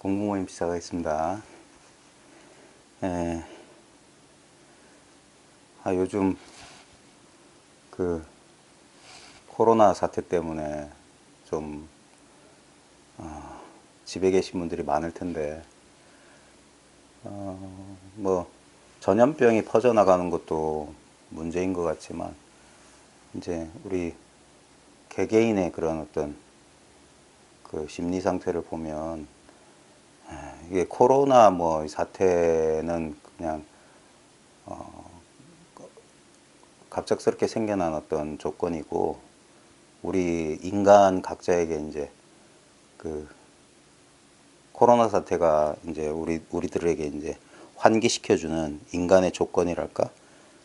공부모임 시작하겠습니다. 예, 요즘 그 코로나 사태 때문에 좀 집에 계신 분들이 많을 텐데, 뭐 전염병이 퍼져나가는 것도 문제인 것 같지만, 이제 우리 개개인의 그런 어떤 그 심리 상태를 보면, 이게 코로나 뭐 사태는 그냥 갑작스럽게 생겨난 어떤 조건이고, 우리 인간 각자에게 이제 그 코로나 사태가 이제 우리들에게 이제 환기시켜주는 인간의 조건이랄까?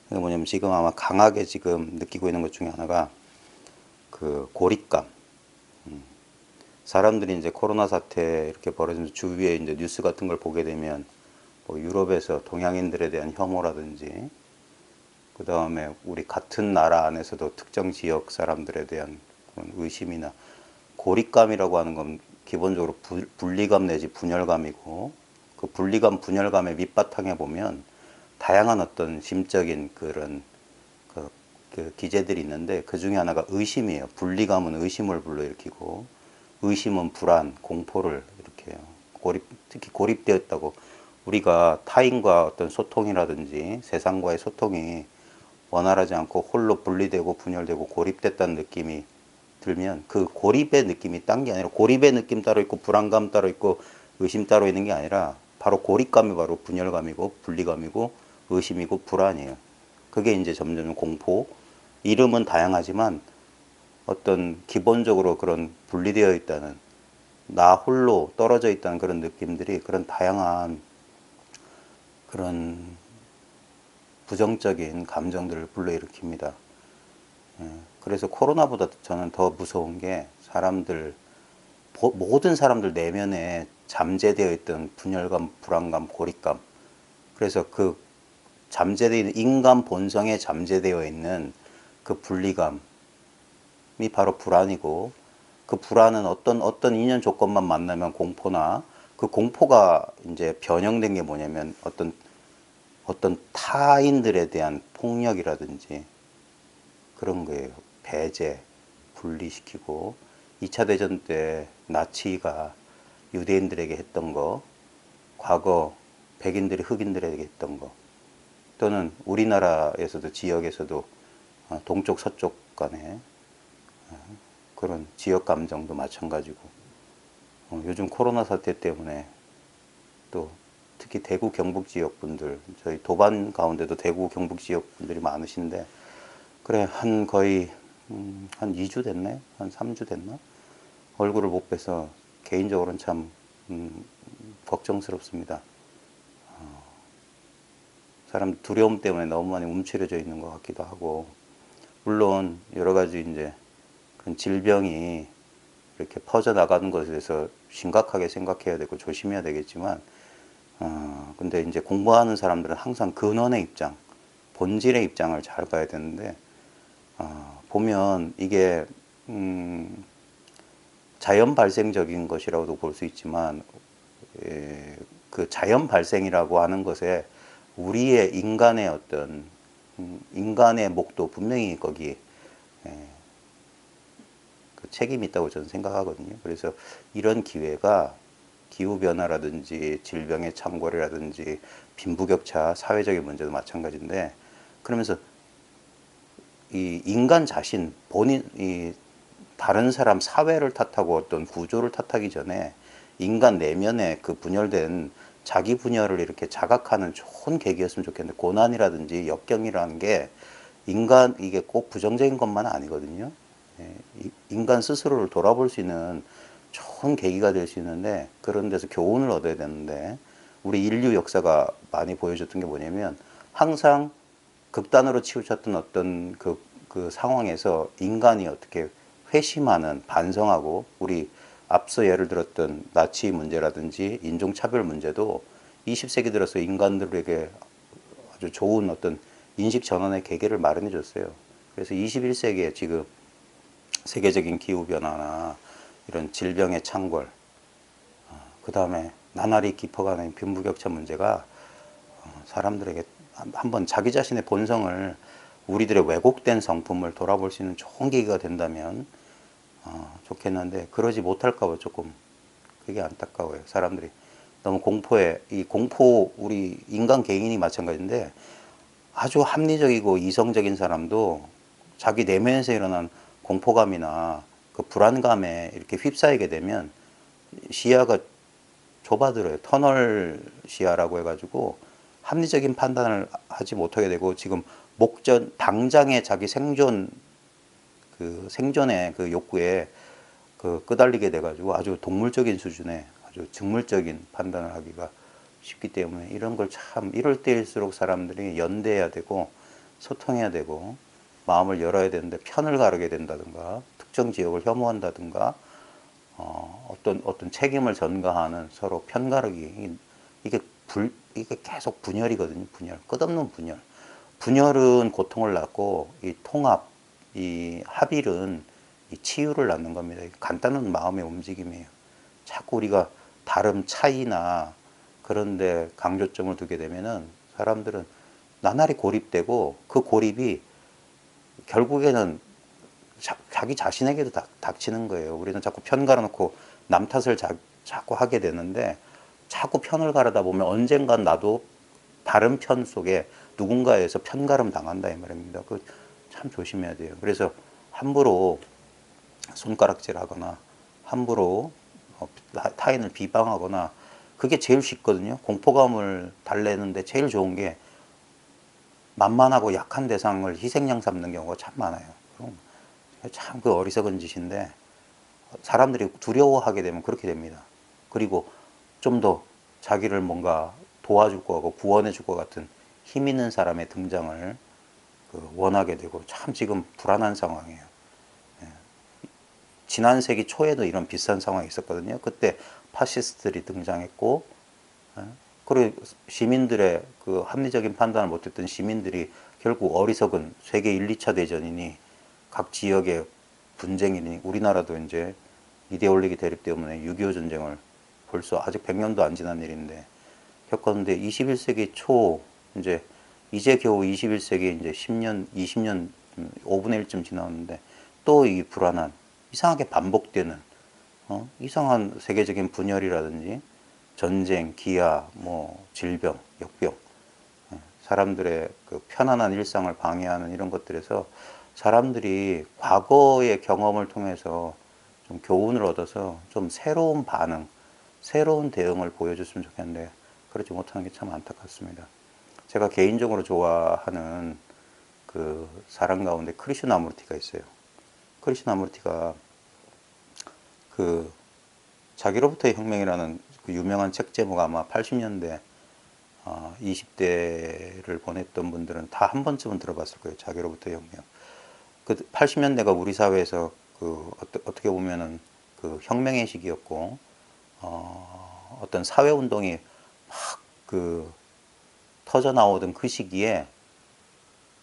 그게 뭐냐면 지금 아마 강하게 지금 느끼고 있는 것 중에 하나가 그 고립감. 사람들이 이제 코로나 사태 이렇게 벌어지면서 주위에 이제 뉴스 같은 걸 보게 되면 뭐 유럽에서 동양인들에 대한 혐오라든지, 그 다음에 우리 같은 나라 안에서도 특정 지역 사람들에 대한 그런 의심이나, 고립감이라고 하는 건 기본적으로 분리감 내지 분열감이고, 그 분리감 분열감의 밑바탕에 보면 다양한 어떤 심적인 그런 그 기제들이 있는데, 그 중에 하나가 의심이에요. 분리감은 의심을 불러일으키고, 의심은 불안, 공포를 일으켜요. 특히 고립되었다고, 우리가 타인과 어떤 소통이라든지 세상과의 소통이 원활하지 않고 홀로 분리되고 분열되고 고립됐다는 느낌이 들면, 그 고립의 느낌이 딴 게 아니라, 고립의 느낌 따로 있고 불안감 따로 있고 의심 따로 있는 게 아니라, 바로 고립감이 바로 분열감이고 분리감이고 의심이고 불안이에요. 그게 이제 점점 공포, 이름은 다양하지만 어떤 기본적으로 그런 분리되어 있다는, 나 홀로 떨어져 있다는 그런 느낌들이 그런 다양한 그런 부정적인 감정들을 불러일으킵니다. 그래서 코로나보다 저는 더 무서운 게, 모든 사람들 내면에 잠재되어 있던 분열감, 불안감, 고립감. 그래서 그 잠재되어 있는 인간 본성에 잠재되어 있는 그 분리감이 바로 불안이고, 그 불안은 어떤 인연 조건만 만나면 공포나, 그 공포가 이제 변형된 게 뭐냐면 어떤 타인들에 대한 폭력이라든지 그런 거예요. 배제, 분리시키고, 2차 대전 때 나치가 유대인들에게 했던 거, 과거 백인들이 흑인들에게 했던 거, 또는 우리나라에서도 지역에서도 동쪽 서쪽 간에 그런 지역 감정도 마찬가지고, 요즘 코로나 사태 때문에 또 특히 대구 경북 지역 분들, 저희 도반 가운데도 대구 경북 지역 분들이 많으신데, 그래 한 거의 한 2주 됐네, 한 3주 됐나, 얼굴을 못 뵈서 개인적으로는 참 걱정스럽습니다. 사람 두려움 때문에 너무 많이 움츠려져 있는 것 같기도 하고, 물론 여러 가지 이제 그런 질병이 이렇게 퍼져 나가는 것에 대해서 심각하게 생각해야 되고 조심해야 되겠지만, 근데 이제 공부하는 사람들은 항상 근원의 입장, 본질의 입장을 잘 봐야 되는데, 보면 이게 자연 발생적인 것이라고도 볼 수 있지만, 그 자연 발생이라고 하는 것에 우리의 인간의 어떤 인간의 목도 분명히 거기에 그 책임이 있다고 저는 생각하거든요. 그래서 이런 기회가 기후변화라든지 질병의 창궐이라든지 빈부격차, 사회적인 문제도 마찬가지인데, 그러면서 이 인간 자신, 이 다른 사람 사회를 탓하고 어떤 구조를 탓하기 전에 인간 내면에 그 분열된 자기 분열을 이렇게 자각하는 좋은 계기였으면 좋겠는데, 고난이라든지 역경이라는 게 이게 꼭 부정적인 것만 아니거든요. 인간 스스로를 돌아볼 수 있는 좋은 계기가 될 수 있는데, 그런 데서 교훈을 얻어야 되는데, 우리 인류 역사가 많이 보여줬던 게 뭐냐면, 항상 극단으로 치우쳤던 어떤 그 상황에서 인간이 어떻게 회심하는, 반성하고, 우리 앞서 예를 들었던 나치 문제라든지 인종차별 문제도 20세기 들어서 인간들에게 아주 좋은 어떤 인식 전환의 계기를 마련해 줬어요. 그래서 21세기에 지금 세계적인 기후변화나 이런 질병의 창궐, 그 다음에 나날이 깊어가는 빈부격차 문제가 사람들에게 한번 자기 자신의 본성을, 우리들의 왜곡된 성품을 돌아볼 수 있는 좋은 계기가 된다면 좋겠는데, 그러지 못할까 봐 조금 그게 안타까워요. 사람들이 너무 공포에, 이 공포, 우리 인간 개인이 마찬가지인데, 아주 합리적이고 이성적인 사람도 자기 내면에서 일어난 공포감이나 그 불안감에 이렇게 휩싸이게 되면 시야가 좁아들어요. 터널 시야라고 해가지고 합리적인 판단을 하지 못하게 되고, 지금 목전 당장의 자기 생존, 그 생존의 그 욕구에 그 끄달리게 돼가지고 아주 동물적인 수준의 아주 직물적인 판단을 하기가 쉽기 때문에, 이런 걸 참 이럴 때일수록 사람들이 연대해야 되고 소통해야 되고 마음을 열어야 되는데, 편을 가르게 된다든가 특정 지역을 혐오한다든가 어떤 책임을 전가하는 서로 편 가르기, 이게 이게 계속 분열이거든요. 분열, 끝없는 분열. 분열은 고통을 낳고, 이 통합, 이 합일은 이 치유를 낳는 겁니다. 간단한 마음의 움직임이에요. 자꾸 우리가 다름, 차이나 그런데 강조점을 두게 되면은 사람들은 나날이 고립되고, 그 고립이 결국에는 자기 자신에게도 닥치는 거예요. 우리는 자꾸 편 갈아놓고 남 탓을 자꾸 하게 되는데, 자꾸 편을 가르다 보면 언젠간 나도 다른 편 속에 누군가에서 편가름 당한다 이 말입니다. 그 참 조심해야 돼요. 그래서 함부로 손가락질하거나 함부로 타인을 비방하거나, 그게 제일 쉽거든요. 공포감을 달래는데 제일 좋은 게 만만하고 약한 대상을 희생양 삼는 경우가 참 많아요. 참 그 어리석은 짓인데, 사람들이 두려워하게 되면 그렇게 됩니다. 그리고 좀 더 자기를 뭔가 도와줄 것 같고 구원해 줄 것 같은 힘 있는 사람의 등장을 원하게 되고, 참 지금 불안한 상황이에요. 지난 세기 초에도 이런 비슷한 상황이 있었거든요. 그때 파시스트들이 등장했고, 그리고 시민들의 그 합리적인 판단을 못했던 시민들이 결국 어리석은 세계 1, 2차 대전이니 각 지역의 분쟁이니, 우리나라도 이제 이데올로기 대립 때문에 6.25 전쟁을 벌써 아직 100년도 안 지난 일인데 겪었는데, 21세기 초 이제 겨우 21세기 이제 10년, 20년, 5분의 1쯤 지났는데 또 이 불안한, 이상하게 반복되는 이상한 세계적인 분열이라든지 전쟁, 기아, 뭐 질병, 역병, 사람들의 그 편안한 일상을 방해하는 이런 것들에서 사람들이 과거의 경험을 통해서 좀 교훈을 얻어서 좀 새로운 반응, 새로운 대응을 보여줬으면 좋겠는데, 그렇지 못하는 게 참 안타깝습니다. 제가 개인적으로 좋아하는 그 사람 가운데 크리슈나무르티가 있어요. 크리슈나무르티가 그 자기로부터의 혁명이라는 그 유명한 책 제목, 아마 80년대 20대를 보냈던 분들은 다 한 번쯤은 들어봤을 거예요. 자기로부터의 혁명. 그 80년대가 우리 사회에서 그 어떻게 보면은 그 혁명의 시기였고, 어떤 사회 운동이 막 그 터져 나오던 그 시기에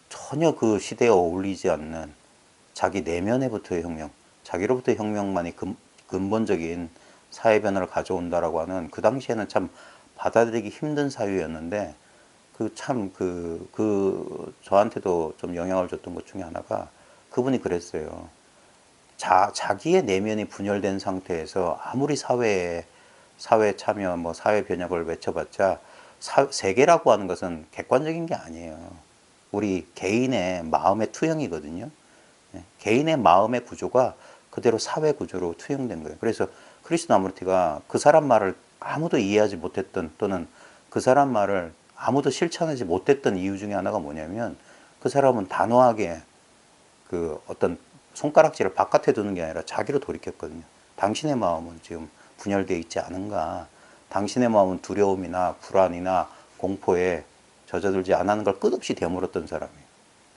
전혀 그 시대에 어울리지 않는 자기 내면에부터의 혁명, 자기로부터의 혁명만이 근본적인 사회 변화를 가져온다라고 하는, 그 당시에는 참 받아들이기 힘든 사유였는데, 저한테도 좀 영향을 줬던 것 중에 하나가, 그분이 그랬어요. 자기의 내면이 분열된 상태에서 아무리 사회 참여, 뭐 사회 변혁을 외쳐봤자 세계라고 하는 것은 객관적인 게 아니에요. 우리 개인의 마음의 투영이거든요. 개인의 마음의 구조가 그대로 사회 구조로 투영된 거예요. 그래서 크리스나무르티가 그 사람 말을 아무도 이해하지 못했던, 또는 그 사람 말을 아무도 실천하지 못했던 이유 중에 하나가 뭐냐면, 그 사람은 단호하게 그 어떤 손가락질을 바깥에 두는 게 아니라 자기로 돌이켰거든요. 당신의 마음은 지금 분열되어 있지 않은가, 당신의 마음은 두려움이나 불안이나 공포에 젖어들지 않는 걸 끝없이 되물었던 사람이에요.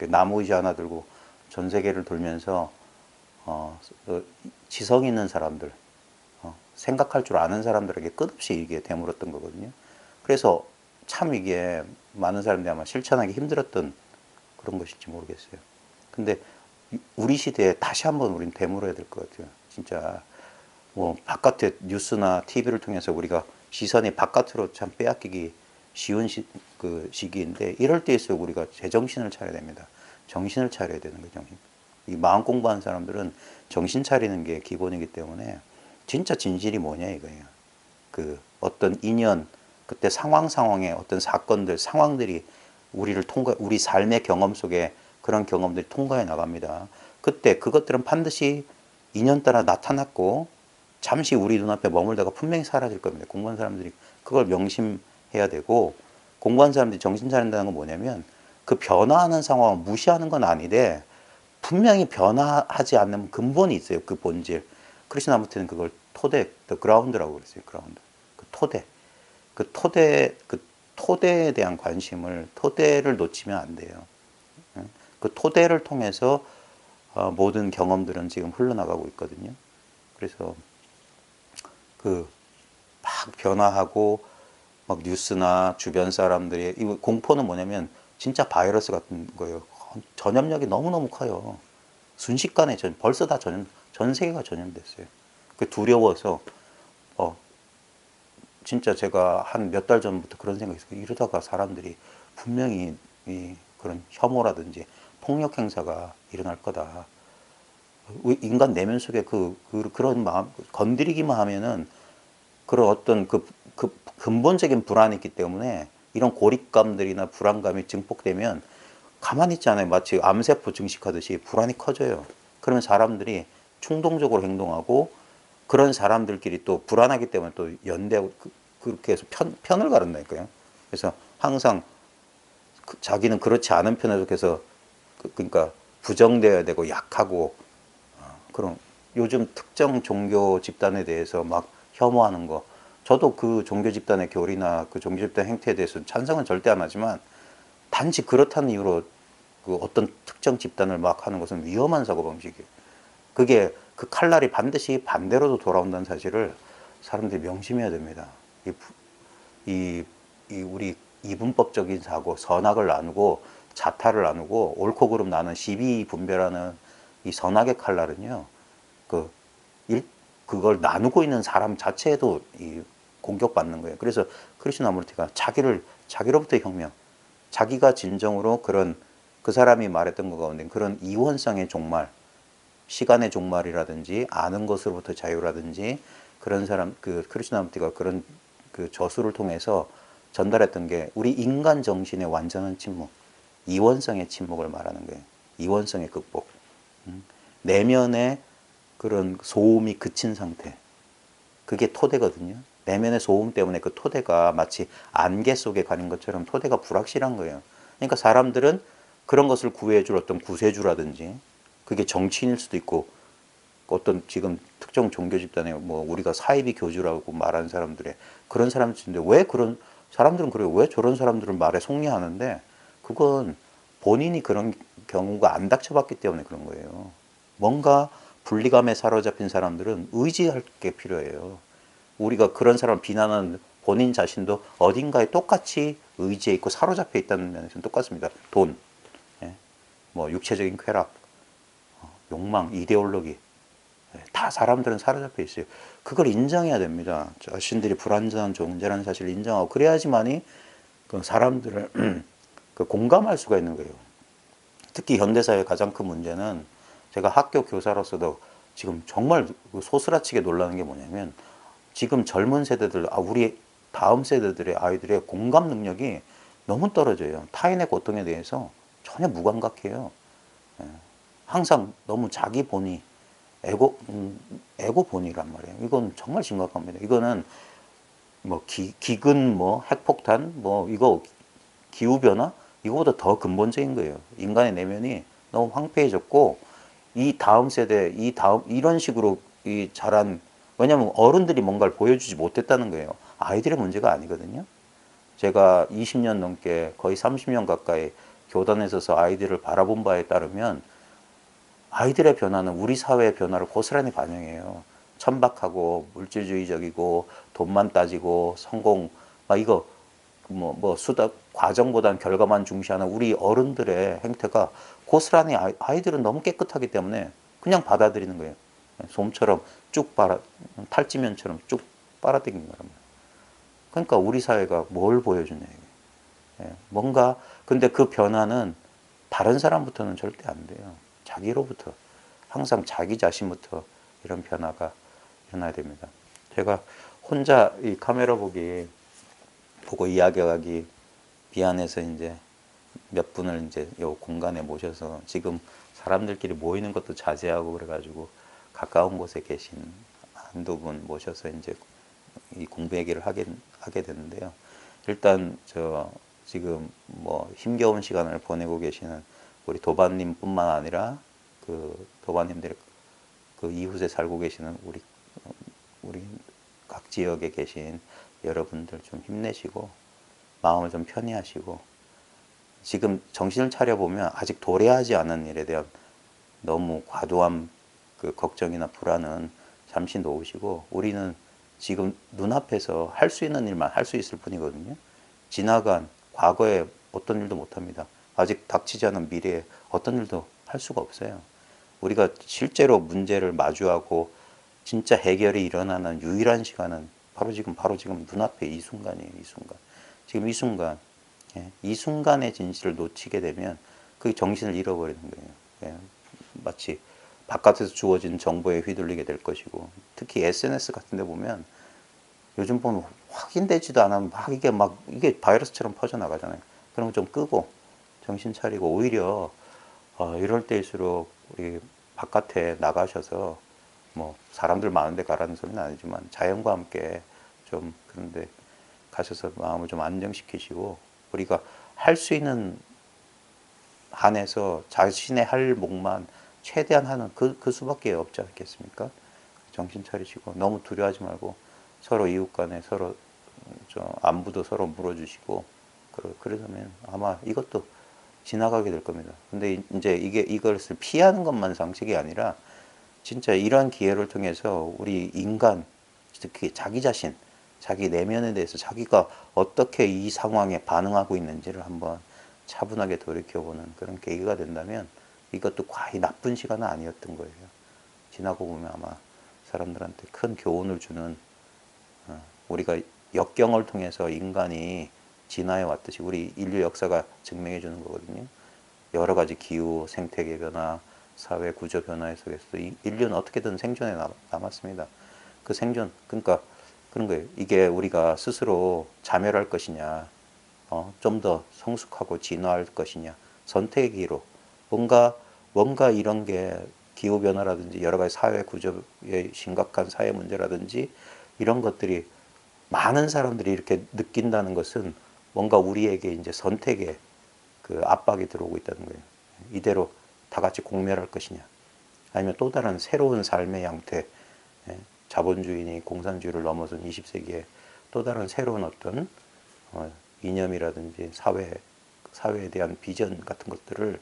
나무의자 하나 들고 전 세계를 돌면서 지성 있는 사람들, 생각할 줄 아는 사람들에게 끝없이 이게 되물었던 거거든요. 그래서 참 이게 많은 사람들이 아마 실천하기 힘들었던 그런 것일지 모르겠어요. 근데 우리 시대에 다시 한번 우린 되물어야 될 것 같아요. 진짜 뭐 바깥에 뉴스나 TV를 통해서 우리가 시선이 바깥으로 참 빼앗기기 쉬운 그 시기인데 이럴 때일수록 우리가 제정신을 차려야 됩니다. 정신을 차려야 되는 거죠. 이 마음 공부하는 사람들은 정신 차리는 게 기본이기 때문에 진짜 진실이 뭐냐 이거예요. 그 어떤 인연, 그때 상황에 어떤 사건들, 상황들이 우리 삶의 경험 속에 그런 경험들이 통과해 나갑니다. 그때 그것들은 반드시 인연 따라 나타났고 잠시 우리 눈앞에 머물다가 분명히 사라질 겁니다. 공부한 사람들이 그걸 명심해야 되고, 공부한 사람들이 정신 차린다는 건 뭐냐면 그 변화하는 상황을 무시하는 건 아닌데 분명히 변화하지 않는 근본이 있어요. 그 본질. 크리스나무티는 그걸 토대, the ground라고 그랬어요. 그라운드. 그 토대. 그 토대에 대한 관심을, 토대를 놓치면 안 돼요. 그 토대를 통해서 모든 경험들은 지금 흘러나가고 있거든요. 그래서 그 막 변화하고 막 뉴스나 주변 사람들이, 이 공포는 뭐냐면 진짜 바이러스 같은 거예요. 전염력이 너무너무 커요. 순식간에 벌써 다 전 세계가 전염됐어요. 그 두려워서 진짜 제가 한 몇 달 전부터 그런 생각이 있어요. 이러다가 사람들이 분명히 그런 혐오라든지 폭력 행사가 일어날 거다. 인간 내면 속에 그런 마음, 건드리기만 하면은 그런 어떤 그 근본적인 불안이 있기 때문에 이런 고립감들이나 불안감이 증폭되면 가만히 있지 않아요. 마치 암세포 증식하듯이 불안이 커져요. 그러면 사람들이 충동적으로 행동하고, 그런 사람들끼리 또 불안하기 때문에 또 연대하고 그렇게 해서 편을 가른다니까요. 그래서 항상 자기는 그렇지 않은 편에 속해서 그러니까 부정되어야 되고 약하고, 그런 요즘 특정 종교 집단에 대해서 막 혐오하는 거, 저도 그 종교 집단의 교리나 그 종교 집단 행태에 대해서 찬성은 절대 안 하지만 단지 그렇다는 이유로 그 어떤 특정 집단을 막 하는 것은 위험한 사고방식이에요. 그게 그 칼날이 반드시 반대로도 돌아온다는 사실을 사람들이 명심해야 됩니다. 이, 우리 이분법적인 사고, 선악을 나누고 자타를 나누고 옳고 그름 나는 시비 분별하는 이 선악의 칼날은요, 그걸 나누고 있는 사람 자체에도 공격받는 거예요. 그래서 크리스나무르티가 자기로부터 혁명, 자기가 진정으로 그 사람이 말했던 것 가운데 그런 이원성의 종말, 시간의 종말이라든지 아는 것으로부터 자유라든지, 그런 사람, 크리스나무티가 그런 그 저수를 통해서 전달했던 게 우리 인간 정신의 완전한 침묵, 이원성의 침묵을 말하는 거예요. 이원성의 극복. 내면의 그런 소음이 그친 상태. 그게 토대거든요. 내면의 소음 때문에 그 토대가 마치 안개 속에 가는 것처럼 토대가 불확실한 거예요. 그러니까 사람들은 그런 것을 구해줄 어떤 구세주라든지, 그게 정치인일 수도 있고, 어떤 지금 특정 종교 집단에 뭐 우리가 사이비 교주라고 말하는 사람들의 그런 사람들인데, 왜 그런 사람들은 그래요? 왜 저런 사람들은 말에 속리하는데, 그건 본인이 그런 경우가 안 닥쳐봤기 때문에 그런 거예요. 뭔가 분리감에 사로잡힌 사람들은 의지할 게 필요해요. 우리가 그런 사람을 비난하는 본인 자신도 어딘가에 똑같이 의지해 있고 사로잡혀 있다는 면에서는 똑같습니다. 돈, 뭐 육체적인 쾌락, 욕망, 이데올로기, 다 사람들은 사로잡혀 있어요. 그걸 인정해야 됩니다. 자신들이 불완전한 존재라는 사실을 인정하고, 그래야지만이 그 사람들을 공감할 수가 있는 거예요. 특히 현대사회의 가장 큰 문제는, 제가 학교 교사로서도 지금 정말 소스라치게 놀라는 게 뭐냐면, 지금 젊은 세대들, 우리 다음 세대들의 아이들의 공감 능력이 너무 떨어져요. 타인의 고통에 대해서 전혀 무감각해요. 항상 너무 자기 본위, 에고 본위란 말이에요. 이건 정말 심각합니다. 이거는 뭐 기근, 뭐 핵폭탄, 뭐 이거 기후 변화, 이거보다 더 근본적인 거예요. 인간의 내면이 너무 황폐해졌고, 이 다음 세대, 이런 식으로 자란, 왜냐하면 어른들이 뭔가를 보여주지 못했다는 거예요. 아이들의 문제가 아니거든요. 제가 20년 넘게, 거의 30년 가까이 교단에 서서 아이들을 바라본 바에 따르면, 아이들의 변화는 우리 사회의 변화를 고스란히 반영해요. 천박하고 물질주의적이고 돈만 따지고 성공, 이거 수다 과정보다는 결과만 중시하는 우리 어른들의 행태가 고스란히, 아이들은 너무 깨끗하기 때문에 그냥 받아들이는 거예요. 솜처럼 쭉 빨아, 탈지면처럼 쭉 빨아당긴 거란 말이에요. 그러니까 우리 사회가 뭘 보여주냐 이게. 뭔가 근데 그 변화는 다른 사람부터는 절대 안 돼요. 자기로부터 항상 자기 자신부터 이런 변화가 일어나야 됩니다. 제가 혼자 이 카메라 보고 이야기하기 미안해서 이제 몇 분을 이제 요 공간에 모셔서 지금 사람들끼리 모이는 것도 자제하고 그래가지고 가까운 곳에 계신 한두 분 모셔서 이제 이 공부 얘기를 하게 되는데요. 일단 저 지금 뭐 힘겨운 시간을 보내고 계시는 우리 도반님뿐만 아니라 그 도반님들 그 이웃에 살고 계시는 우리 각 지역에 계신 여러분들 좀 힘내시고 마음을 좀 편히 하시고 지금 정신을 차려보면 아직 도래하지 않은 일에 대한 너무 과도한 그 걱정이나 불안은 잠시 놓으시고 우리는 지금 눈앞에서 할 수 있는 일만 할 수 있을 뿐이거든요. 지나간 과거에 어떤 일도 못합니다. 아직 닥치지 않은 미래에 어떤 일도 할 수가 없어요. 우리가 실제로 문제를 마주하고 진짜 해결이 일어나는 유일한 시간은 바로 지금 눈앞에 이 순간이에요. 이 순간. 지금 이 순간. 이 순간의 진실을 놓치게 되면 그 정신을 잃어버리는 거예요. 마치 바깥에서 주어진 정보에 휘둘리게 될 것이고 특히 SNS 같은 데 보면 요즘 보면 확인되지도 않으면 이게 바이러스처럼 퍼져나가잖아요. 그런 거 좀 끄고 정신 차리고 오히려 이럴 때일수록 우리 바깥에 나가셔서 뭐 사람들 많은데 가라는 소리는 아니지만 자연과 함께 좀 그런데 가셔서 마음을 좀 안정시키시고 우리가 할 수 있는 한에서 자신의 할 몫만 최대한 하는 그 수밖에 없지 않겠습니까? 정신 차리시고 너무 두려워하지 말고 서로 이웃 간에 서로 안부도 서로 물어주시고 그러면 아마 이것도 지나가게 될 겁니다. 근데 이제 이것을 피하는 것만 상책이 아니라 진짜 이러한 기회를 통해서 우리 인간, 특히 자기 자신, 자기 내면에 대해서 자기가 어떻게 이 상황에 반응하고 있는지를 한번 차분하게 돌이켜보는 그런 계기가 된다면 이것도 과히 나쁜 시간은 아니었던 거예요. 지나고 보면 아마 사람들한테 큰 교훈을 주는 우리가 역경을 통해서 인간이 진화해 왔듯이 우리 인류 역사가 증명해 주는 거거든요. 여러 가지 기후, 생태계 변화, 사회 구조 변화 속에서도 인류는 어떻게든 생존해 남았습니다. 그 생존, 그러니까 그런 거예요. 이게 우리가 스스로 자멸할 것이냐, 좀 더 성숙하고 진화할 것이냐, 선택의 기로 뭔가 이런 게 기후 변화라든지 여러 가지 사회 구조의 심각한 사회 문제라든지 이런 것들이 많은 사람들이 이렇게 느낀다는 것은 뭔가 우리에게 이제 선택의 그 압박이 들어오고 있다는 거예요. 이대로 다 같이 공멸할 것이냐, 아니면 또 다른 새로운 삶의 양태, 자본주의니 공산주의를 넘어선 20세기에 또 다른 새로운 어떤 이념이라든지 사회에 대한 비전 같은 것들을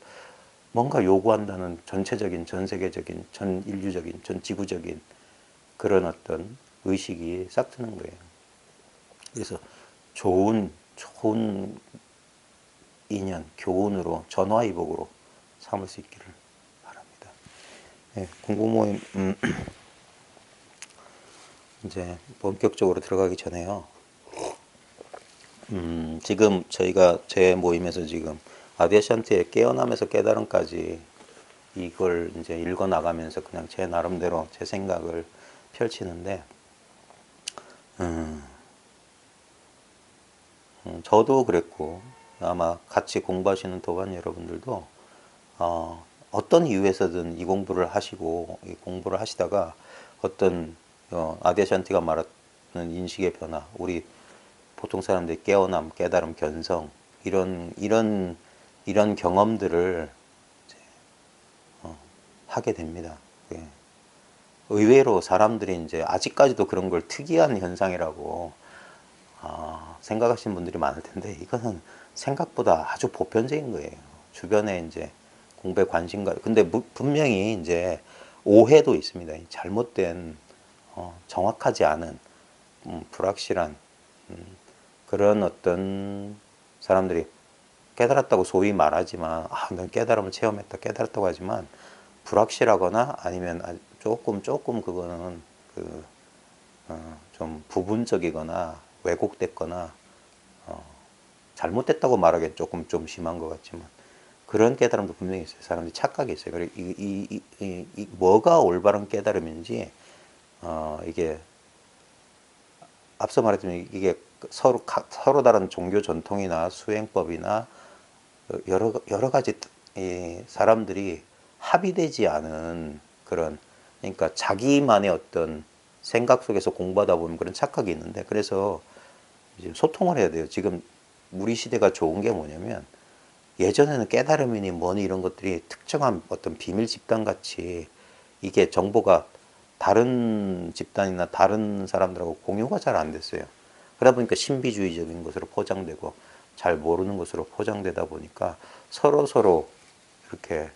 뭔가 요구한다는 전체적인, 전 세계적인, 전 인류적인, 전 지구적인 그런 어떤 의식이 싹 트는 거예요. 그래서 좋은 인연, 교훈으로, 전화위복으로 삼을 수 있기를 바랍니다. 공부 모임, 이제 본격적으로 들어가기 전에요. 지금 제 모임에서 지금 아디아샨티의 깨어남에서 깨달음까지 이걸 이제 읽어 나가면서 그냥 제 나름대로 제 생각을 펼치는데, 저도 그랬고 아마 같이 공부하시는 도반 여러분들도 어떤 이유에서든 이 공부를 하시고 이 공부를 하시다가 어떤 아디아샨티가 말하는 인식의 변화, 우리 보통 사람들이 깨어남, 깨달음, 견성 이런 경험들을 이제, 하게 됩니다. 예. 의외로 사람들이 이제 아직까지도 그런 걸 특이한 현상이라고 생각하시는 분들이 많을 텐데 이거는 생각보다 아주 보편적인 거예요. 주변에 이제 공부에 관심가 근데 분명히 이제 오해도 있습니다. 잘못된 정확하지 않은 불확실한 그런 어떤 사람들이 깨달았다고 소위 말하지만 난 깨달음을 체험했다 깨달았다고 하지만 불확실하거나 아니면 조금 그거는 좀 부분적이거나 왜곡됐거나 잘못됐다고 말하기엔 조금 좀 심한 것 같지만 그런 깨달음도 분명히 있어요. 사람들이 착각이 있어요. 그리고 뭐가 올바른 깨달음인지 이게 앞서 말했지만 이게 서로 다른 종교 전통이나 수행법이나 여러 가지 사람들이 합의되지 않은 그런, 그러니까 자기만의 어떤 생각 속에서 공부하다 보면 그런 착각이 있는데, 그래서 이제 소통을 해야 돼요. 지금 우리 시대가 좋은 게 뭐냐면 예전에는 깨달음이니 뭐니 이런 것들이 특정한 어떤 비밀 집단 같이 이게 정보가 다른 집단이나 다른 사람들하고 공유가 잘 안 됐어요. 그러다 보니까 신비주의적인 것으로 포장되고 잘 모르는 것으로 포장되다 보니까 서로 이렇게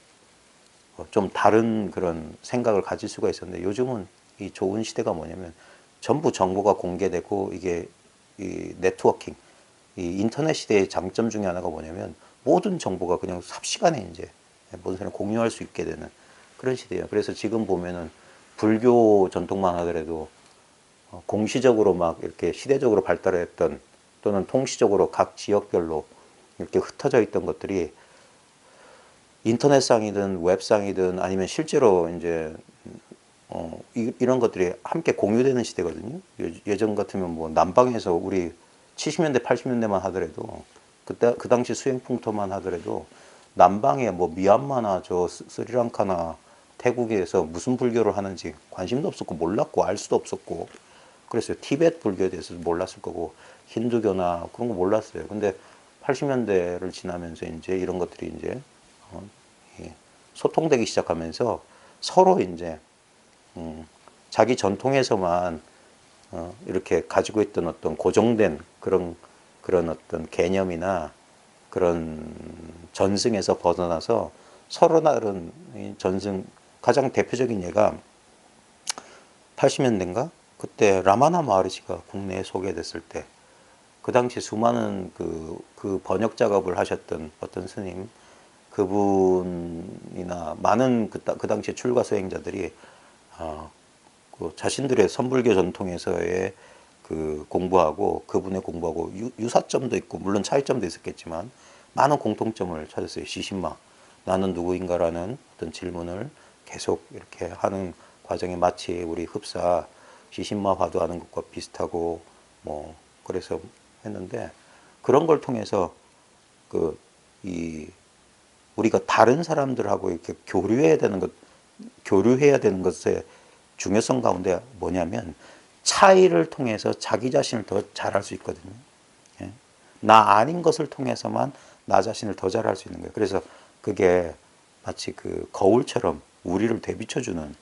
좀 다른 그런 생각을 가질 수가 있었는데, 요즘은 이 좋은 시대가 뭐냐면 전부 정보가 공개되고, 이게 이 네트워킹, 이 인터넷 시대의 장점 중에 하나가 뭐냐면 모든 정보가 그냥 삽시간에 이제 모든 사람이 공유할 수 있게 되는 그런 시대예요. 그래서 지금 보면은 불교 전통만 하더라도 공시적으로 막 이렇게 시대적으로 발달했던, 또는 통시적으로 각 지역별로 이렇게 흩어져 있던 것들이 인터넷상이든 웹상이든 아니면 실제로 이제 이런 것들이 함께 공유되는 시대거든요. 예전 같으면 뭐 남방에서 우리 70년대 80년대만 하더라도, 그때 그 당시 수행풍토만 하더라도 남방에 뭐 미얀마나 저 스리랑카나 태국에서 무슨 불교를 하는지 관심도 없었고 몰랐고 알 수도 없었고, 그래서 티베트 불교에 대해서도 몰랐을 거고 힌두교나 그런 거 몰랐어요. 근데 80년대를 지나면서 이제 이런 것들이 이제 소통되기 시작하면서 서로 이제 자기 전통에서만 이렇게 가지고 있던 어떤 고정된 그런 어떤 개념이나 그런 전승에서 벗어나서 서로 다른 전승, 가장 대표적인 예가 80년대인가? 그때 라마나 마하리시가 국내에 소개됐을 때, 그 당시 수많은 그 번역 작업을 하셨던 어떤 스님, 그분이나 많은 그 당시 출가 수행자들이 그 자신들의 선불교 전통에서의 그 공부하고 그분의 공부하고 유사점도 있고 물론 차이점도 있었겠지만 많은 공통점을 찾았어요. 시신마, 나는 누구인가라는 어떤 질문을 계속 이렇게 하는 과정에 마치 우리 흡사 시신마 화두하는 것과 비슷하고 뭐 그래서 했는데, 그런 걸 통해서 우리가 다른 사람들하고 이렇게 교류해야 되는 것의 중요성 가운데 뭐냐면 차이를 통해서 자기 자신을 더 잘할 수 있거든요. 예? 나 아닌 것을 통해서만 나 자신을 더 잘할 수 있는 거예요. 그래서 그게 마치 그 거울처럼 우리를 되비춰주는,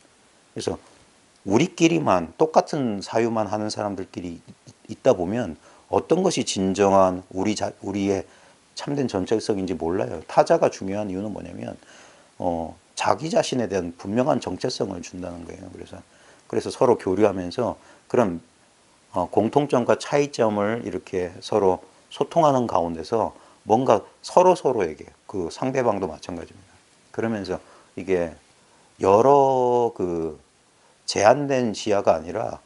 그래서 우리끼리만 똑같은 사유만 하는 사람들끼리 있다 보면 어떤 것이 진정한 우리의 참된 전체성인지 몰라요. 타자가 중요한 이유는 뭐냐면 자기 자신에 대한 분명한 정체성을 준다는 거예요. 그래서 서로 교류하면서 그런 공통점과 차이점을 이렇게 서로 소통하는 가운데서 뭔가 서로에게, 그 상대방도 마찬가지입니다. 그러면서 이게 여러 제한된 시야가 아니라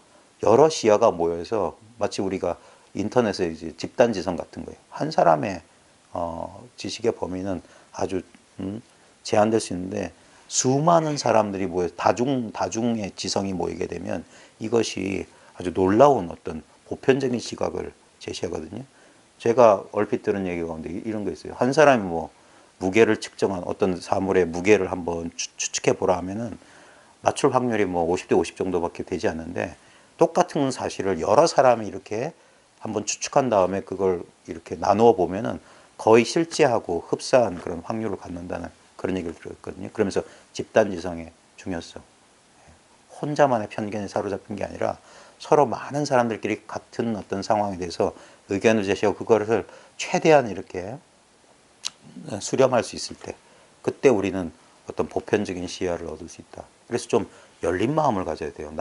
여러 시야가 모여서 마치 우리가 인터넷에 이제 집단지성 같은 거예요. 한 사람의 지식의 범위는 아주 제한될 수 있는데 수많은 사람들이 모여 다중의 지성이 모이게 되면 이것이 아주 놀라운 어떤 보편적인 시각을 제시하거든요. 제가 얼핏 들은 얘기 가운데 이런 거 있어요. 한 사람이 뭐 무게를 측정한 어떤 사물의 무게를 한번 추측해 보라 하면은 맞출 확률이 뭐 50대 50 정도밖에 되지 않는데, 똑같은 사실을 여러 사람이 이렇게 한번 추측한 다음에 그걸 이렇게 나누어 보면은 거의 실제하고 흡사한 그런 확률을 갖는다는 그런 얘기를 들었거든요. 그러면서 집단지성의 중요성, 혼자만의 편견에 사로잡힌 게 아니라 서로 많은 사람들끼리 같은 어떤 상황에 대해서 의견을 제시하고 그거를 최대한 이렇게 수렴할 수 있을 때, 그때 우리는 어떤 보편적인 시야를 얻을 수 있다. 그래서 좀 열린 마음을 가져야 돼요.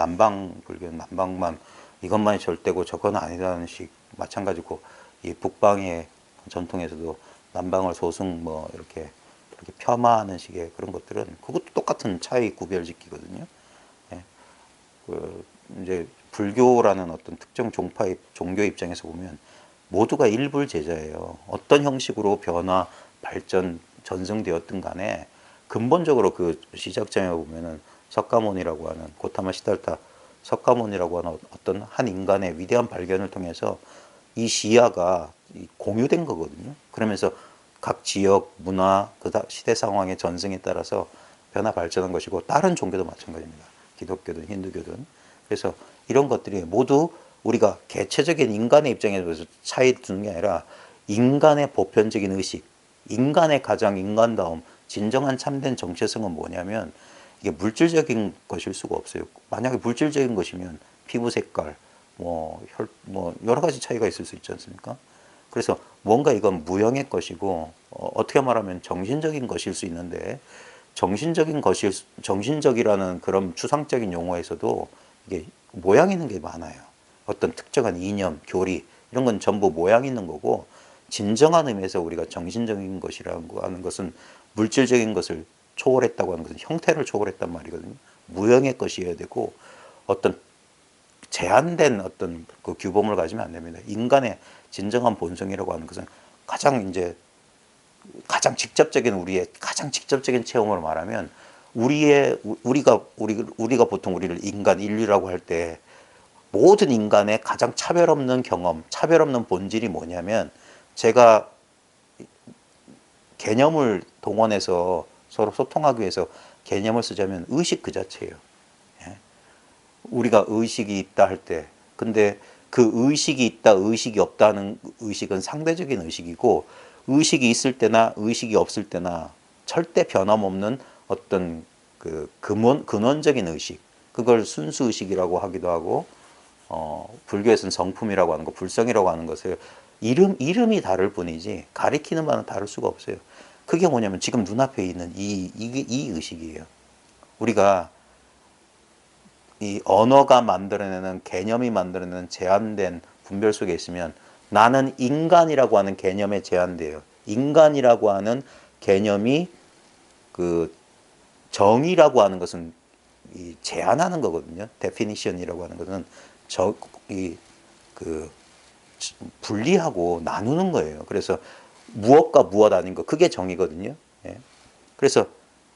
불교는 남방만 이것만이 절대고 저건 아니라는 식 마찬가지고, 이 북방의 전통에서도 남방을 소승 뭐 이렇게 폄하하는 식의 그런 것들은 그것도 똑같은 차이 구별짓기거든요. 예, 이제 불교라는 어떤 특정 종파의 종교 입장에서 보면 모두가 일불제자예요. 어떤 형식으로 변화, 발전, 전승되었든 간에 근본적으로 그 시작점에 보면은 석가모니라고 하는 고타마 시달타 석가모니라고 하는 어떤 한 인간의 위대한 발견을 통해서 이 시야가 공유된 거거든요. 그러면서 각 지역, 문화, 그 시대 상황의 전승에 따라서 변화 발전한 것이고 다른 종교도 마찬가지입니다. 기독교든 힌두교든. 그래서 이런 것들이 모두 우리가 개체적인 인간의 입장에서 차이 두는 게 아니라 인간의 보편적인 의식, 인간의 가장 인간다움, 진정한 참된 정체성은 뭐냐면 이게 물질적인 것일 수가 없어요. 만약에 물질적인 것이면 피부 색깔, 뭐 여러 가지 차이가 있을 수 있지 않습니까? 그래서 뭔가 이건 무형의 것이고 어떻게 말하면 정신적인 것일 수 있는데 정신적이라는 그런 추상적인 용어에서도 이게 모양 있는 게 많아요. 어떤 특정한 이념, 교리 이런 건 전부 모양 있는 거고 진정한 의미에서 우리가 정신적인 것이라고 하는 것은 물질적인 것을 초월했다고 하는 것은 형태를 초월했단 말이거든요. 무형의 것이어야 되고 어떤 제한된 어떤 그 규범을 가지면 안 됩니다. 인간의 진정한 본성이라고 하는 것은 가장 직접적인 우리의 가장 직접적인 체험으로 말하면 우리가 보통 우리를 인간 인류라고 할 때 모든 인간의 가장 차별 없는 경험, 차별 없는 본질이 뭐냐면 제가 개념을 동원해서 서로 소통하기 위해서 개념을 쓰자면 의식 그 자체예요. 예? 우리가 의식이 있다 할 때, 근데 그 의식이 있다, 의식이 없다는 의식은 상대적인 의식이고, 의식이 있을 때나 의식이 없을 때나 절대 변함없는 어떤 그 근원적인 의식, 그걸 순수 의식이라고 하기도 하고, 불교에서는 성품이라고 하는 거, 불성이라고 하는 것을 이름이 다를 뿐이지 가리키는 바는 다를 수가 없어요. 그게 뭐냐면 지금 눈앞에 있는 이 의식이에요. 우리가 이 언어가 만들어내는 개념이 만들어내는 제한된 분별 속에 있으면 나는 인간이라고 하는 개념에 제한돼요. 인간이라고 하는 개념이 그 정의라고 하는 것은 이 제한하는 거거든요. definition이라고 하는 것은 그 분리하고 나누는 거예요. 그래서 무엇과 무엇 아닌 거 그게 정의거든요. 예. 그래서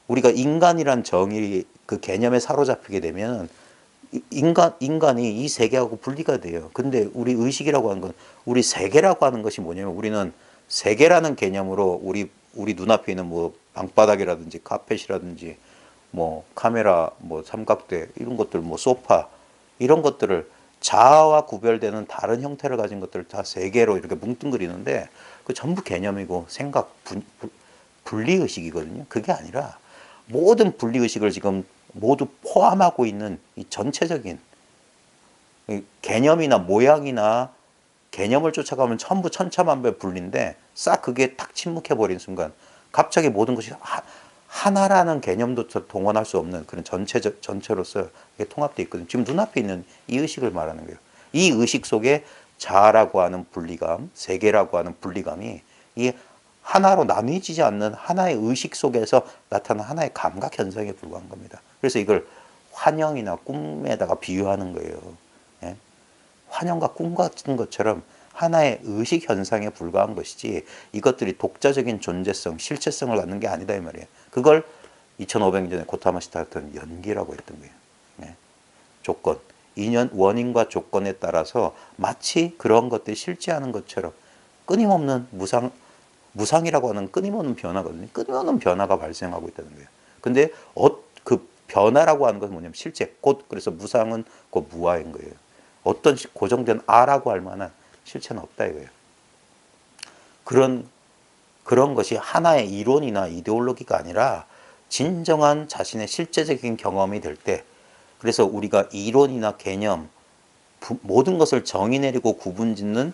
우리가 인간이란 정의 그 개념에 사로잡히게 되면 인간이 이 세계하고 분리가 돼요. 근데 우리 의식이라고 하는 건 우리 세계라고 하는 것이 뭐냐면 우리는 세계라는 개념으로 우리 눈앞에 있는 뭐 방바닥이라든지 카펫이라든지 뭐 카메라 뭐 삼각대 이런 것들 뭐 소파 이런 것들을 자아와 구별되는 다른 형태를 가진 것들을 다 세계로 이렇게 뭉뚱그리는데 그 전부 개념이고 생각 분리의식이거든요. 그게 아니라 모든 분리의식을 지금 모두 포함하고 있는 이 전체적인 개념이나 모양이나 개념을 쫓아가면 전부 천차만별 분리인데 싹 그게 탁 침묵해버린 순간 갑자기 모든 것이 하나라는 개념도 동원할 수 없는 그런 전체로서 이게 통합되어 있거든요. 지금 눈앞에 있는 이 의식을 말하는 거예요. 이 의식 속에 자아라고 하는 분리감, 세계라고 하는 분리감이 이 하나로 나뉘어지지 않는 하나의 의식 속에서 나타나는 하나의 감각 현상에 불과한 겁니다. 그래서 이걸 환영이나 꿈에다가 비유하는 거예요. 예? 환영과 꿈 같은 것처럼 하나의 의식 현상에 불과한 것이지 이것들이 독자적인 존재성, 실체성을 갖는 게 아니다 이 말이에요. 그걸 2500년 전에 고타마 시타르트는 연기라고 했던 거예요. 예? 조건, 원인과 조건에 따라서 마치 그런 것들이 실제하는 것처럼 끊임없는 무상이라고 하는 끊임없는 변화거든요. 끊임없는 변화가 발생하고 있다는 거예요. 근데 그 변화라고 하는 것은 뭐냐면 실제 그래서 무상은 곧 무아인 거예요. 어떤 고정된 아라고 할 만한 실체는 없다 이거예요. 그런 것이 하나의 이론이나 이데올로기가 아니라 진정한 자신의 실제적인 경험이 될 때, 그래서 우리가 이론이나 개념 모든 것을 정의 내리고 구분 짓는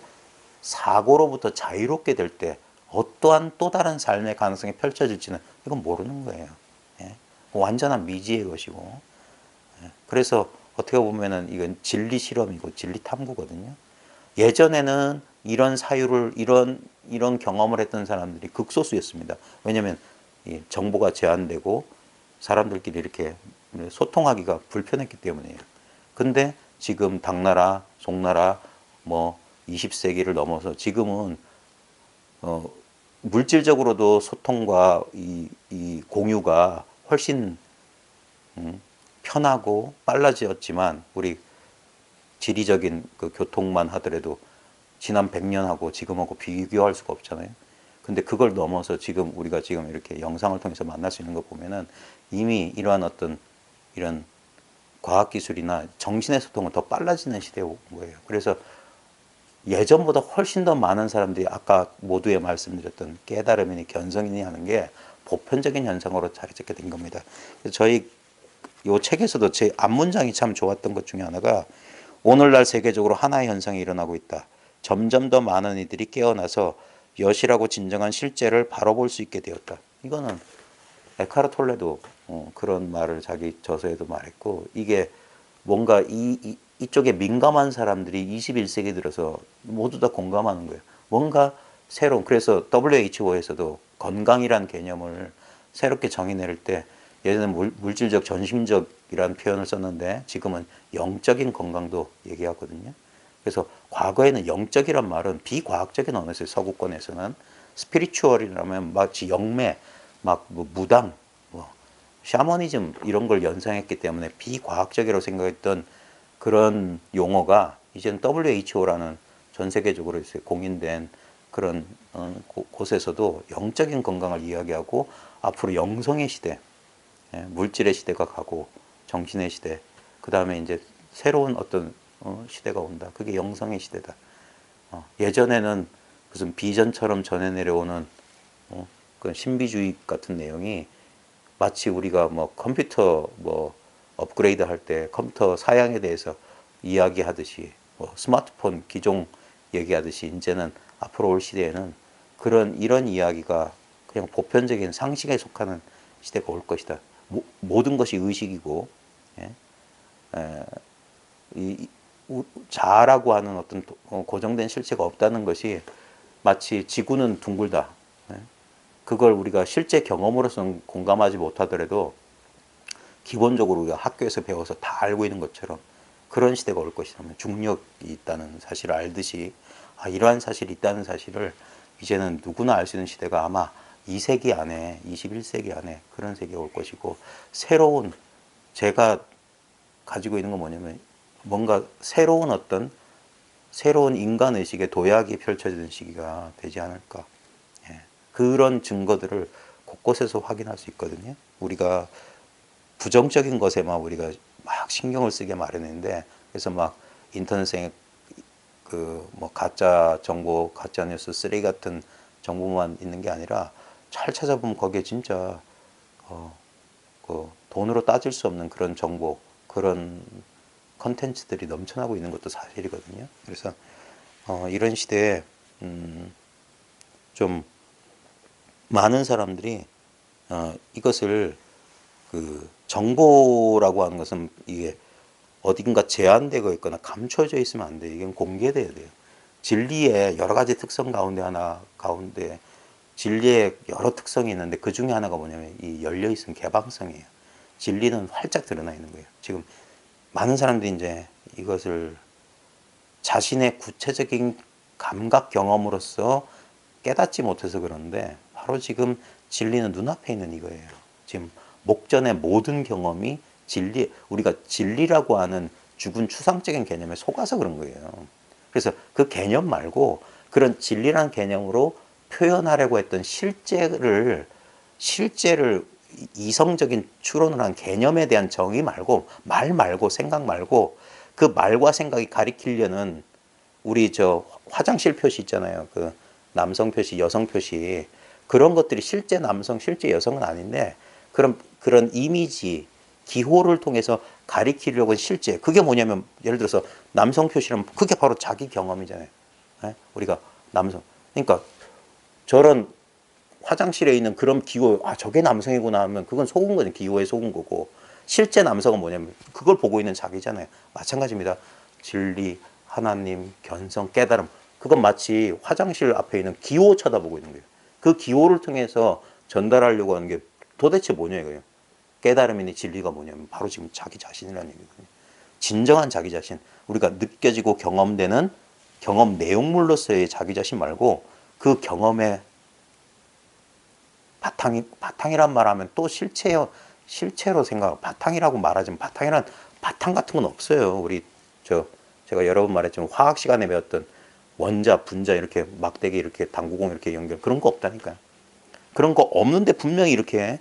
사고로부터 자유롭게 될 때 어떠한 또 다른 삶의 가능성이 펼쳐질지는 이건 모르는 거예요. 예? 완전한 미지의 것이고, 예? 그래서 어떻게 보면은 이건 진리 실험이고 진리 탐구거든요. 예전에는 이런 사유를 이런 경험을 했던 사람들이 극소수였습니다. 왜냐하면 정보가 제한되고 사람들끼리 이렇게 소통하기가 불편했기 때문이에요. 근데 지금 당나라, 송나라 뭐 20세기를 넘어서 지금은 물질적으로도 소통과 이 공유가 훨씬 편하고 빨라졌지만 우리 지리적인 그 교통만 하더라도 지난 100년하고 지금하고 비교할 수가 없잖아요. 근데 그걸 넘어서 지금 우리가 지금 이렇게 영상을 통해서 만날 수 있는 거 보면은 이미 이러한 어떤 이런 과학기술이나 정신의 소통은 더 빨라지는 시대에 온 거예요. 그래서 예전보다 훨씬 더 많은 사람들이 아까 모두에 말씀드렸던 깨달음이니 견성이니 하는 게 보편적인 현상으로 자리 잡게 된 겁니다. 그래서 저희 이 책에서도 제 앞문장이 참 좋았던 것 중에 하나가 오늘날 세계적으로 하나의 현상이 일어나고 있다. 점점 더 많은 이들이 깨어나서 여시라고 진정한 실제를 바로 볼 수 있게 되었다. 이거는 에카르 톨레도 그런 말을 자기 저서에도 말했고 이게 뭔가 이쪽에 민감한 사람들이 21세기 들어서 모두 다 공감하는 거예요. 뭔가 새로운 그래서 WHO에서도 건강이란 개념을 새롭게 정의 내릴 때 예전에 물질적, 전심적이라는 표현을 썼는데 지금은 영적인 건강도 얘기하거든요. 그래서 과거에는 영적이란 말은 비과학적인 언어였어요. 서구권에서는 스피리추얼이라면 마치 영매, 막뭐 무당, 뭐 샤머니즘 이런 걸 연상했기 때문에 비과학적이라고 생각했던 그런 용어가 이제는 WHO라는 전 세계적으로 공인된 그런 곳에서도 영적인 건강을 이야기하고 앞으로 영성의 시대, 물질의 시대가 가고 정신의 시대, 그 다음에 이제 새로운 어떤 시대가 온다. 그게 영성의 시대다. 예전에는 무슨 비전처럼 전해 내려오는 그 신비주의 같은 내용이 마치 우리가 뭐 컴퓨터 뭐 업그레이드 할 때 컴퓨터 사양에 대해서 이야기하듯이 뭐 스마트폰 기종 얘기하듯이 이제는 앞으로 올 시대에는 이런 이야기가 그냥 보편적인 상식에 속하는 시대가 올 것이다. 모든 것이 의식이고 자아라고 하는 어떤 고정된 실체가 없다는 것이 마치 지구는 둥글다. 그걸 우리가 실제 경험으로서는 공감하지 못하더라도 기본적으로 우리가 학교에서 배워서 다 알고 있는 것처럼 그런 시대가 올 것이다. 중력이 있다는 사실을 알듯이 이러한 사실이 있다는 사실을 이제는 누구나 알 수 있는 시대가 아마 2세기 안에 21세기 안에 그런 세계가 올 것이고 새로운 제가 가지고 있는 건 뭐냐면 뭔가 새로운 인간의식의 도약이 펼쳐지는 시기가 되지 않을까. 그런 증거들을 곳곳에서 확인할 수 있거든요. 우리가 부정적인 것에만 우리가 막 신경을 쓰게 마련인데 그래서 막 인터넷에 그 뭐 가짜 정보, 가짜 뉴스, 쓰레기 같은 정보만 있는 게 아니라 잘 찾아보면 거기에 진짜 그 돈으로 따질 수 없는 그런 정보, 그런 컨텐츠들이 넘쳐나고 있는 것도 사실이거든요. 그래서 이런 시대에 좀 많은 사람들이 이것을 그 정보라고 하는 것은 이게 어딘가 제한되고 있거나 감춰져 있으면 안 돼요. 이건 공개돼야 돼요. 진리의 여러 가지 특성 가운데 진리의 여러 특성이 있는데 그 중에 하나가 뭐냐면 이 열려 있는 개방성이에요. 진리는 활짝 드러나 있는 거예요. 지금 많은 사람들이 이제 이것을 자신의 구체적인 감각 경험으로서 깨닫지 못해서 그런데 바로 지금 진리는 눈앞에 있는 이거예요. 지금 목전의 모든 경험이 우리가 진리라고 하는 죽은 추상적인 개념에 속아서 그런 거예요. 그래서 그 개념 말고 그런 진리라는 개념으로 표현하려고 했던 실제를 이성적인 추론을 한 개념에 대한 정의 말고 말 말고 생각 말고 그 말과 생각이 가리키려는 우리 저 화장실 표시 있잖아요. 그 남성 표시, 여성 표시 그런 것들이 실제 남성, 실제 여성은 아닌데 그런 이미지, 기호를 통해서 가리키려고 실제 그게 뭐냐면 예를 들어서 남성 표시라면 그게 바로 자기 경험이잖아요. 우리가 남성 그러니까 저런 화장실에 있는 그런 기호 저게 남성이구나 하면 그건 속은 거죠. 기호에 속은 거고 실제 남성은 뭐냐면 그걸 보고 있는 자기잖아요. 마찬가지입니다. 진리, 하나님, 견성, 깨달음 그건 마치 화장실 앞에 있는 기호 쳐다보고 있는 거예요. 그 기호를 통해서 전달하려고 하는 게 도대체 뭐냐 이거예요. 깨달음이니 진리가 뭐냐면 바로 지금 자기 자신이라는 얘기거든요. 진정한 자기 자신, 우리가 느껴지고 경험되는 경험 내용물로서의 자기 자신 말고 그 경험의 바탕이란 말하면 또 실체로 생각, 바탕이라고 말하지만 바탕이란 바탕 같은 건 없어요. 우리 제가 여러 번 말했지만 화학 시간에 배웠던 원자, 분자 이렇게 막대기 이렇게 당구공 이렇게 연결 그런 거 없다니까요. 그런 거 없는데 분명히 이렇게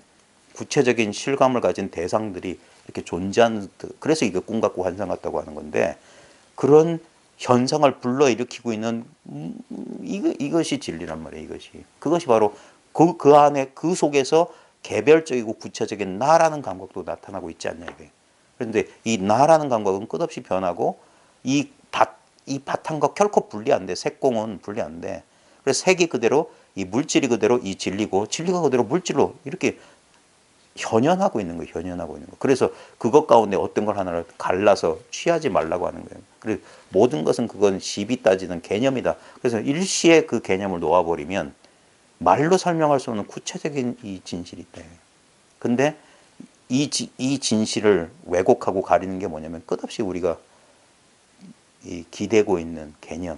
구체적인 실감을 가진 대상들이 이렇게 존재하는, 그래서 이거 꿈 같고 환상 같다고 하는 건데, 그런 현상을 불러일으키고 있는 이것이 진리란 말이에요. 그것이 바로 그 안에 그 속에서 개별적이고 구체적인 나라는 감각도 나타나고 있지 않냐 이거예요. 그런데 이 나라는 감각은 끝없이 변하고 이 바탕과 결코 분리 안 돼. 색공은 분리 안 돼. 그래서 색이 그대로 이 물질이 그대로 이 진리고 진리가 그대로 물질로 이렇게 현현하고 있는 거예요. 현현하고 있는 거. 그래서 그것 가운데 어떤 걸 하나를 갈라서 취하지 말라고 하는 거예요. 그리고 모든 것은 그건 시비 따지는 개념이다. 그래서 일시에 그 개념을 놓아버리면 말로 설명할 수 없는 구체적인 이 진실이 있다. 근데 이 진실을 왜곡하고 가리는 게 뭐냐면 끝없이 우리가 이 기대고 있는 개념,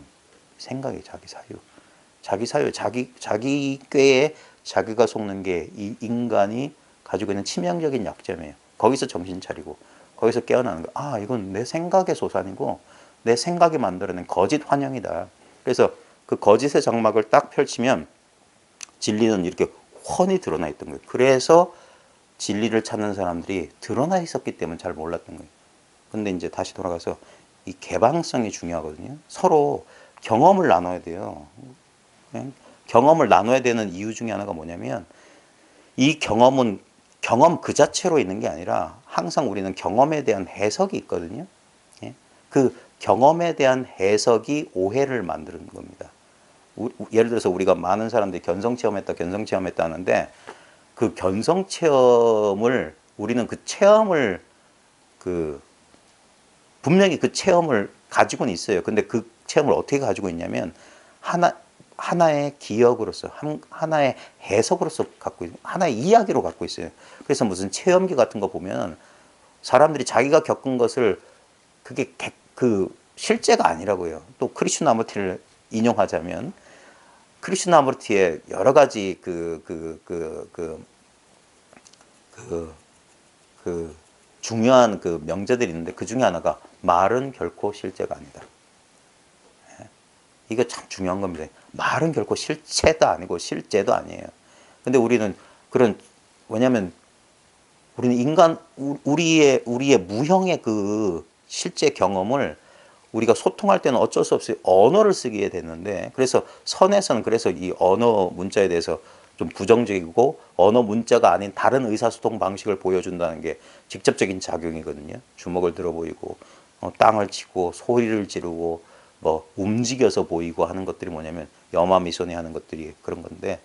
생각의 자기 사유, 자기 꾀에 자기가 속는 게 이 인간이 가지고 있는 치명적인 약점이에요. 거기서 정신 차리고 거기서 깨어나는 거. 아, 이건 내 생각의 소산이고 내 생각이 만들어낸 거짓 환영이다. 그래서 그 거짓의 장막을 딱 펼치면 진리는 이렇게 훤히 드러나 있던 거예요. 그래서 진리를 찾는 사람들이 드러나 있었기 때문에 잘 몰랐던 거예요. 근데 이제 다시 돌아가서 이 개방성이 중요하거든요. 서로 경험을 나눠야 돼요. 경험을 나눠야 되는 이유 중에 하나가 뭐냐면 이 경험은 경험 그 자체로 있는 게 아니라 항상 우리는 경험에 대한 해석이 있거든요. 그 경험에 대한 해석이 오해를 만드는 겁니다. 예를 들어서 우리가 많은 사람들이 견성체험했다 하는데 그 견성체험을 우리는 그 체험을 분명히 그 체험을 가지고는 있어요. 근데 그 체험을 어떻게 가지고 있냐면 하나의 기억으로서, 하나의 해석으로서 갖고 있어요. 하나의 이야기로 갖고 있어요. 그래서 무슨 체험기 같은 거 보면 사람들이 자기가 겪은 것을 그게 그 실제가 아니라고요. 또 크리슈나무티를 인용하자면 크리슈나무티의 여러 가지 중요한 그 명제들이 있는데 그 중에 하나가 말은 결코 실제가 아니다. 이거 참 중요한 겁니다. 말은 결코 실체도 아니고 실제도 아니에요. 근데 우리는 왜냐면 우리는 우리의 무형의 그 실제 경험을 우리가 소통할 때는 어쩔 수 없이 언어를 쓰게 되는데, 그래서 선에서는 그래서 이 언어 문자에 대해서 좀 부정적이고 언어 문자가 아닌 다른 의사소통 방식을 보여준다는 게 직접적인 작용이거든요. 주먹을 들어 보이고 땅을 치고 소리를 지르고 뭐 움직여서 보이고 하는 것들이 뭐냐면 염화미소니 하는 것들이 그런 건데,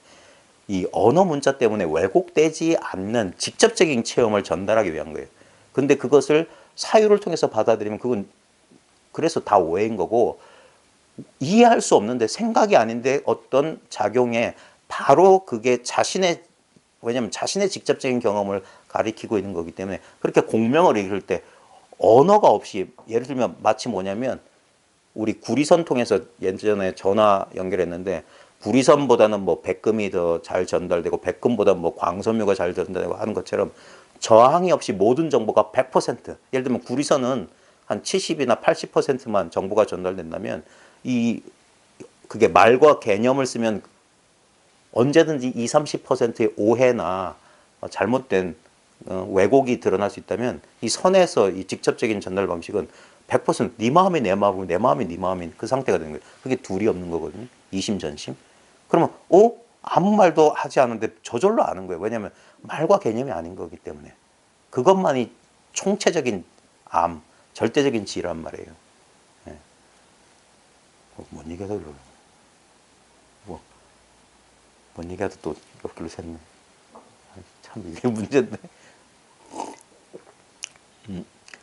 이 언어 문자 때문에 왜곡되지 않는 직접적인 체험을 전달하기 위한 거예요. 근데 그것을 사유를 통해서 받아들이면 그건 그래서 다 오해인 거고, 이해할 수 없는데 생각이 아닌데 어떤 작용에 바로 그게 왜냐면 자신의 직접적인 경험을 가리키고 있는 거기 때문에 그렇게 공명을 읽을 때 언어가 없이, 예를 들면 마치 뭐냐면 우리 구리선 통해서 예전에 전화 연결했는데 구리선보다는 뭐 백금이 더 잘 전달되고 백금보다 뭐 광섬유가 잘 전달되고 하는 것처럼 저항이 없이 모든 정보가 100%, 예를 들면 구리선은 한 70이나 80%만 정보가 전달된다면 그게 말과 개념을 쓰면 언제든지 20, 30%의 오해나 잘못된 왜곡이 드러날 수 있다면 이 선에서 이 직접적인 전달 방식은 100%네 마음이 내 마음이고 내 마음이 네 마음인 그 상태가 되는 거예요. 그게 둘이 없는 거거든요. 이심전심. 그러면 아무 말도 하지 않는데 저절로 아는 거예요. 왜냐하면 말과 개념이 아닌 거기 때문에. 그것만이 총체적인 절대적인 지란 말이에요. 네. 뭔 얘기하다 그러고. 뭔 얘기하다 또 옆길로 샜네. 참 이게 문제인데.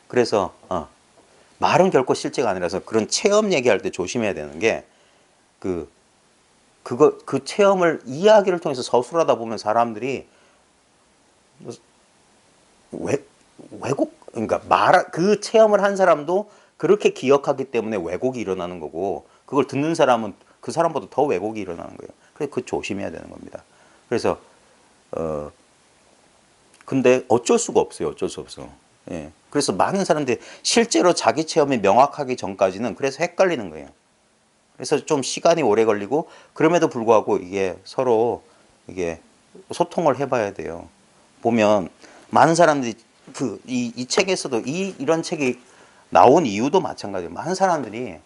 그래서 말은 결코 실제가 아니라서 그런 체험 얘기할 때 조심해야 되는 게 그 체험을 이야기를 통해서 서술하다 보면 사람들이 왜곡 그러니까 그 체험을 한 사람도 그렇게 기억하기 때문에 왜곡이 일어나는 거고, 그걸 듣는 사람은 그 사람보다 더 왜곡이 일어나는 거예요. 그래서 그 조심해야 되는 겁니다. 그래서 근데 어쩔 수가 없어요. 어쩔 수 없어. 예. 그래서 많은 사람들이 실제로 자기 체험이 명확하기 전까지는 그래서 헷갈리는 거예요. 그래서 좀 시간이 오래 걸리고, 그럼에도 불구하고 이게 서로 이게 소통을 해봐야 돼요. 보면 많은 사람들이 이 책에서도 이런 책이 나온 이유도 마찬가지예요. 많은 사람들이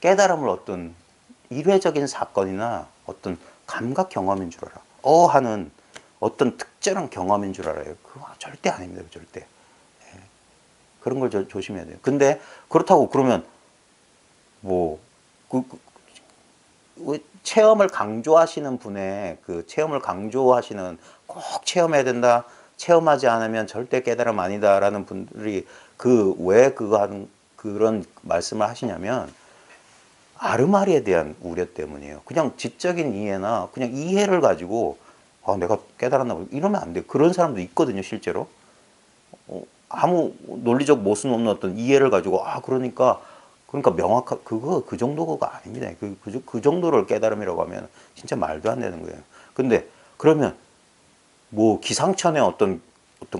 깨달음을 어떤 일회적인 사건이나 어떤 감각 경험인 줄 알아. 하는 어떤 특별한 경험인 줄 알아요. 그거 절대 아닙니다. 절대. 그런 걸 조심해야 돼요. 근데 그렇다고 그러면 뭐 체험을 강조하시는 분의 그 체험을 강조하시는 꼭 체험해야 된다. 체험하지 않으면 절대 깨달음 아니다라는 분들이 왜 그거 하는 그런 말씀을 하시냐면 아르마리에 대한 우려 때문이에요. 그냥 지적인 이해나 그냥 이해를 가지고 내가 깨달았나 봐. 이러면 안 돼요. 그런 사람도 있거든요, 실제로. 아무 논리적 모순 없는 어떤 이해를 가지고 그러니까 명확한 그 정도가 아닙니다. 그 정도를 깨달음이라고 하면 진짜 말도 안 되는 거예요. 근데 그러면 뭐 기상천외 어떤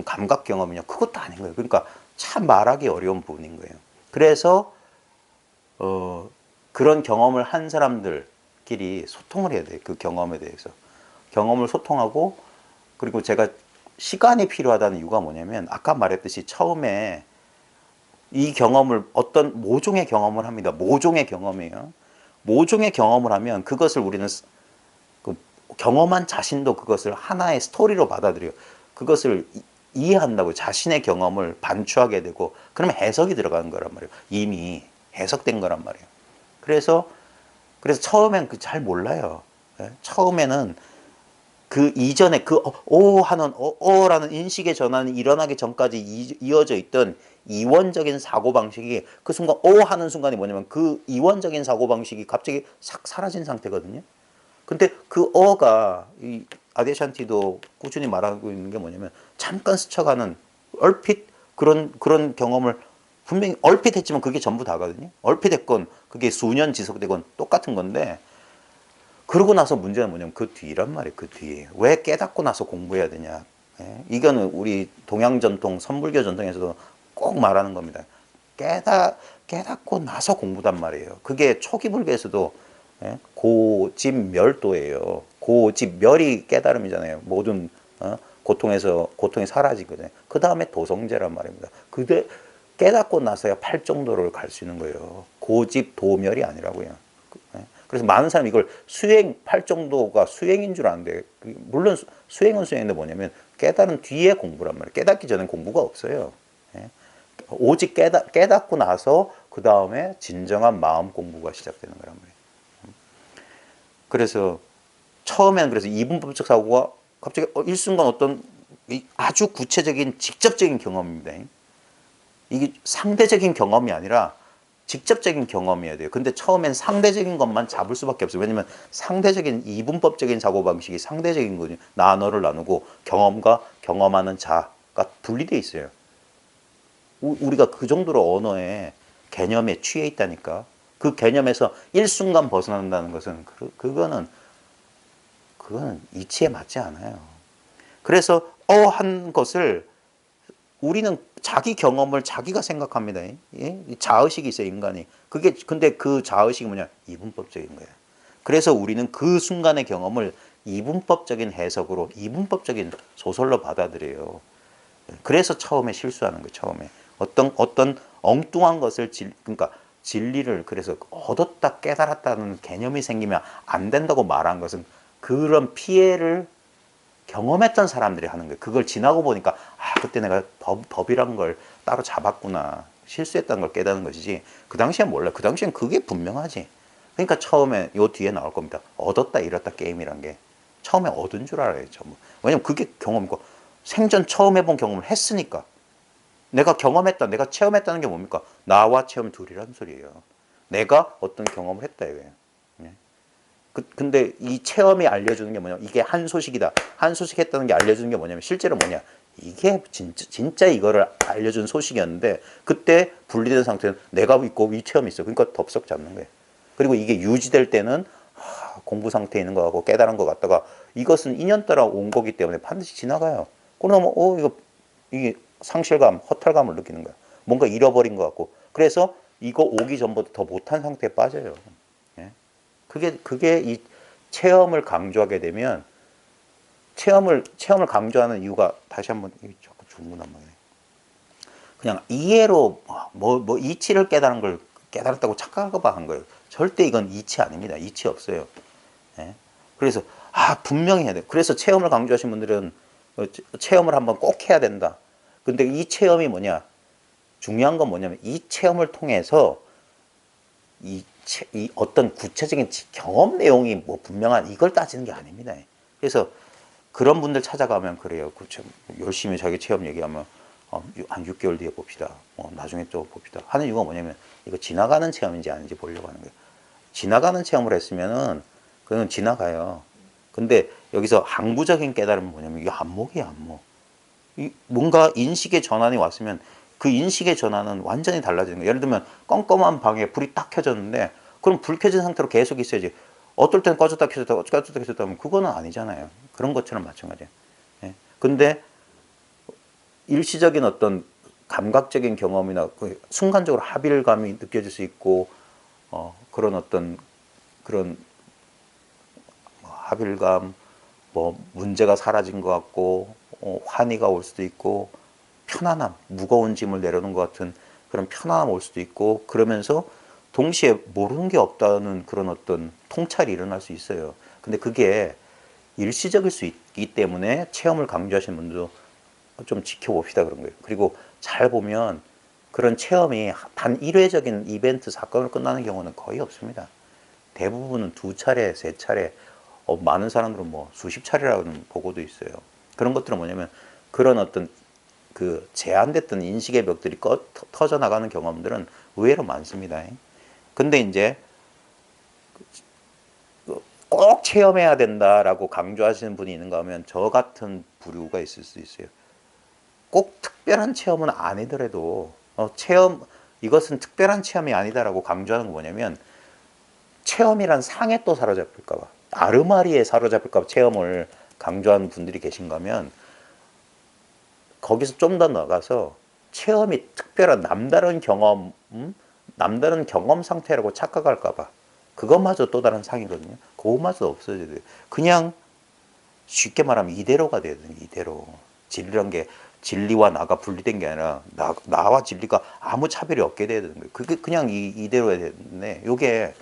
감각 경험이냐, 그것도 아닌 거예요. 그러니까 참 말하기 어려운 부분인 거예요. 그래서 그런 경험을 한 사람들끼리 소통을 해야 돼요. 그 경험에 대해서 경험을 소통하고, 그리고 제가 시간이 필요하다는 이유가 뭐냐면 아까 말했듯이 처음에 이 경험을 어떤 모종의 경험을 합니다. 모종의 경험이에요. 모종의 경험을 하면 그것을 우리는 그 경험한 자신도 그것을 하나의 스토리로 받아들여요. 그것을 이해한다고 자신의 경험을 반추하게 되고, 그러면 해석이 들어가는 거란 말이에요. 이미 해석된 거란 말이에요. 그래서 처음엔 잘 몰라요. 처음에는 그 이전에 라는 인식의 전환이 일어나기 전까지 이어져 있던 이원적인 사고방식이 그 순간 하는 순간이 뭐냐면 그 이원적인 사고방식이 갑자기 싹 사라진 상태거든요. 근데 그 가 이 아데샨티도 꾸준히 말하고 있는 게 뭐냐면 잠깐 스쳐가는 얼핏 그런 경험을 분명히 얼핏 했지만 그게 전부 다거든요. 얼핏 했건 그게 수년 지속되건 똑같은 건데, 그러고 나서 문제는 뭐냐면 그 뒤란 말이에요. 그 뒤에 왜 깨닫고 나서 공부해야 되냐. 이거는 우리 동양 전통, 선불교 전통에서도 꼭 말하는 겁니다. 깨닫고 나서 공부단 말이에요. 그게 초기 불교에서도 고집멸도예요. 고집멸이 깨달음이잖아요. 모든 고통이 사라지거든요. 그 다음에 도성제란 말입니다. 깨닫고 나서야 팔정도를 갈 수 있는 거예요. 고집도멸이 아니라고요. 그래서 많은 사람이 이걸 팔정도가 수행인 줄 아는데, 물론 수행은 수행인데 뭐냐면 깨달은 뒤에 공부란 말이에요. 깨닫기 전엔 공부가 없어요. 오직 깨닫고 나서 그 다음에 진정한 마음 공부가 시작되는 거란 말이에요. 그래서 처음에는 그래서 이분법적 사고가 갑자기 일순간 어떤 아주 구체적인 직접적인 경험입니다. 이게 상대적인 경험이 아니라 직접적인 경험이어야 돼요. 근데 처음엔 상대적인 것만 잡을 수밖에 없어요. 왜냐면 상대적인 이분법적인 사고방식이 상대적인 거죠. 나 너를 나누고 경험과 경험하는 자가 분리되어 있어요. 우리가 그 정도로 언어의 개념에 취해 있다니까. 그 개념에서 일순간 벗어난다는 것은 그거는 이치에 맞지 않아요. 그래서 한 것을 우리는 자기 경험을 자기가 생각합니다. 자의식이 있어요, 인간이. 근데 그 자의식이 뭐냐? 이분법적인 거예요. 그래서 우리는 그 순간의 경험을 이분법적인 해석으로, 이분법적인 소설로 받아들여요. 그래서 처음에 실수하는 거예요, 처음에. 어떤 엉뚱한 것을, 그러니까 진리를 그래서 얻었다, 깨달았다는 개념이 생기면 안 된다고 말한 것은 그런 피해를 경험했던 사람들이 하는 거예요. 그걸 지나고 보니까 그때 내가 법이란 걸 따로 잡았구나, 실수했다는 걸 깨닫는 것이지, 그 당시엔 몰라. 그 당시엔 그게 분명하지. 그러니까 처음에 요 뒤에 나올 겁니다. 얻었다 잃었다 게임이란 게 처음에 얻은 줄 알아요. 전부. 왜냐면 그게 경험이고, 생전 처음 해본 경험을 했으니까. 내가 체험했다는 게 뭡니까? 나와 체험 둘이라는 소리예요. 내가 어떤 경험을 했다 이거예요. 근데 이 체험이 알려주는 게 뭐냐? 이게 한 소식이다. 한 소식 했다는 게 알려주는 게 뭐냐면 실제로 뭐냐? 이게 진짜 이거를 알려준 소식이었는데 그때 분리된 상태는 내가 있고 이 체험이 있어. 그러니까 덥석 잡는 거예요. 그리고 이게 유지될 때는 공부 상태에 있는 거 같고 깨달은 것 같다가 이것은 인연 따라 온 거기 때문에 반드시 지나가요. 그러면 이게 상실감, 허탈감을 느끼는 거야. 뭔가 잃어버린 것 같고. 그래서 이거 오기 전보다 더 못한 상태에 빠져요. 예? 그게 이 체험을 강조하게 되면 체험을 강조하는 이유가 다시 한번 자꾸 중문한 말이에요. 그냥 이해로 이치를 깨달은 걸 깨달았다고 착각하고 한 거예요. 절대 이건 이치 아닙니다. 이치 없어요. 예? 그래서 분명히 해야 돼. 그래서 체험을 강조하신 분들은 체험을 한번 꼭 해야 된다. 근데 이 체험이 뭐냐? 중요한 건 뭐냐면 이 체험을 통해서 이 어떤 구체적인 경험 내용이 뭐 분명한 이걸 따지는 게 아닙니다. 그래서 그런 분들 찾아가면 그래요. 그렇죠. 열심히 자기 체험 얘기하면 한 6개월 뒤에 봅시다. 나중에 또 봅시다. 하는 이유가 뭐냐면 이거 지나가는 체험인지 아닌지 보려고 하는 거예요. 지나가는 체험을 했으면은 그건 지나가요. 근데 여기서 항구적인 깨달음은 뭐냐면 이게 안목이에요, 안목. 뭔가 인식의 전환이 왔으면 그 인식의 전환은 완전히 달라지는 거예요. 예를 들면 껌껌한 방에 불이 딱 켜졌는데 그럼 불 켜진 상태로 계속 있어야지. 어떨 땐 꺼졌다 켜졌다 꺼졌다 켜졌다 하면 그거는 아니잖아요. 그런 것처럼 마찬가지예요. 예. 근데 일시적인 어떤 감각적인 경험이나 순간적으로 합일감이 느껴질 수 있고 그런 어떤 그런 합일감, 문제가 사라진 것 같고 환희가 올 수도 있고 편안함, 무거운 짐을 내려놓은 것 같은 그런 편안함 올 수도 있고 그러면서 동시에 모르는 게 없다는 그런 어떤 통찰이 일어날 수 있어요. 근데 그게 일시적일 수 있기 때문에 체험을 강조하시는 분들도 좀 지켜봅시다 그런 거예요. 그리고 잘 보면 그런 체험이 단 일회적인 이벤트 사건으로 끝나는 경우는 거의 없습니다. 대부분은 두 차례, 세 차례, 많은 사람들은 뭐 수십 차례라는 보고도 있어요. 그런 것들은 뭐냐면 그런 어떤 그 제한됐던 인식의 벽들이 터져 나가는 경험들은 의외로 많습니다. 근데 이제 꼭 체험해야 된다라고 강조하시는 분이 있는가 하면 저 같은 부류가 있을 수 있어요. 꼭 특별한 체험은 아니더라도 이것은 특별한 체험이 아니다라고 강조하는 건 뭐냐면 체험이란 상에 또 사로잡힐까 봐 아르마리에 사로잡힐까 봐 체험을 강조하는 분들이 계신가 하면 거기서 좀 더 나가서 체험이 특별한 남다른 경험 상태라고 착각할까 봐 그것마저 또 다른 상이거든요. 그것마저 없어져야 돼요. 그냥 쉽게 말하면 이대로가 돼야 돼요. 이대로. 진리란 게 진리와 나가 분리된 게 아니라 나와 진리가 아무 차별이 없게 돼야 되는 거예요. 그게 그냥 이대로 해야 되는데 이게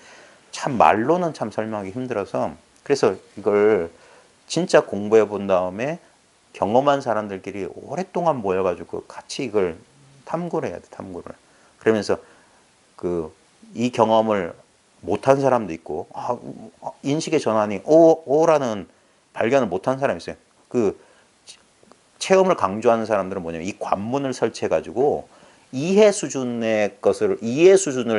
참 말로는 참 설명하기 힘들어서 그래서 이걸 진짜 공부해 본 다음에 경험한 사람들끼리 오랫동안 모여가지고 같이 이걸 탐구를 해야 돼, 탐구를. 그러면서 이 경험을 못한 사람도 있고, 인식의 전환이 오라는 발견을 못한 사람이 있어요. 체험을 강조하는 사람들은 뭐냐면 이 관문을 설치해가지고 이해 수준을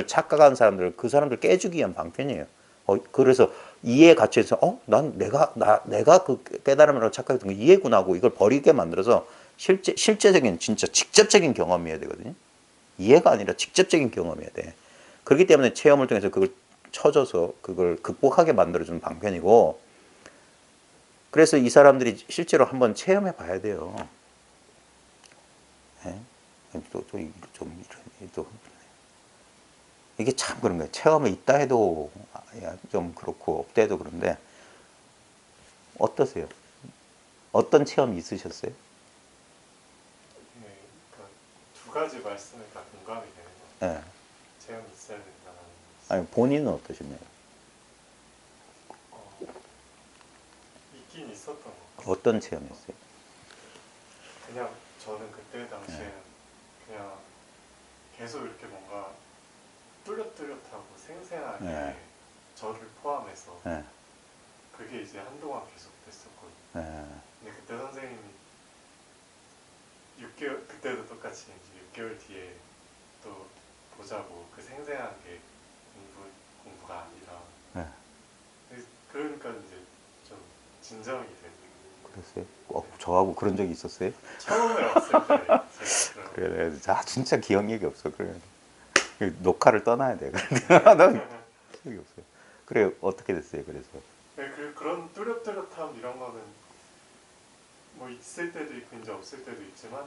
착각한 사람들, 그 사람들 깨주기 위한 방편이에요. 그래서 이해 가치에서, 난 내가 그 깨달음이라고 착각했던 게 이해구나 하고 이걸 버리게 만들어서 실제적인, 진짜 직접적인 경험이어야 되거든요. 이해가 아니라 직접적인 경험이어야 돼. 그렇기 때문에 체험을 통해서 그걸 쳐줘서 그걸 극복하게 만들어주는 방편이고, 그래서 이 사람들이 실제로 한번 체험해 봐야 돼요. 예? 이게 참 그런 거예요. 체험에 있다 해도 좀 그렇고 없다 해도 그런데 어떠세요? 어떤 체험이 있으셨어요? 네, 그러니까 두 가지 말씀에 다 공감이 되는 것 같아요. 예. 체험이 있어야 된다는 아니 말씀. 본인은 어떠셨나요? 어, 있긴 있었던 것 같아요. 어떤 체험이었어요? 그냥 저는 그때 예. 당시에는 그냥 계속 이렇게 뭔가 뚜렷뚜렷하고 생생하게 예. 저를 포함해서 예. 그게 이제 한동안 계속 됐었거든요. 예. 근데 그때 선생님이 6개월, 그때도 똑같이 이제 6개월 뒤에 또 보자고, 그 생생한 게 공부가 아니라. 예. 그러니까 이제 좀 진정이 되는. 그랬어요? 저하고 그런 적이 있었어요? 처음에 왔을 때 제가 그래, 진짜 기억력이 없어. 그래, 녹화를 떠나야 돼. 난 기억이 없어요. 그래, 어떻게 됐어요? 그래서. 네, 그런 뚜렷뚜렷함 이런 거는 뭐 있을 때도 있고 이제 없을 때도 있지만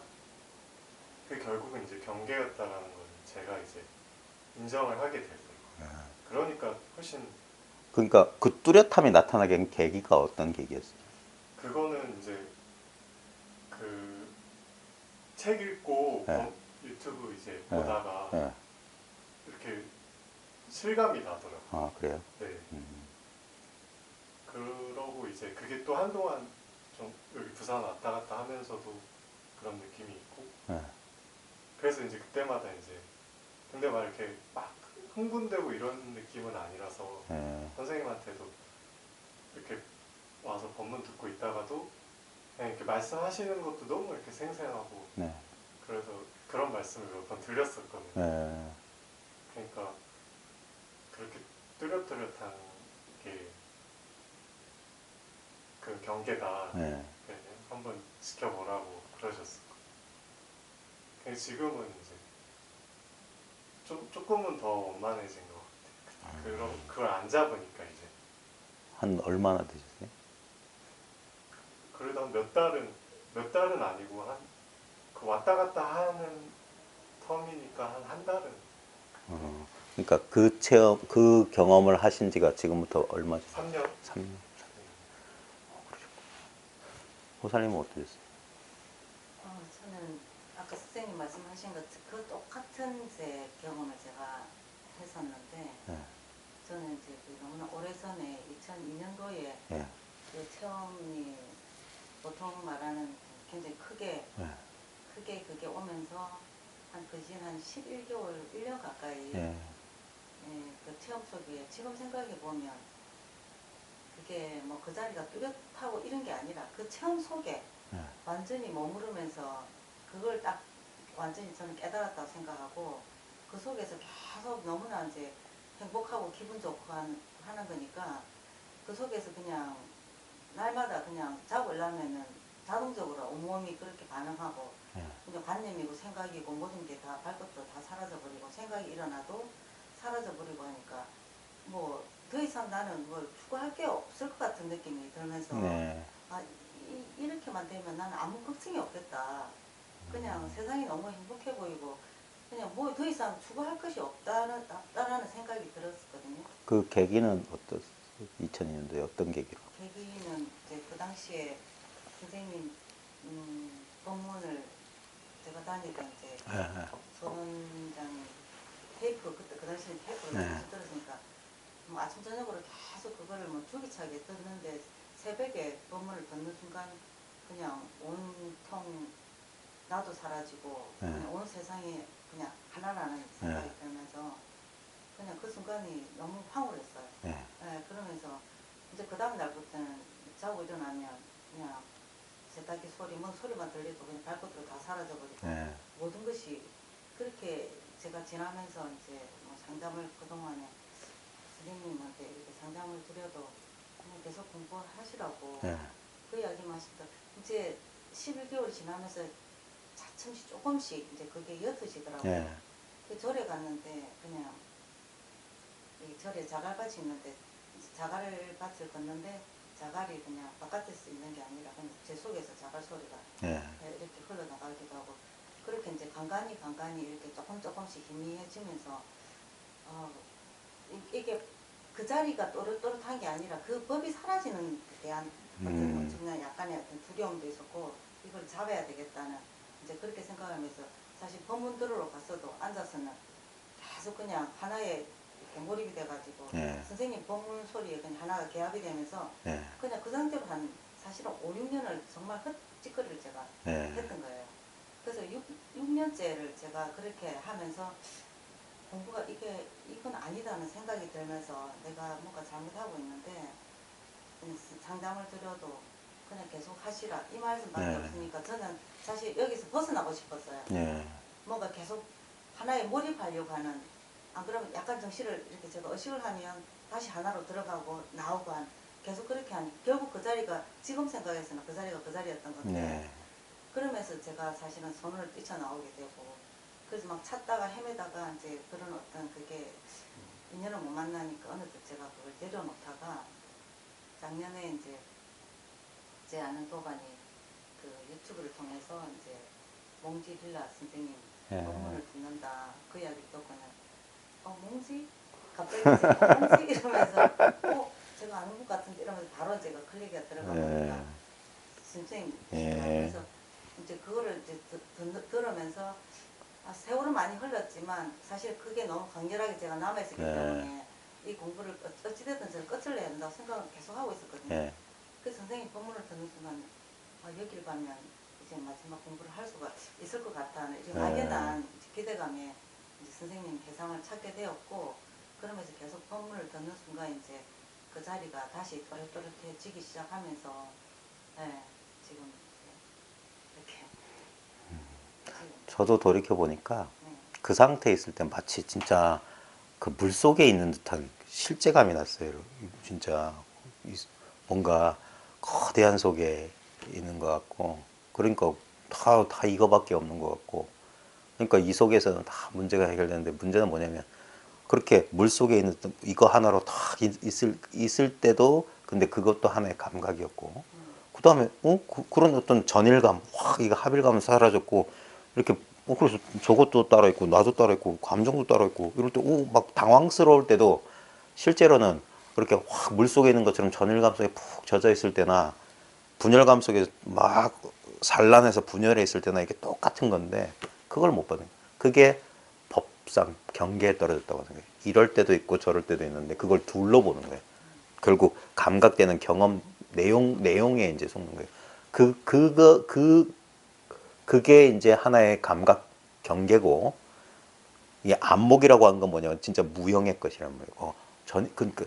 그 결국은 이제 경계였다라는 걸 제가 이제 인정을 하게 됐어요. 그러니까 훨씬 그러니까 그 뚜렷함이 나타나게 한 계기가 어떤 계기였어요? 그거는 이제 그 책 읽고 네. 유튜브 이제 네. 보다가 네. 이렇게 실감이 나더라고요. 아, 그래요? 네. 그러고 이제 그게 또 한동안 좀 여기 부산 왔다 갔다 하면서도 그런 느낌이 있고 네. 그래서 이제 그때마다 이제 근데 막 이렇게 막 흥분되고 이런 느낌은 아니라서 네. 선생님한테도 이렇게 와서 법문 듣고 있다가도 그냥 이렇게 말씀하시는 것도 너무 이렇게 생생하고 네. 그래서 그런 말씀을 몇 번 드렸었거든요. 네. 그러니까 그렇게 뚜렷뚜렷한 게 그 경계다. 네. 네, 한번 지켜보라고 그러셨을 거예요. 근데 지금은 이제 조금은 더 원만해진 것 같아요. 그걸 안 잡으니까 이제 한 얼마나 되셨어요? 그러다 몇 달은 아니고 한 그 왔다 갔다 하는 텀이니까 한 달은 그러니까 그 체험, 그 경험을 하신 지가 지금부터 얼마죠? 3년. 3년. 호사님은 어떠셨어요? 저는 아까 선생님 말씀하신 그 똑같은 제 경험을 제가 했었는데 네. 저는 이제 그 너무나 오래전에 2002년도에 네. 그 체험이 보통 말하는 굉장히 크게 네. 그게 오면서 한 11개월, 1년 가까이 네. 그 체험 속에 지금 생각해 보면 그게 뭐 그 자리가 뚜렷하고 이런 게 아니라 그 체험 속에 네. 완전히 머무르면서 그걸 딱 완전히 저는 깨달았다고 생각하고 그 속에서 계속 너무나 이제 행복하고 기분 좋고 하는 거니까 그 속에서 그냥 날마다 그냥 자고 일어나면은 자동적으로 온몸이 그렇게 반응하고 네. 그냥 관념이고 생각이고 모든 게 다 발끝으로 다 사라져버리고 생각이 일어나도 사라져버리고 하니까 뭐 더 이상 나는 뭘 추구할 게 없을 것 같은 느낌이 들면서 네. 아, 이렇게만 되면 나는 아무 걱정이 없겠다. 그냥 세상이 너무 행복해 보이고 그냥 뭐 더 이상 추구할 것이 없다라는 생각이 들었거든요. 그 계기는 어떠셨어요? 2002년도에 어떤 계기로? 계기는 이제 그 당시에 선생님 법문을 제가 다니던 이제 네. 소원장 테이프 그때 그 당시에 테이프를 네. 계속 들었으니까 뭐 아침 저녁으로 계속 그거를 뭐 줄기차게 듣는데 새벽에 법문을 듣는 순간 그냥 온통 나도 사라지고 네. 그냥 온 세상이 그냥 하나라는 생각이 들면서 그냥 그 순간이 너무 황홀했어요. 네. 그러면서 이제 그 다음 날부터는 자고 일어나면 그냥 세탁기 소리, 뭐 소리만 들려도 그냥 발끝으로 다 사라져버리고 네. 모든 것이 그렇게 제가 지나면서 이제 뭐 상담을 그동안에 선생님한테 이렇게 상담을 드려도 그냥 계속 공부하시라고 네. 그 이야기만 하시다 이제 11개월 지나면서 차츰씩 조금씩 이제 그게 옅어지더라고요. 네. 그 절에 갔는데 그냥 이 절에 자갈밭이 있는데 자갈밭을 걷는데 자갈이 그냥 바깥에서 있는 게 아니라 그냥 제 속에서 자갈 소리가 네. 이렇게 흘러나가기도 하고 그렇게 이제 간간히 이렇게 조금씩 희미해지면서 이게 그 자리가 또렷또렷한 게 아니라 그 법이 사라지는 데 대한 어떤 엄청난 약간의 어떤 두려움도 있었고 이걸 잡아야 되겠다는 이제 그렇게 생각하면서 사실 법문 들으러 갔어도 앉아서는 계속 그냥 하나에 이렇게 몰입이 돼가지고 네. 선생님 법문 소리에 그냥 하나가 개합이 되면서 네. 그냥 그 상태로 한 사실은 5, 6년을 정말 헛짓거리를 제가 네. 했던 거예요. 그래서 6년째를 제가 그렇게 하면서 공부가 이건 아니다는 생각이 들면서 내가 뭔가 잘못하고 있는데 상담을 드려도 그냥 계속 하시라 이 말씀밖에 네. 없으니까 저는 사실 여기서 벗어나고 싶었어요. 네. 뭔가 계속 하나에 몰입하려고 하는 안 그러면 약간 정신을 이렇게 제가 의식을 하면 다시 하나로 들어가고 나오고 한 계속 그렇게 하니 결국 그 자리가 지금 생각해서는 그 자리가 그 자리였던 건데 네. 그러면서 제가 사실은 손을 뛰쳐나오게 되고 그래서 막 찾다가 헤매다가 이제 그런 어떤 그게 인연을 못 만나니까 어느덧 제가 그걸 내려놓다가 작년에 이제 제 아는 도반이 그 유튜브를 통해서 이제 몽지 빌라 선생님 예. 본문을 듣는다 그 이야기 듣고는 몽지? 갑자기 제가 몽지 이러면서 제가 아는 것 같은데 이러면서 바로 제가 클릭이 들어가보니까 선생님 그래서 이제 그거를 이제 들으면서 세월은 많이 흘렀지만 사실 그게 너무 강렬하게 제가 남아있었기 때문에 이 공부를 어찌됐든 저는 끝을 내야 된다고 생각을 계속 하고 있었거든요. 그래서 선생님 본문을 듣는 순간 여기를 가면 이제 마지막 공부를 할 수가 있을 것 같다는 이제 막연한 기대감에 이제 선생님 개상을 찾게 되었고 그러면서 계속 본문을 듣는 순간 이제 그 자리가 다시 또렷또렷해지기 시작하면서 지금 이렇게 저도 돌이켜 보니까 네. 그 상태에 있을 때 마치 진짜 그 물속에 있는 듯한 실제감이 났어요. 진짜 뭔가 거대한 속에 있는 것 같고 그러니까 다 이거밖에 없는 것 같고 그러니까 이 속에서는 다 문제가 해결되는데 문제는 뭐냐면 그렇게 물속에 있는 이거 하나로 다 있을 때도 근데 그것도 하나의 감각이었고 그 다음에 그런 어떤 전일감 확 이거 합일감은 사라졌고 이렇게 그래서 저것도 따라 있고 나도 따라 있고 감정도 따라 있고 이럴 때 막 당황스러울 때도 실제로는 그렇게 확 물속에 있는 것처럼 전일감 속에 푹 젖어 있을 때나 분열감 속에 막 산란해서 분열해 있을 때나 이게 똑같은 건데 그걸 못 받는 거예요. 그게 법상 경계에 떨어졌다고 하는 거예요. 이럴 때도 있고 저럴 때도 있는데 그걸 둘로 보는 거예요. 결국 감각되는 경험 내용에 이제 속는 거예요. 그게 이제 하나의 감각 경계고 이 안목이라고 하는 건 뭐냐면 진짜 무형의 것이란 말이고 그러니까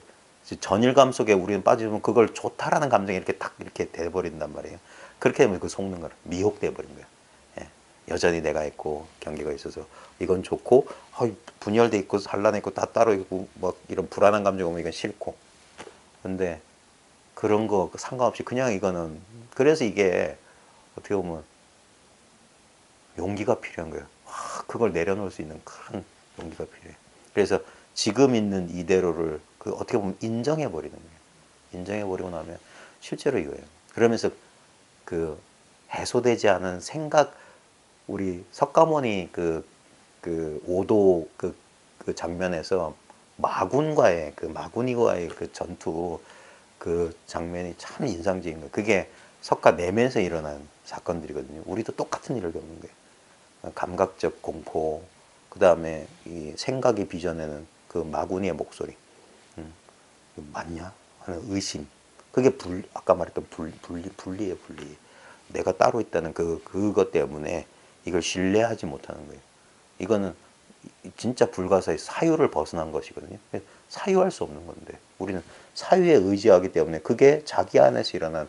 전일감 속에 우리는 빠지면 그걸 좋다라는 감정이 이렇게 탁 이렇게 돼버린단 말이에요. 그렇게 되면 그 속는 거라 미혹돼 버린 거예요. 예. 여전히 내가 있고 경계가 있어서 이건 좋고 분열돼 있고 산란해 있고 다 따로 있고 막 이런 불안한 감정 오면 이건 싫고 근데 그런 거 상관없이 그냥 이거는 그래서 이게 어떻게 보면 용기가 필요한 거예요. 그걸 내려놓을 수 있는 큰 용기가 필요해. 그래서 지금 있는 이대로를 그 어떻게 보면 인정해 버리는 거예요. 인정해 버리고 나면 실제로 이거예요. 그러면서 그 해소되지 않은 생각 우리 석가모니 그 오도 그 장면에서 마군이와의 그 전투 그 장면이 참 인상적인 거예요. 그게 석가 내면에서 일어난 사건들이거든요. 우리도 똑같은 일을 겪는 거예요. 감각적 공포, 그 다음에 이 생각이 빚어내는 그 마구니의 목소리, 맞냐? 하는 의심. 그게 아까 말했던 분리예요, 분리. 내가 따로 있다는 그것 때문에 이걸 신뢰하지 못하는 거예요. 이거는 진짜 불가사의 사유를 벗어난 것이거든요. 사유할 수 없는 건데 우리는 사유에 의지하기 때문에 그게 자기 안에서 일어난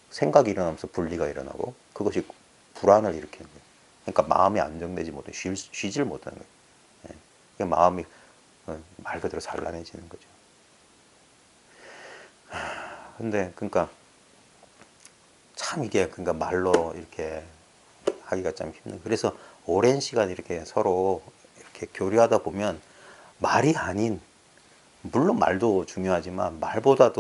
생각이 일어나면서 분리가 일어나고 그것이 불안을 일으키는 거예요. 그러니까 마음이 안정되지 못해 쉬질 못하는 거예요. 예. 그러니까 마음이 말 그대로 산란해지는 거죠. 근데 그러니까 참 이게 그러니까 말로 이렇게 하기가 참 힘든. 그래서 오랜 시간 이렇게 서로 이렇게 교류하다 보면 말이 아닌 물론 말도 중요하지만 말보다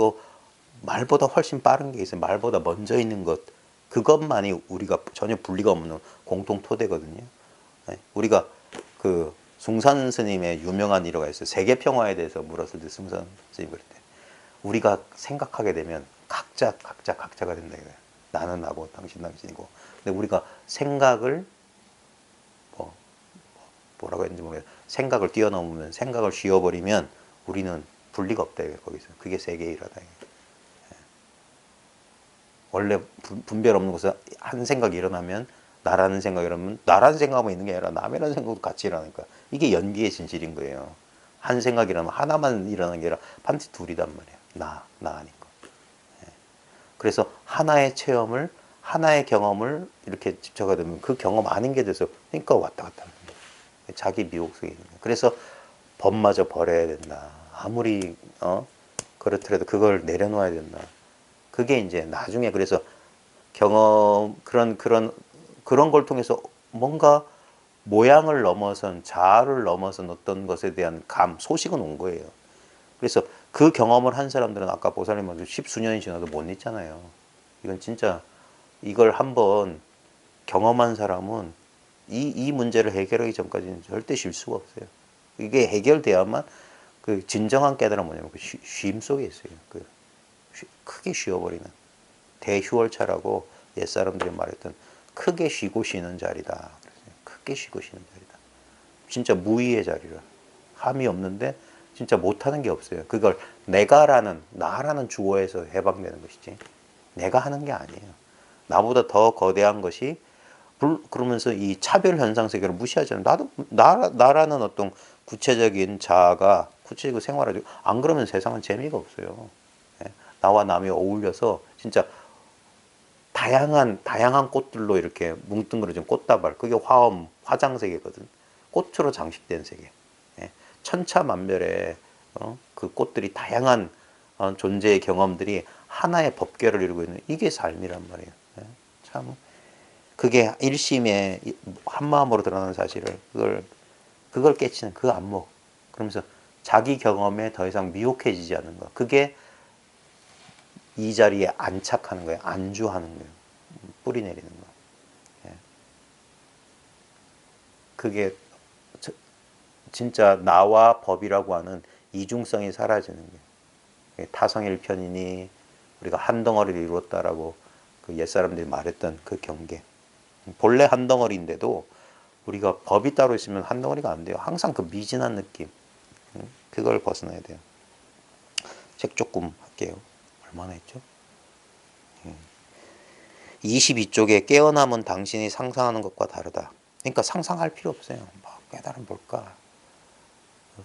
훨씬 빠른 게 있어요. 말보다 먼저 있는 것 그것만이 우리가 전혀 분리가 없는 공통 토대거든요. 네. 우리가 그 숭산 스님의 유명한 일화가 있어요. 세계 평화에 대해서 물었을 때 숭산 스님이 그랬대. 우리가 생각하게 되면 각자가 된다 이거예요. 나는 나고 당신이고. 근데 우리가 생각을 뭐라고 했는지 모르겠어요. 생각을 뛰어넘으면 생각을 쉬어버리면 우리는 분리가 없다 이거예요. 거기서 그게 세계의 일화다. 원래 분별 없는 곳에 한 생각이 일어나면 나라는 생각이 일어나면 나라는 생각만 있는 게 아니라 남이라는 생각도 같이 일어나니까 이게 연기의 진실인 거예요. 한 생각이 일어나면 하나만 일어나는 게 아니라 반드시 둘이단 말이에요. 나 아니까. 그래서 하나의 체험을 하나의 경험을 이렇게 집착하게 되면 그 경험 아닌 게 돼서 그러니까 왔다 갔다 하는 거예요. 자기 미혹 속에 있는 거예요. 그래서 법마저 버려야 된다. 아무리 그렇더라도 그걸 내려놓아야 된다. 그게 이제 나중에 그래서 경험 그런 걸 통해서 뭔가 모양을 넘어선 자아를 넘어선 어떤 것에 대한 소식은 온 거예요. 그래서 그 경험을 한 사람들은 아까 보살님 말씀 십수년이 지나도 못 잊잖아요. 이건 진짜 이걸 한번 경험한 사람은 이 문제를 해결하기 전까지는 절대 쉴 수가 없어요. 이게 해결돼야만 그 진정한 깨달음은 뭐냐면 그 쉼 속에 있어요. 그 크게 쉬어버리는 대휴월차라고 옛사람들이 말했던 크게 쉬고 쉬는 자리다. 그랬어요. 크게 쉬고 쉬는 자리다. 진짜 무의의 자리라. 함이 없는데 진짜 못하는 게 없어요. 그걸 나라는 주어에서 해방되는 것이지. 내가 하는 게 아니에요. 나보다 더 거대한 것이 그러면서 이 차별 현상 세계를 무시하잖아요. 나라는 어떤 구체적인 자아가 구체적으로 생활하죠. 안 그러면 세상은 재미가 없어요. 예? 나와 남이 어울려서 진짜 다양한 꽃들로 이렇게 뭉뚱그려진 꽃다발. 그게 화장 세계거든. 꽃으로 장식된 세계. 예? 천차만별의 그 꽃들이 다양한 존재의 경험들이 하나의 법궤를 이루고 있는 이게 삶이란 말이에요. 예? 참 그게 일심에 한마음으로 드러나는 사실을 그걸 깨치는 그 안목. 그러면서 자기 경험에 더 이상 미혹해지지 않는 거. 그게 이 자리에 안착하는 거예요. 안주하는 거예요. 뿌리 내리는 거. 예. 그게 진짜 나와 법이라고 하는 이중성이 사라지는 거예요. 타성일편이니 우리가 한 덩어리를 이루었다라고 그 옛사람들이 말했던 그 경계. 본래 한 덩어리인데도 우리가 법이 따로 있으면 한 덩어리가 안 돼요. 항상 그 미진한 느낌. 그걸 벗어나야 돼요. 책 조금 할게요. 얼마나 했죠? 22쪽에 깨어남은 당신이 상상하는 것과 다르다. 그러니까 상상할 필요 없어요. 깨달음 뭘까?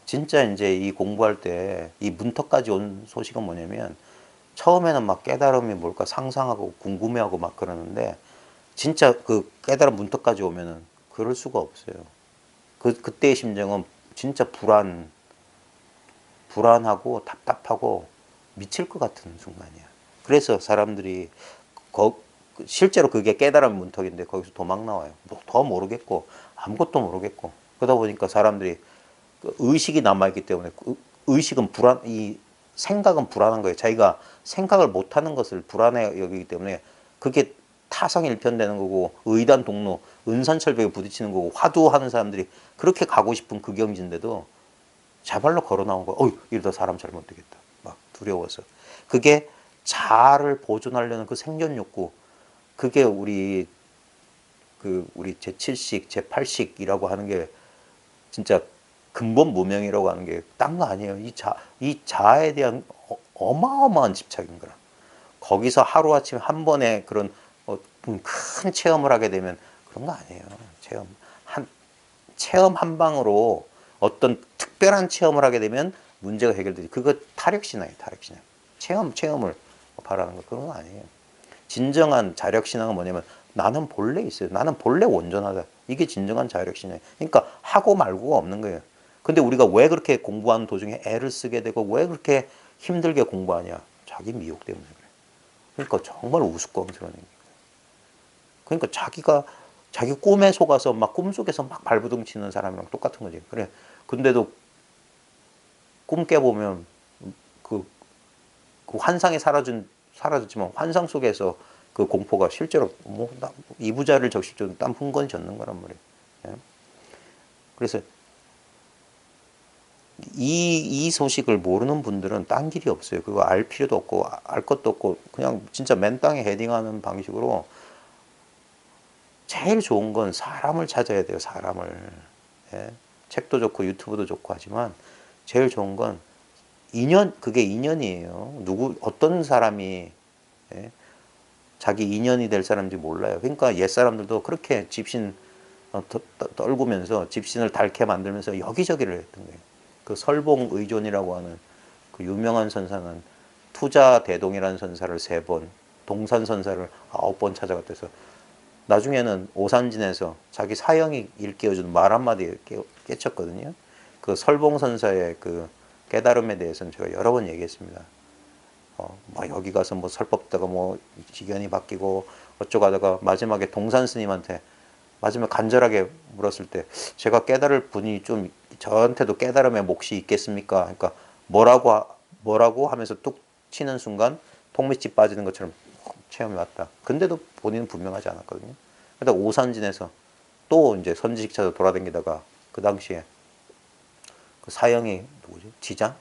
진짜 이제 이 공부할 때 이 문턱까지 온 소식은 뭐냐면 처음에는 막 깨달음이 뭘까 상상하고 궁금해하고 막 그러는데 진짜 그 깨달음 문턱까지 오면은 그럴 수가 없어요. 그때의 심정은 진짜 불안하고 답답하고 미칠 것 같은 순간이야. 그래서 사람들이 실제로 그게 깨달음 문턱인데 거기서 도망 나와요. 더 모르겠고 아무것도 모르겠고 그러다 보니까 사람들이 의식이 남아있기 때문에 의식은 이 생각은 불안한 거예요. 자기가 생각을 못하는 것을 불안해 여기기 때문에 그게 타성이 일편되는 거고 의단 동로 은산철벽에 부딪히는 거고 화두하는 사람들이 그렇게 가고 싶은 그 경지인데도 자발로 걸어 나온 거야. 이러다 사람 잘못되겠다. 막 두려워서. 그게 자아를 보존하려는 그 생존 욕구. 그게 우리 제7식, 제8식이라고 하는 게 진짜 근본 무명이라고 하는 게 딴 거 아니에요. 이 자아에 대한 어마어마한 집착인 거라. 거기서 하루아침에 한 번에 그런 큰 체험을 하게 되면 그런 거 아니에요. 체험 한 방으로 어떤 특별한 체험을 하게 되면 문제가 해결되지. 그거 타력신앙이에요. 타력신앙. 체험을 바라는 거 그런 거 아니에요. 진정한 자력신앙은 뭐냐면 나는 본래 있어요. 나는 본래 온전하다. 이게 진정한 자력신앙이에요. 그러니까 하고 말고가 없는 거예요. 근데 우리가 왜 그렇게 공부하는 도중에 애를 쓰게 되고 왜 그렇게 힘들게 공부하냐. 자기 미혹 때문에 그래요. 그러니까 정말 우스꽝스러운 얘기예요. 그러니까 자기 꿈에 속아서 막 꿈속에서 막 발버둥 치는 사람이랑 똑같은 거지. 그래. 근데도 꿈 깨보면 그 환상이 사라졌지만 환상 속에서 그 공포가 실제로 이부자를 적실 정도 땀 흥건히 젖는 거란 말이에요. 예? 그래서 이 소식을 모르는 분들은 딴 길이 없어요. 그거 알 필요도 없고 알 것도 없고 그냥 진짜 맨 땅에 헤딩하는 방식으로 제일 좋은 건 사람을 찾아야 돼요. 사람을. 예? 책도 좋고 유튜브도 좋고 하지만 제일 좋은 건 그게 인연이에요. 어떤 사람이 예? 자기 인연이 될 사람인지 몰라요. 그러니까 옛사람들도 그렇게 집신 떨구면서 집신을 닳게 만들면서 여기저기를 했던 거예요. 그 설봉의존이라고 하는 그 유명한 선사는 투자대동이라는 선사를 3번, 동산선사를 9번 찾아갔대서 나중에는 오산진에서 자기 사형이 일깨워준 말 한마디에 깨쳤거든요. 그 설봉선사의 그 깨달음에 대해서는 제가 여러 번 얘기했습니다. 막 여기 가서 뭐 설법다가 뭐 지견이 바뀌고 어쩌고 하다가 마지막에 동산 스님한테 마지막에 간절하게 물었을 때 제가 깨달을 분이 좀 저한테도 깨달음의 몫이 있겠습니까? 그러니까 뭐라고 하면서 뚝 치는 순간 통미치 빠지는 것처럼 체험이 왔다. 근데도 본인은 분명하지 않았거든요. 그러다 오산진에서 또 이제 선지식차도 돌아다니다가 그 당시에 그 사형이 누구지? 지장?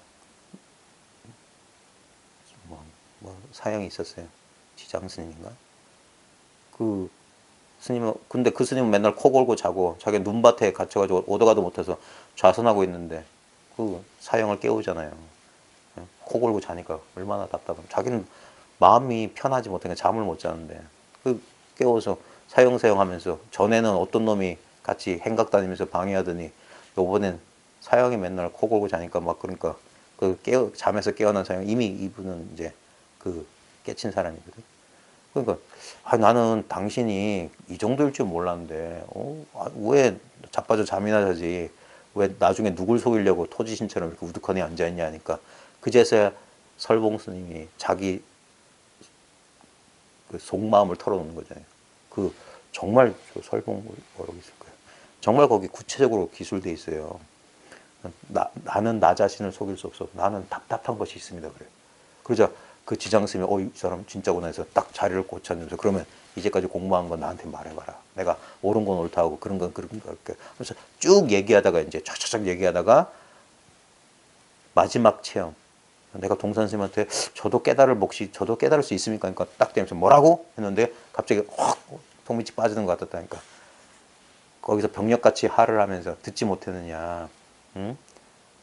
뭐 사형이 있었어요. 지장 스님인가? 그 스님은 근데 그 스님은 맨날 코 골고 자고 자기 눈밭에 갇혀가지고 오도가도 못해서 좌선하고 있는데 그 사형을 깨우잖아요. 코 골고 자니까 얼마나 답답함. 자기는 마음이 편하지 못하니까 잠을 못 자는데 그 깨워서 사형하면서 전에는 어떤 놈이 같이 행각 다니면서 방해하더니 요번엔 사형이 맨날 코 골고 자니까 막 그러니까 그 잠에서 깨어난 사형 이미 이분은 이제 그 깨친 사람이거든. 그러니까 나는 당신이 이 정도일 줄 몰랐는데 왜 자빠져 잠이나 자지 왜 나중에 누굴 속이려고 토지신처럼 이렇게 우두커니 앉아있냐 하니까 그제서야 설봉 스님이 자기 그 속마음을 털어놓는 거잖아요. 그 정말 설봉 뭐라고 있을 거예요. 정말 거기 구체적으로 기술돼 있어요. 나는 나 자신을 속일 수 없어. 나는 답답한 것이 있습니다. 그래요. 그러자 그 지장스님이 이 사람 진짜구나 해서 딱 자리를 고쳤면서 그러면 이제까지 공부한 건 나한테 말해봐라. 내가 옳은 건 옳다 하고 그런 건 그런 거 이렇게 그래서 쭉 얘기하다가 이제 쫙쫙 얘기하다가 마지막 체험. 내가 동산스님한테 저도 깨달을 수 있습니까? 그러니까 딱 되면서 뭐라고? 했는데 갑자기 확 통미치 빠지는 것 같았다니까. 거기서 병력같이 하를 하면서 듣지 못했느냐. 응?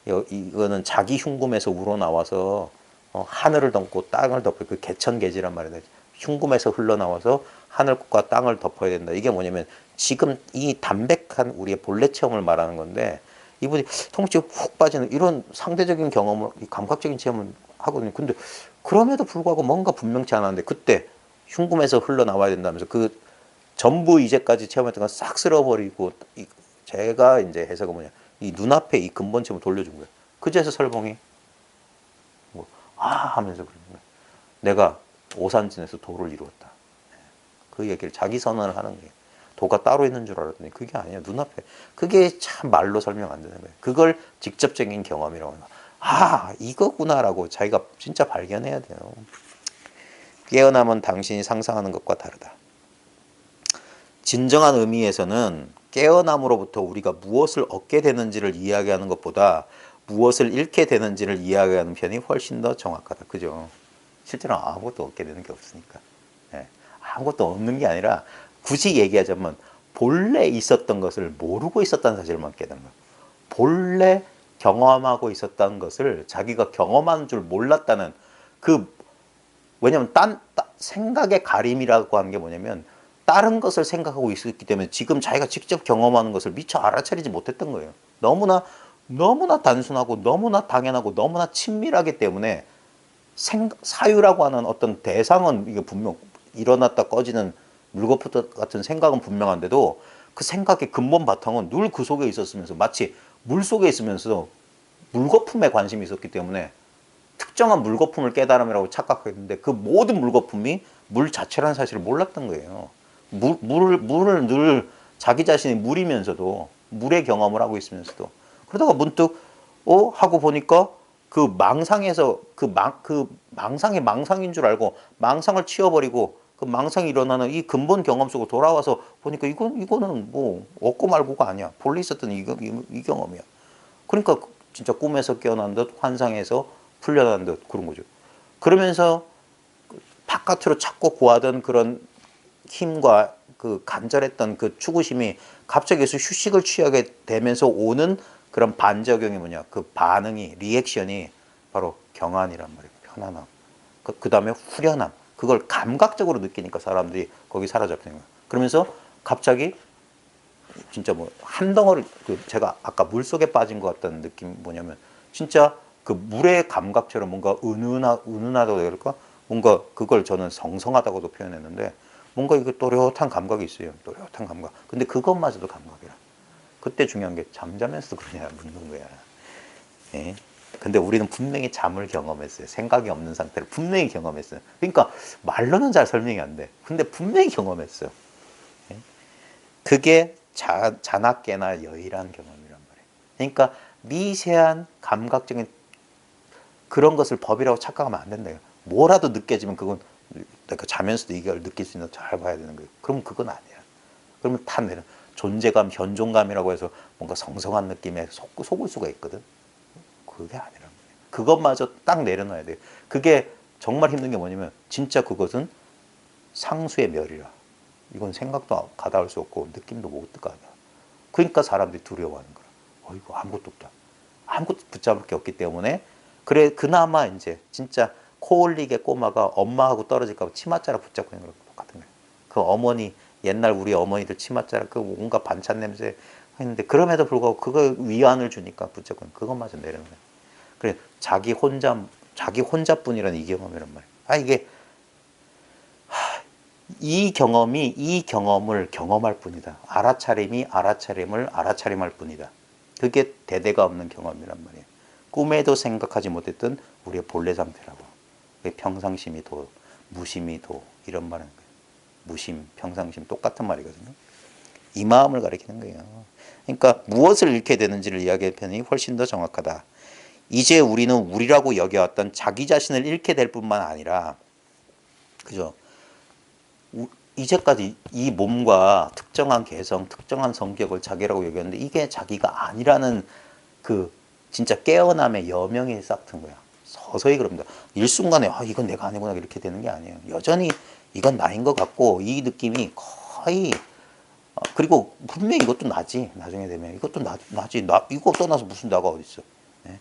이거는 자기 흉금에서 우러나와서 하늘을 덮고 땅을 덮고 그 개천개지란 말이다. 흉금에서 흘러나와서 하늘과 땅을 덮어야 된다. 이게 뭐냐면 지금 이 담백한 우리의 본래 체험을 말하는 건데 이분이 통미치 훅 빠지는 이런 상대적인 경험을 감각적인 체험을 하거든요. 근데 그럼에도 불구하고 뭔가 분명치 않았는데 그때 흉금에서 흘러나와야 된다면서 그 전부 이제까지 체험했던 건 싹 쓸어버리고 제가 이제 해석은 뭐냐 이 눈앞에 이 근본 체험을 돌려준 거예요. 그제서 설봉이 하면서 그러는 거예요. 내가 오산진에서 도를 이루었다. 그 얘기를 자기 선언을 하는 거예요. 도가 따로 있는 줄 알았더니 그게 아니야. 눈앞에. 그게 참 말로 설명 안 되는 거예요. 그걸 직접적인 경험이라고 하는 이거구나라고 자기가 진짜 발견해야 돼요. 깨어남은 당신이 상상하는 것과 다르다. 진정한 의미에서는 깨어남으로부터 우리가 무엇을 얻게 되는지를 이야기하는 것보다 무엇을 잃게 되는지를 이야기하는 편이 훨씬 더 정확하다. 그죠? 실제로는 아무것도 얻게 되는 게 없으니까. 네. 아무것도 없는 게 아니라 굳이 얘기하자면 본래 있었던 것을 모르고 있었다는 사실만 깨닫는 거예요. 본래 경험하고 있었다는 것을 자기가 경험한 줄 몰랐다는 왜냐면 생각의 가림이라고 하는 게 뭐냐면 다른 것을 생각하고 있었기 때문에 지금 자기가 직접 경험하는 것을 미처 알아차리지 못했던 거예요. 너무나 단순하고 너무나 당연하고 너무나 친밀하기 때문에 사유라고 하는 어떤 대상은 이게 분명 일어났다 꺼지는 물거품 같은 생각은 분명한데도 그 생각의 근본 바탕은 늘 그 속에 있었으면서 마치 물 속에 있으면서 물거품에 관심이 있었기 때문에 특정한 물거품을 깨달음이라고 착각했는데 그 모든 물거품이 물 자체라는 사실을 몰랐던 거예요. 물을 늘 자기 자신이 물이면서도 물의 경험을 하고 있으면서도 그러다가 문득 하고 보니까 그 망상에서 그 망상이 망상인 줄 알고 망상을 치워버리고 그 망상이 일어나는 이 근본 경험 속으로 돌아와서 보니까 이거는 뭐 없고 말고가 아니야. 본래 있었던 이 경험이야. 그러니까 진짜 꿈에서 깨어난 듯 환상에서 풀려난 듯 그런 거죠. 그러면서 바깥으로 찾고 구하던 그런 힘과 그 간절했던 그 추구심이 갑자기 휴식을 취하게 되면서 오는 그런 반작용이 뭐냐. 그 반응이, 리액션이 바로 경안이란 말이에요. 편안함. 그 다음에 후련함. 그걸 감각적으로 느끼니까 사람들이 거기 사로잡히는 거예요. 그러면서 갑자기 진짜 뭐 한 덩어리, 제가 아까 물 속에 빠진 것 같다는 느낌이 뭐냐면 진짜 그 물의 감각처럼 뭔가 은은하다고 해야 될까? 뭔가 그걸 저는 성성하다고도 표현했는데 뭔가 이게 또렷한 감각이 있어요. 또렷한 감각. 근데 그것마저도 감각이라. 그때 중요한 게 잠자면서도 그러냐 묻는 거야. 예? 근데 우리는 분명히 잠을 경험했어요. 생각이 없는 상태를 분명히 경험했어요. 그러니까 말로는 잘 설명이 안 돼. 근데 분명히 경험했어요. 예? 그게 자나깨나 여의란 경험이란 말이에요. 그러니까 미세한 감각적인 그런 것을 법이라고 착각하면 안 된다. 뭐라도 느껴지면 그건 내가 자면서도 이걸 느낄 수 있는 잘 봐야 되는 거예요. 그러면 그건 아니야. 그러면 다 내려. 존재감, 현존감이라고 해서 뭔가 성성한 느낌에 속을 수가 있거든. 그게 아니란 말이에요. 그것마저 딱 내려놔야 돼요. 그게 정말 힘든 게 뭐냐면 진짜 그것은 상수의 멸이라. 이건 생각도 가다할 수 없고 느낌도 못 가다. 그러니까 사람들이 두려워하는 거라. 어이구 아무것도 없다. 아무것도 붙잡을 게 없기 때문에 그래 그나마 이제 진짜 코 올리게 꼬마가 엄마하고 떨어질까 봐 치맛자락 붙잡고 있는 거랑 똑같은 거예요. 그 어머니 옛날 우리 어머니들 치맛자락 그 온갖 반찬 냄새 했는데 그럼에도 불구하고 그거 위안을 주니까 붙잡고 있는 그것마저 내려놓는 거예요. 그래 자기 혼자뿐이라는 이 경험이란 말이에요. 아 이게 이 경험을 경험할 뿐이다. 알아차림을 알아차림할 뿐이다. 그게 대대가 없는 경험이란 말이에요. 꿈에도 생각하지 못했던 우리의 본래 상태라고. 평상심이 도, 무심이 도 이런 말은 거예요. 무심, 평상심 똑같은 말이거든요. 이 마음을 가리키는 거예요. 그러니까 무엇을 잃게 되는지를 이야기할 편이 훨씬 더 정확하다. 이제 우리는 우리라고 여겨왔던 자기 자신을 잃게 될 뿐만 아니라 그죠? 이제까지 이 몸과 특정한 개성, 특정한 성격을 자기라고 여겼는데 이게 자기가 아니라는 그 진짜 깨어남의 여명이 싹튼 거야. 서서히 그럽니다. 일순간에 아 이건 내가 아니구나 이렇게 되는 게 아니에요. 여전히 이건 나인 것 같고 이 느낌이 거의 그리고 분명히 이것도 나지. 나중에 되면 이것도 나지. 이거 떠나서 무슨 나가 어딨어. 예?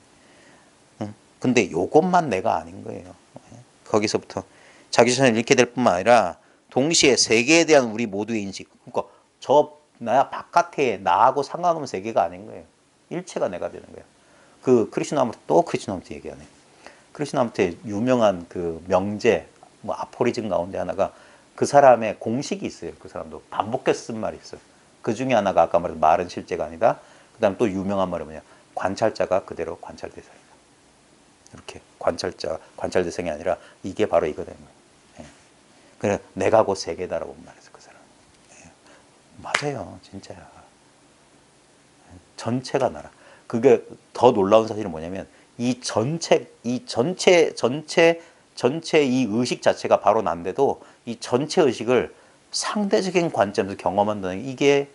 응? 근데 요것만 내가 아닌 거예요. 예? 거기서부터 자기 자신을 잃게 될 뿐만 아니라 동시에 세계에 대한 우리 모두의 인식. 그러니까 나 바깥에 나하고 상관없는 세계가 아닌 거예요. 일체가 내가 되는 거예요. 그 크리슈나무르트 얘기하네. 크리슈나무르트의 유명한 그 명제, 뭐 아포리즘 가운데 하나가 그 사람의 공식이 있어요. 그 사람도 반복해서 쓴 말이 있어요. 그 중에 하나가 아까 말한 말은 실제가 아니다. 그 다음 또 유명한 말은 뭐냐. 관찰자가 그대로 관찰 대상이다. 이렇게 관찰 대상이 아니라 이게 바로 이거다. 예. 그래 내가 곧 세계다라고 말했어 그 사람. 예. 맞아요, 진짜야. 전체가 나라. 그게 더 놀라운 사실은 뭐냐면 이 전체 이 의식 자체가 바로 난데도 이 전체 의식을 상대적인 관점에서 경험한다는 이게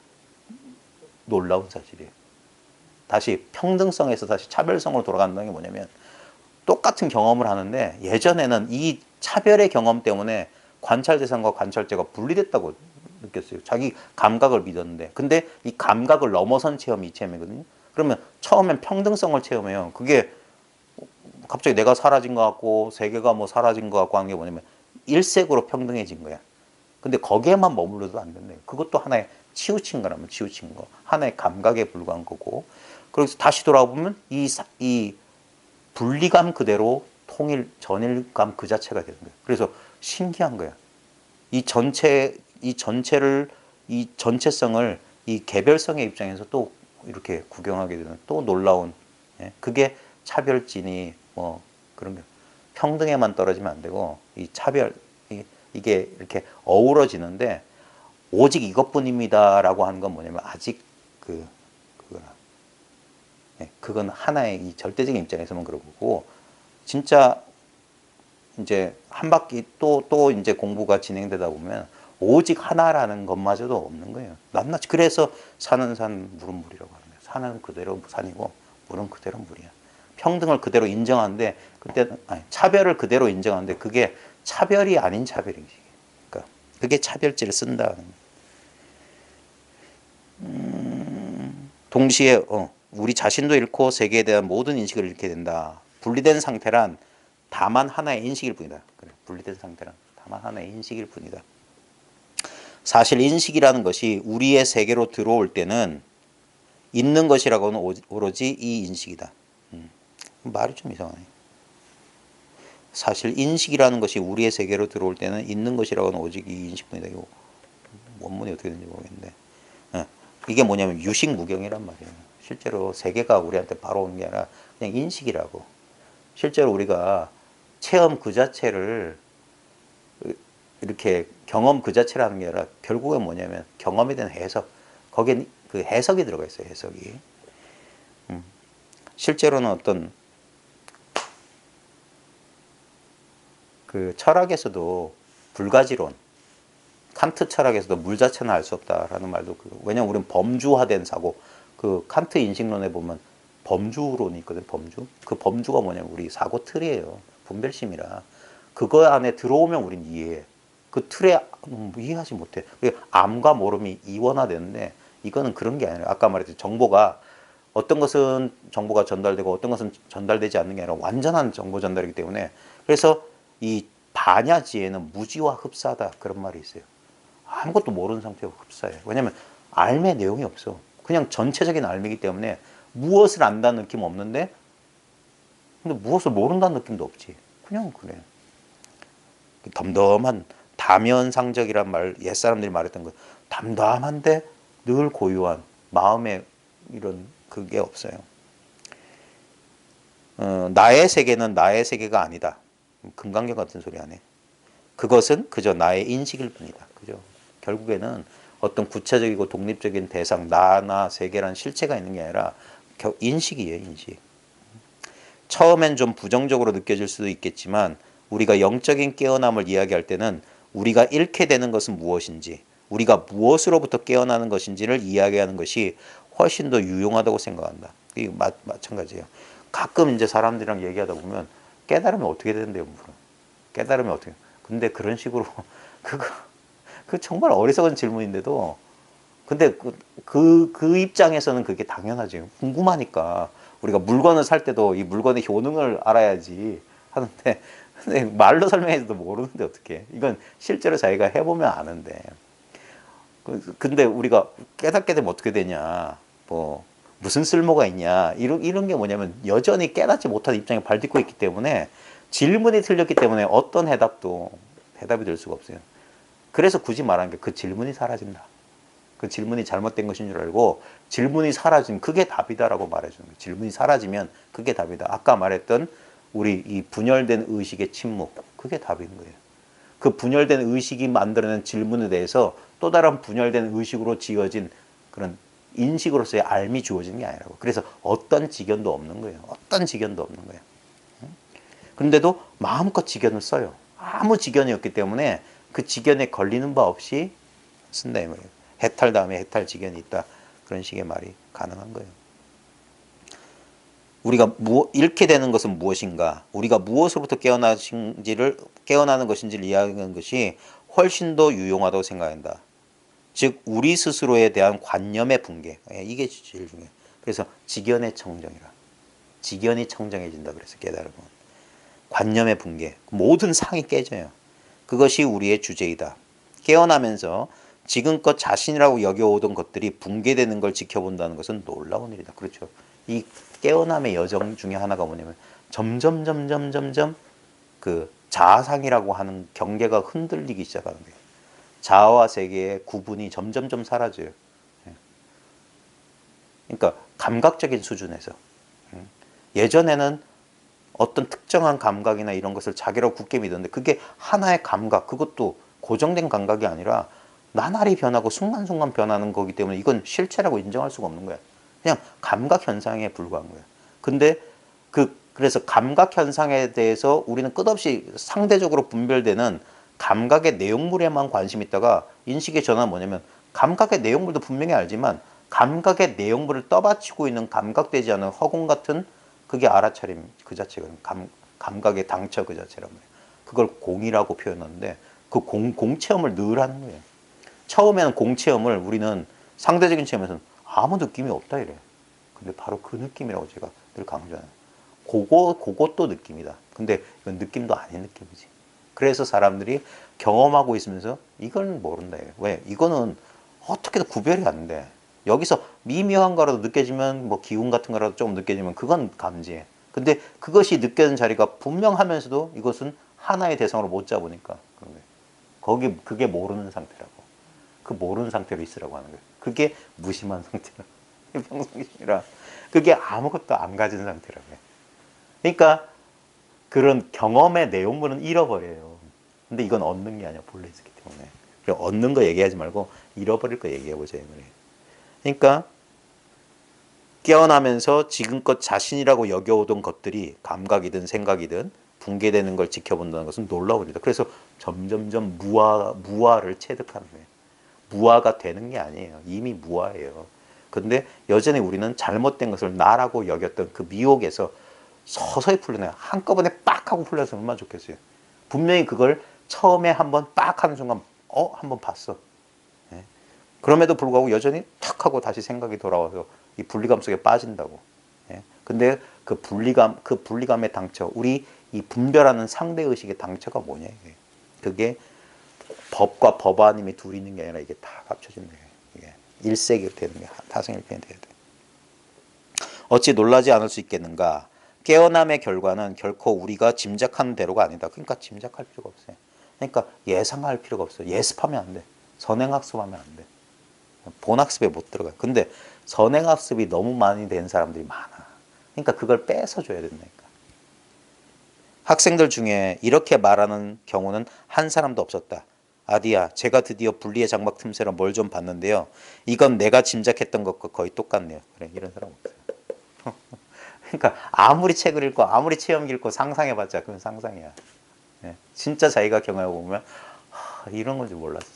놀라운 사실이에요. 다시 평등성에서 다시 차별성으로 돌아간다는 게 뭐냐면 똑같은 경험을 하는데 예전에는 이 차별의 경험 때문에 관찰 대상과 관찰자가 분리됐다고 느꼈어요. 자기 감각을 믿었는데 근데 이 감각을 넘어선 체험이 이 체험이거든요. 그러면 처음엔 평등성을 체험해요. 그게 갑자기 내가 사라진 것 같고 세계가 뭐 사라진 것 같고 하는 게 뭐냐면 일색으로 평등해진 거야. 근데 거기에만 머물러도 안 된대요. 그것도 하나의 치우친 거라면 치우친 거. 하나의 감각에 불과한 거고. 그래서 다시 돌아보면 이 분리감 그대로 전일감 그 자체가 되는 거예요. 그래서 신기한 거야. 이 전체성을 이 개별성의 입장에서 또 이렇게 구경하게 되는 또 놀라운, 예? 그게 차별진이 뭐 그런 게 평등에만 떨어지면 안 되고 이 차별 이게 이렇게 어우러지는데 오직 이것뿐입니다라고 하는 건 뭐냐면 아직 그건 하나의 이 절대적인 입장에서만 그런 거고 진짜 이제 한 바퀴 또 이제 공부가 진행되다 보면 오직 하나라는 것마저도 없는 거예요. 낱낱이 그래서 산은 산 물은 물이라고 하는 거예요. 산은 그대로 산이고 물은 그대로 물이야. 평등을 그대로 인정하는데 차별을 그대로 인정하는데 그게 차별이 아닌 차별이지. 그러니까 그게 차별지를 쓴다는 동시에 우리 자신도 잃고 세계에 대한 모든 인식을 잃게 된다. 분리된 상태란 다만 하나의 인식일 뿐이다. 그래, 분리된 상태란 다만 하나의 인식일 뿐이다. 사실 인식이라는 것이 우리의 세계로 들어올 때는 있는 것이라고는 오로지 이 인식이다. 말이 좀 이상하네. 사실 인식이라는 것이 우리의 세계로 들어올 때는 있는 것이라고는 오직 이 인식뿐이다. 이거 원문이 어떻게 되는지 모르겠는데 이게 뭐냐면 유식무경이란 말이에요. 실제로 세계가 우리한테 바로 오는 게 아니라 그냥 인식이라고. 실제로 우리가 체험 그 자체를 이렇게 경험 그 자체라는 게 아니라 결국엔 뭐냐면 경험에 대한 해석. 거기에 그 해석이 들어가 있어요. 해석이. 실제로는 어떤 그 철학에서도 불가지론, 칸트 철학에서도 물 자체는 알 수 없다라는 말도 왜냐면 우리는 범주화된 사고, 그 칸트 인식론에 보면 범주론이 있거든. 범주. 그 범주가 뭐냐면 우리 사고 틀이에요. 분별심이라. 그거 안에 들어오면 우린 이해해. 그 틀에 이해하지 못해. 암과 모름이 이원화되는데 이거는 그런 게 아니라 아까 말했듯이 정보가 어떤 것은 정보가 전달되고 어떤 것은 전달되지 않는 게 아니라 완전한 정보 전달이기 때문에 그래서 이 반야지에는 무지와 흡사하다 그런 말이 있어요. 아무것도 모르는 상태로 흡사해요. 왜냐하면 알의 내용이 없어. 그냥 전체적인 알미기 때문에 무엇을 안다는 느낌 없는데 근데 무엇을 모른다는 느낌도 없지. 그냥 그래. 덤덤한 다면상적이란 말, 옛사람들이 말했던 거 담담한데 늘 고요한 마음에 이런 그게 없어요. 나의 세계는 나의 세계가 아니다. 금강경 같은 소리 안 해. 그것은 그저 나의 인식일 뿐이다. 그죠? 결국에는 어떤 구체적이고 독립적인 대상, 나나 세계란 실체가 있는 게 아니라 인식이에요, 인식. 처음엔 좀 부정적으로 느껴질 수도 있겠지만 우리가 영적인 깨어남을 이야기할 때는 우리가 잃게 되는 것은 무엇인지, 우리가 무엇으로부터 깨어나는 것인지를 이야기하는 것이 훨씬 더 유용하다고 생각한다. 이게 마찬가지예요. 가끔 이제 사람들이랑 얘기하다 보면 깨달으면 어떻게 된대요, 물론. 깨달으면 어떻게. 근데 그런 식으로 그 정말 어리석은 질문인데도 근데 그 입장에서는 그게 당연하죠. 궁금하니까. 우리가 물건을 살 때도 이 물건의 효능을 알아야지 하는데 근데 말로 설명해서도 모르는데 어떻게. 이건 실제로 자기가 해보면 아는데. 근데 우리가 깨닫게 되면 어떻게 되냐. 뭐 무슨 쓸모가 있냐. 이런 게 뭐냐면 여전히 깨닫지 못한 입장에 발딛고 있기 때문에 질문이 틀렸기 때문에 어떤 대답이 될 수가 없어요. 그래서 굳이 말하는 게 그 질문이 사라진다. 그 질문이 잘못된 것인 줄 알고 질문이 사라지면 그게 답이다라고 말해주는 거예요. 질문이 사라지면 그게 답이다. 아까 말했던 우리 이 분열된 의식의 침묵, 그게 답인 거예요. 그 분열된 의식이 만들어낸 질문에 대해서 또 다른 분열된 의식으로 지어진 그런 인식으로서의 알미 주어진 게 아니라고. 그래서 어떤 지견도 없는 거예요. 어떤 지견도 없는 거예요. 그런데도 마음껏 지견을 써요. 아무 지견이 없기 때문에 그 지견에 걸리는 바 없이 쓴다 이 말이에요. 해탈 다음에 해탈 지견이 있다. 그런 식의 말이 가능한 거예요. 우리가 잃게 되는 것은 무엇인가? 우리가 무엇으로부터 깨어나는 것인지를 이야기하는 것이 훨씬 더 유용하다고 생각한다. 즉 우리 스스로에 대한 관념의 붕괴. 이게 제일 중요해요. 그래서 지견의 청정이라. 지견이 청정해진다 그래서 깨달음은. 관념의 붕괴. 모든 상이 깨져요. 그것이 우리의 주제이다. 깨어나면서 지금껏 자신이라고 여겨오던 것들이 붕괴되는 걸 지켜본다는 것은 놀라운 일이다. 그렇죠. 이 깨어남의 여정 중에 하나가 뭐냐면 점점 그 자아상이라고 하는 경계가 흔들리기 시작하는 거예요. 자아와 세계의 구분이 점점 사라져요. 그러니까 감각적인 수준에서. 예전에는 어떤 특정한 감각이나 이런 것을 자기라고 굳게 믿었는데 그게 하나의 감각, 그것도 고정된 감각이 아니라 나날이 변하고 순간순간 변하는 거기 때문에 이건 실체라고 인정할 수가 없는 거야. 그냥 감각 현상에 불과한 거야. 근데 그래서 감각 현상에 대해서 우리는 끝없이 상대적으로 분별되는 감각의 내용물에만 관심이 있다가 인식의 전환은 뭐냐면 감각의 내용물도 분명히 알지만 감각의 내용물을 떠받치고 있는 감각되지 않은 허공 같은 그게 알아차림 그 자체가 감각의 당처 그 자체란 말이에요. 그걸 공이라고 표현하는데 그 공체험을 늘 하는 거예요. 처음에는 공체험을 우리는 상대적인 체험에서는 아무 느낌이 없다 이래. 근데 바로 그 느낌이라고 제가 늘 강조하는. 그것도 느낌이다. 근데 이건 느낌도 아닌 느낌이지. 그래서 사람들이 경험하고 있으면서 이건 모른다. 왜? 이거는 어떻게든 구별이 안 돼. 여기서 미묘한 거라도 느껴지면 뭐 기운 같은 거라도 좀 느껴지면 그건 감지해. 근데 그것이 느껴지는 자리가 분명하면서도 이것은 하나의 대상으로 못 잡으니까 그런 거예요. 그게 모르는 상태라고. 그 모르는 상태로 있으라고 하는 거예요. 그게 무심한 상태라고. 평상심이라 그게 아무것도 안 가진 상태라고 해요. 그러니까 그런 경험의 내용물은 잃어버려요. 근데 이건 얻는 게 아니야. 본래 있었기 때문에. 얻는 거 얘기하지 말고 잃어버릴 거 얘기해보자. 그러니까 깨어나면서 지금껏 자신이라고 여겨오던 것들이 감각이든 생각이든 붕괴되는 걸 지켜본다는 것은 놀라운 일이다. 그래서 점점점 무아를 체득하는 거예요. 무아가 되는 게 아니에요. 이미 무아예요. 근데 여전히 우리는 잘못된 것을 나라고 여겼던 그 미혹에서 서서히 풀려나요. 한꺼번에 빡 하고 풀려서 얼마나 좋겠어요. 분명히 그걸 처음에 한번 빡 하는 순간 한번 봤어. 예? 그럼에도 불구하고 여전히 탁 하고 다시 생각이 돌아와서 이 분리감 속에 빠진다고. 예? 근데 그 분리감의 당처, 우리 이 분별하는 상대의식의 당처가 뭐냐 이게. 그게 법과 법아님이 둘이 있는 게 아니라 이게 다 합쳐진 거예요. 이게 일색이 되는 게 타성일편이 돼야 돼. 어찌 놀라지 않을 수 있겠는가? 깨어남의 결과는 결코 우리가 짐작하는 대로가 아니다. 그러니까 짐작할 필요가 없어요. 그러니까 예상할 필요가 없어요. 예습하면 안 돼. 선행학습하면 안 돼. 본학습에 못 들어가요. 근데 선행학습이 너무 많이 된 사람들이 많아. 그러니까 그걸 뺏어줘야 된다니까. 학생들 중에 이렇게 말하는 경우는 한 사람도 없었다. 아디야, 제가 드디어 분리의 장막 틈새로 뭘 좀 봤는데요. 이건 내가 짐작했던 것과 거의 똑같네요. 그래, 이런 사람 없어요. 그러니까 아무리 책을 읽고 아무리 체험 읽고 상상해봤자 그건 상상이야. 예, 진짜 자기가 경험해보면 이런 건지 몰랐어.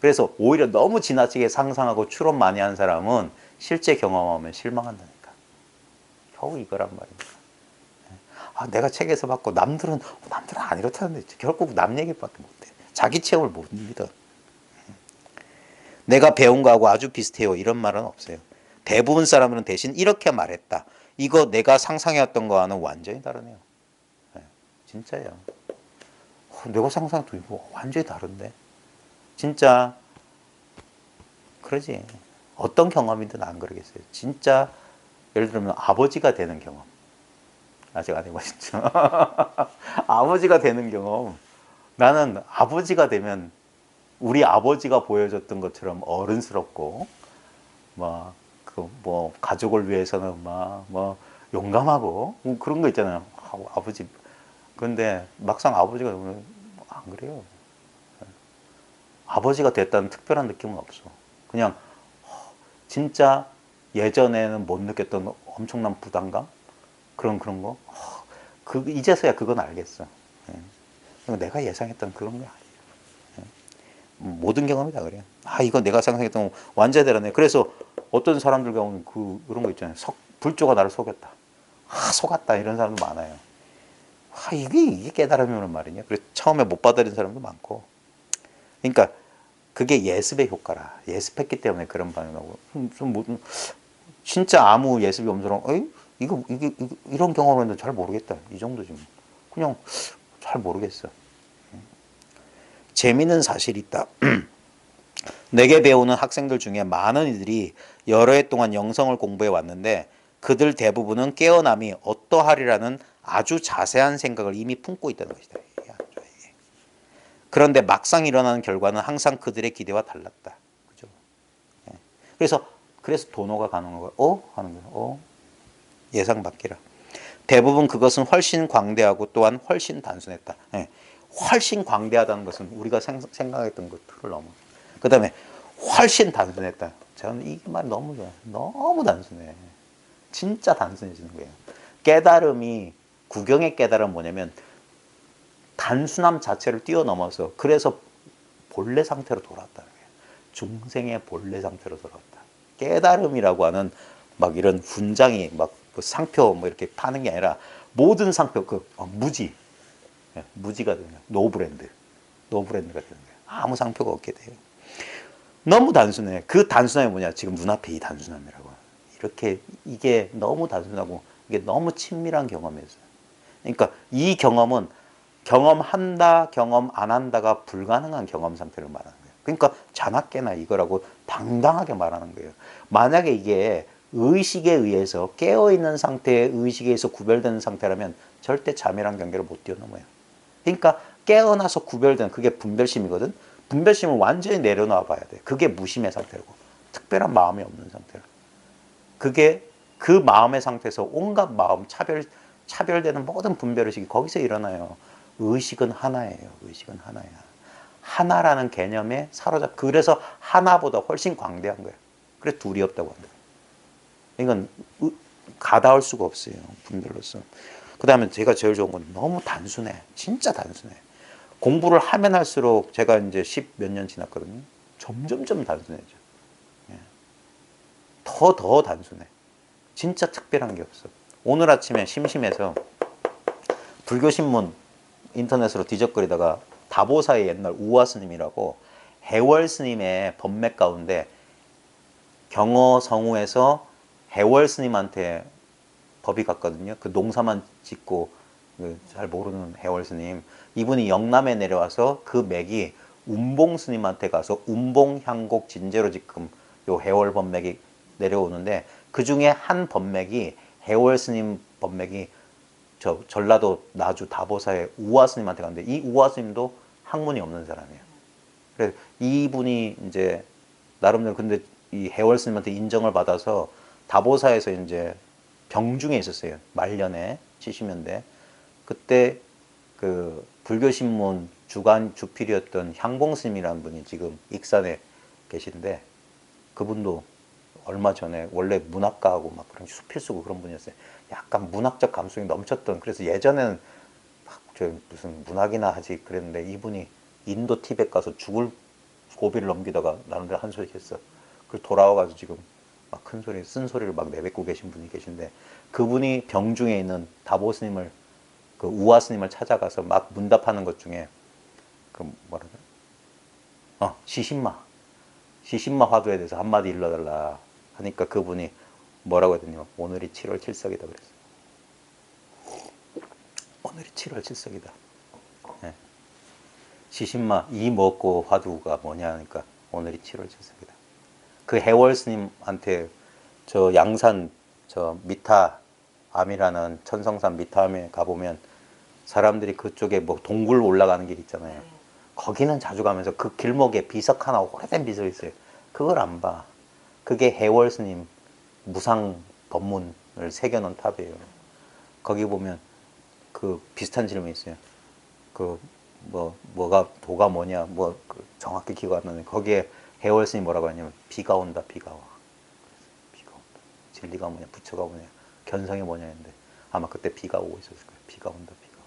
그래서 오히려 너무 지나치게 상상하고 추론 많이 한 사람은 실제 경험하면 실망한다니까. 겨우 이거란 말입니다. 내가 책에서 봤고 남들은 안 이렇다는데 결국 남 얘기밖에 못해. 자기 체험을 못 믿어. 내가 배운 거하고 아주 비슷해요. 이런 말은 없어요. 대부분 사람들은 대신 이렇게 말했다. 이거 내가 상상해왔던 거와는 완전히 다르네요. 네, 진짜예요. 내가 상상했던 이거 완전히 다른데. 진짜 그러지. 어떤 경험이든 안 그러겠어요. 진짜 예를 들면 아버지가 되는 경험. 아직 안 해보셨죠? 아버지가 되는 경험. 나는 아버지가 되면 우리 아버지가 보여줬던 것처럼 어른스럽고 가족을 위해서는 용감하고 그런 거 있잖아요. 아버지. 그런데 막상 아버지가 되면 안 그래요. 아버지가 됐다는 특별한 느낌은 없어. 그냥 진짜 예전에는 못 느꼈던 엄청난 부담감? 그런 거? 이제서야 그건 알겠어. 내가 예상했던 그런 게 아니에요. 모든 경험이 다 그래요. 이건 내가 상상했던 완전히 다르네. 그래서 어떤 사람들 경우는 그런 거 있잖아요. 불조가 나를 속였다. 속았다. 이런 사람도 많아요. 이게 깨달음이란 말이냐. 그래서 처음에 못 받아들인 사람도 많고. 그러니까 그게 예습의 효과라. 예습했기 때문에 그런 반응이 나오고. 진짜 아무 예습이 없는 사람, 이게 이런 경험을 했는데 잘 모르겠다. 이 정도지 뭐. 그냥 잘 모르겠어. 재미있는 사실이 있다. 내게 배우는 학생들 중에 많은 이들이 여러 해 동안 영성을 공부해 왔는데 그들 대부분은 깨어남이 어떠하리라는 아주 자세한 생각을 이미 품고 있다는 것이다. 그런데 막상 일어나는 결과는 항상 그들의 기대와 달랐다. 그죠? 그래서 도노가 가는 거야. 하는 거야. 예상 밖이라. 대부분 그것은 훨씬 광대하고 또한 훨씬 단순했다. 훨씬 광대하다는 것은 우리가 생각했던 것 틀을 넘어. 그 다음에 훨씬 단순했다. 저는 이 말 너무 좋아요. 너무 단순해. 진짜 단순해지는 거예요. 깨달음이, 구경의 깨달음은 뭐냐면 단순함 자체를 뛰어넘어서 그래서 본래 상태로 돌아왔다는 거예요. 중생의 본래 상태로 돌아왔다. 깨달음이라고 하는 이런 훈장이 상표 이렇게 파는 게 아니라 모든 상표 무지가 되는 거예요. 노브랜드가 되는 거예요. 아무 상표가 없게 돼요. 너무 단순해. 그 단순함이 뭐냐? 지금 눈앞에 이 단순함이라고. 이게 너무 단순하고 이게 너무 친밀한 경험이었어요. 그러니까 이 경험은 경험한다, 경험 안 한다가 불가능한 경험 상태를 말하는 거예요. 그러니까 자나깨나 이거라고 당당하게 말하는 거예요. 만약에 이게 의식에 의해서 깨어있는 상태의 의식에 의해서 구별되는 상태라면 절대 자멸한 경계를 못 뛰어넘어요. 그러니까 깨어나서 구별된 그게 분별심이거든. 분별심을 완전히 내려놔 봐야 돼. 그게 무심의 상태고 특별한 마음이 없는 상태라. 그게 그 마음의 상태에서 온갖 마음, 차별되는 모든 분별의식이 거기서 일어나요. 의식은 하나예요. 의식은 하나야. 하나라는 개념에 그래서 하나보다 훨씬 광대한 거예요. 그래서 둘이 없다고 합니다. 이건 가다할 수가 없어요. 분별로서. 그 다음에 제가 제일 좋은 건 너무 단순해. 진짜 단순해. 공부를 하면 할수록 제가 이제 10 몇 년 지났거든요. 점점점 단순해져. 예. 더 단순해. 진짜 특별한 게 없어. 오늘 아침에 심심해서 불교신문 인터넷으로 뒤적거리다가 다보사의 옛날 우화 스님이라고 해월 스님의 법맥 가운데 경어성우에서 해월 스님한테 법이 갔거든요. 그 농사만 짓고 잘 모르는 해월 스님. 이분이 영남에 내려와서 그 맥이 운봉 스님한테 가서 운봉 향곡 진제로 지금 요 해월 법맥이 내려오는데 그 중에 한 법맥이 해월 스님 법맥이 저 전라도 나주 다보사의 우화 스님한테 갔는데 이 우화 스님도 학문이 없는 사람이에요. 그래서 이분이 이제 나름대로 근데 이 해월 스님한테 인정을 받아서 다보사에서 이제 병중에 있었어요. 말년에 70년대. 그때 그 불교신문 주간 주필이었던 향봉 스님이라는 분이 지금 익산에 계신데 그분도 얼마 전에 원래 문학가하고 막 그런 수필 쓰고 그런 분이었어요. 약간 문학적 감성이 넘쳤던 그래서 예전에는 막 저 무슨 문학이나 하지 그랬는데 이분이 인도 티벳 가서 죽을 고비를 넘기다가 나름대로 한 소리 했어. 그리고 돌아와가지고 지금 막 큰 소리, 쓴 소리를 막 내뱉고 계신 분이 계신데 그분이 병중에 있는 다보 스님을 그 우화 스님을 찾아가서 막 문답하는 것 중에 그 뭐라 그래? 시신마 화두에 대해서 한마디 일러달라 하니까 그분이 뭐라고 했더니 오늘이 7월 7석이다 그랬어요. 오늘이 7월 7석이다. 네. 시신마 이 먹고 화두가 뭐냐 하니까 오늘이 7월 7석이다. 그 해월 스님한테 저 양산 저 미타암이라는 천성산 미타암에 가보면 사람들이 그쪽에 뭐 동굴 올라가는 길 있잖아요. 거기는 자주 가면서 그 길목에 비석 하나 오래된 비석이 있어요. 그걸 안 봐. 그게 해월 스님 무상 법문을 새겨놓은 탑이에요. 거기 보면 그 비슷한 질문이 있어요. 그 뭐가 도가 뭐냐 그 정확히 기억 안 나는데 거기에 해월 스님 뭐라고 하냐면 비가 온다 비가 와. 비가 온다. 진리가 뭐냐 부처가 뭐냐 견성이 뭐냐 했는데 아마 그때 비가 오고 있었을 거예요. 비가 온다 비가 와.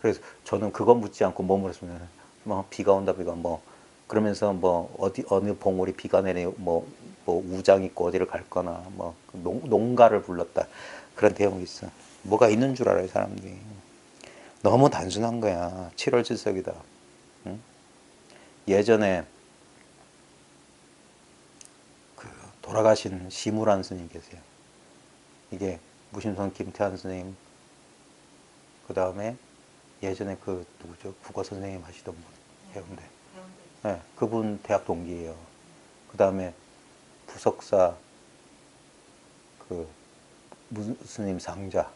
그래서 저는 그건 묻지 않고 뭐 물었으면 뭐 비가 온다 비가 뭐 그러면서 뭐 어느 봉우리 비가 내리 뭐 우장 있고 어디를 갈 거나 뭐 농가를 불렀다 그런 대목이 있어. 뭐가 있는 줄 알아요 사람들이. 너무 단순한 거야. 7월 7석이다. 응? 예전에 그 돌아가신 시무란 스님 계세요. 이게 무심선 김태환 스님 그 다음에 예전에 그 누구죠? 국어 선생님 하시던 분 해운대. 네, 그분 대학 동기예요. 그 다음에 부석사 그 무스님 상자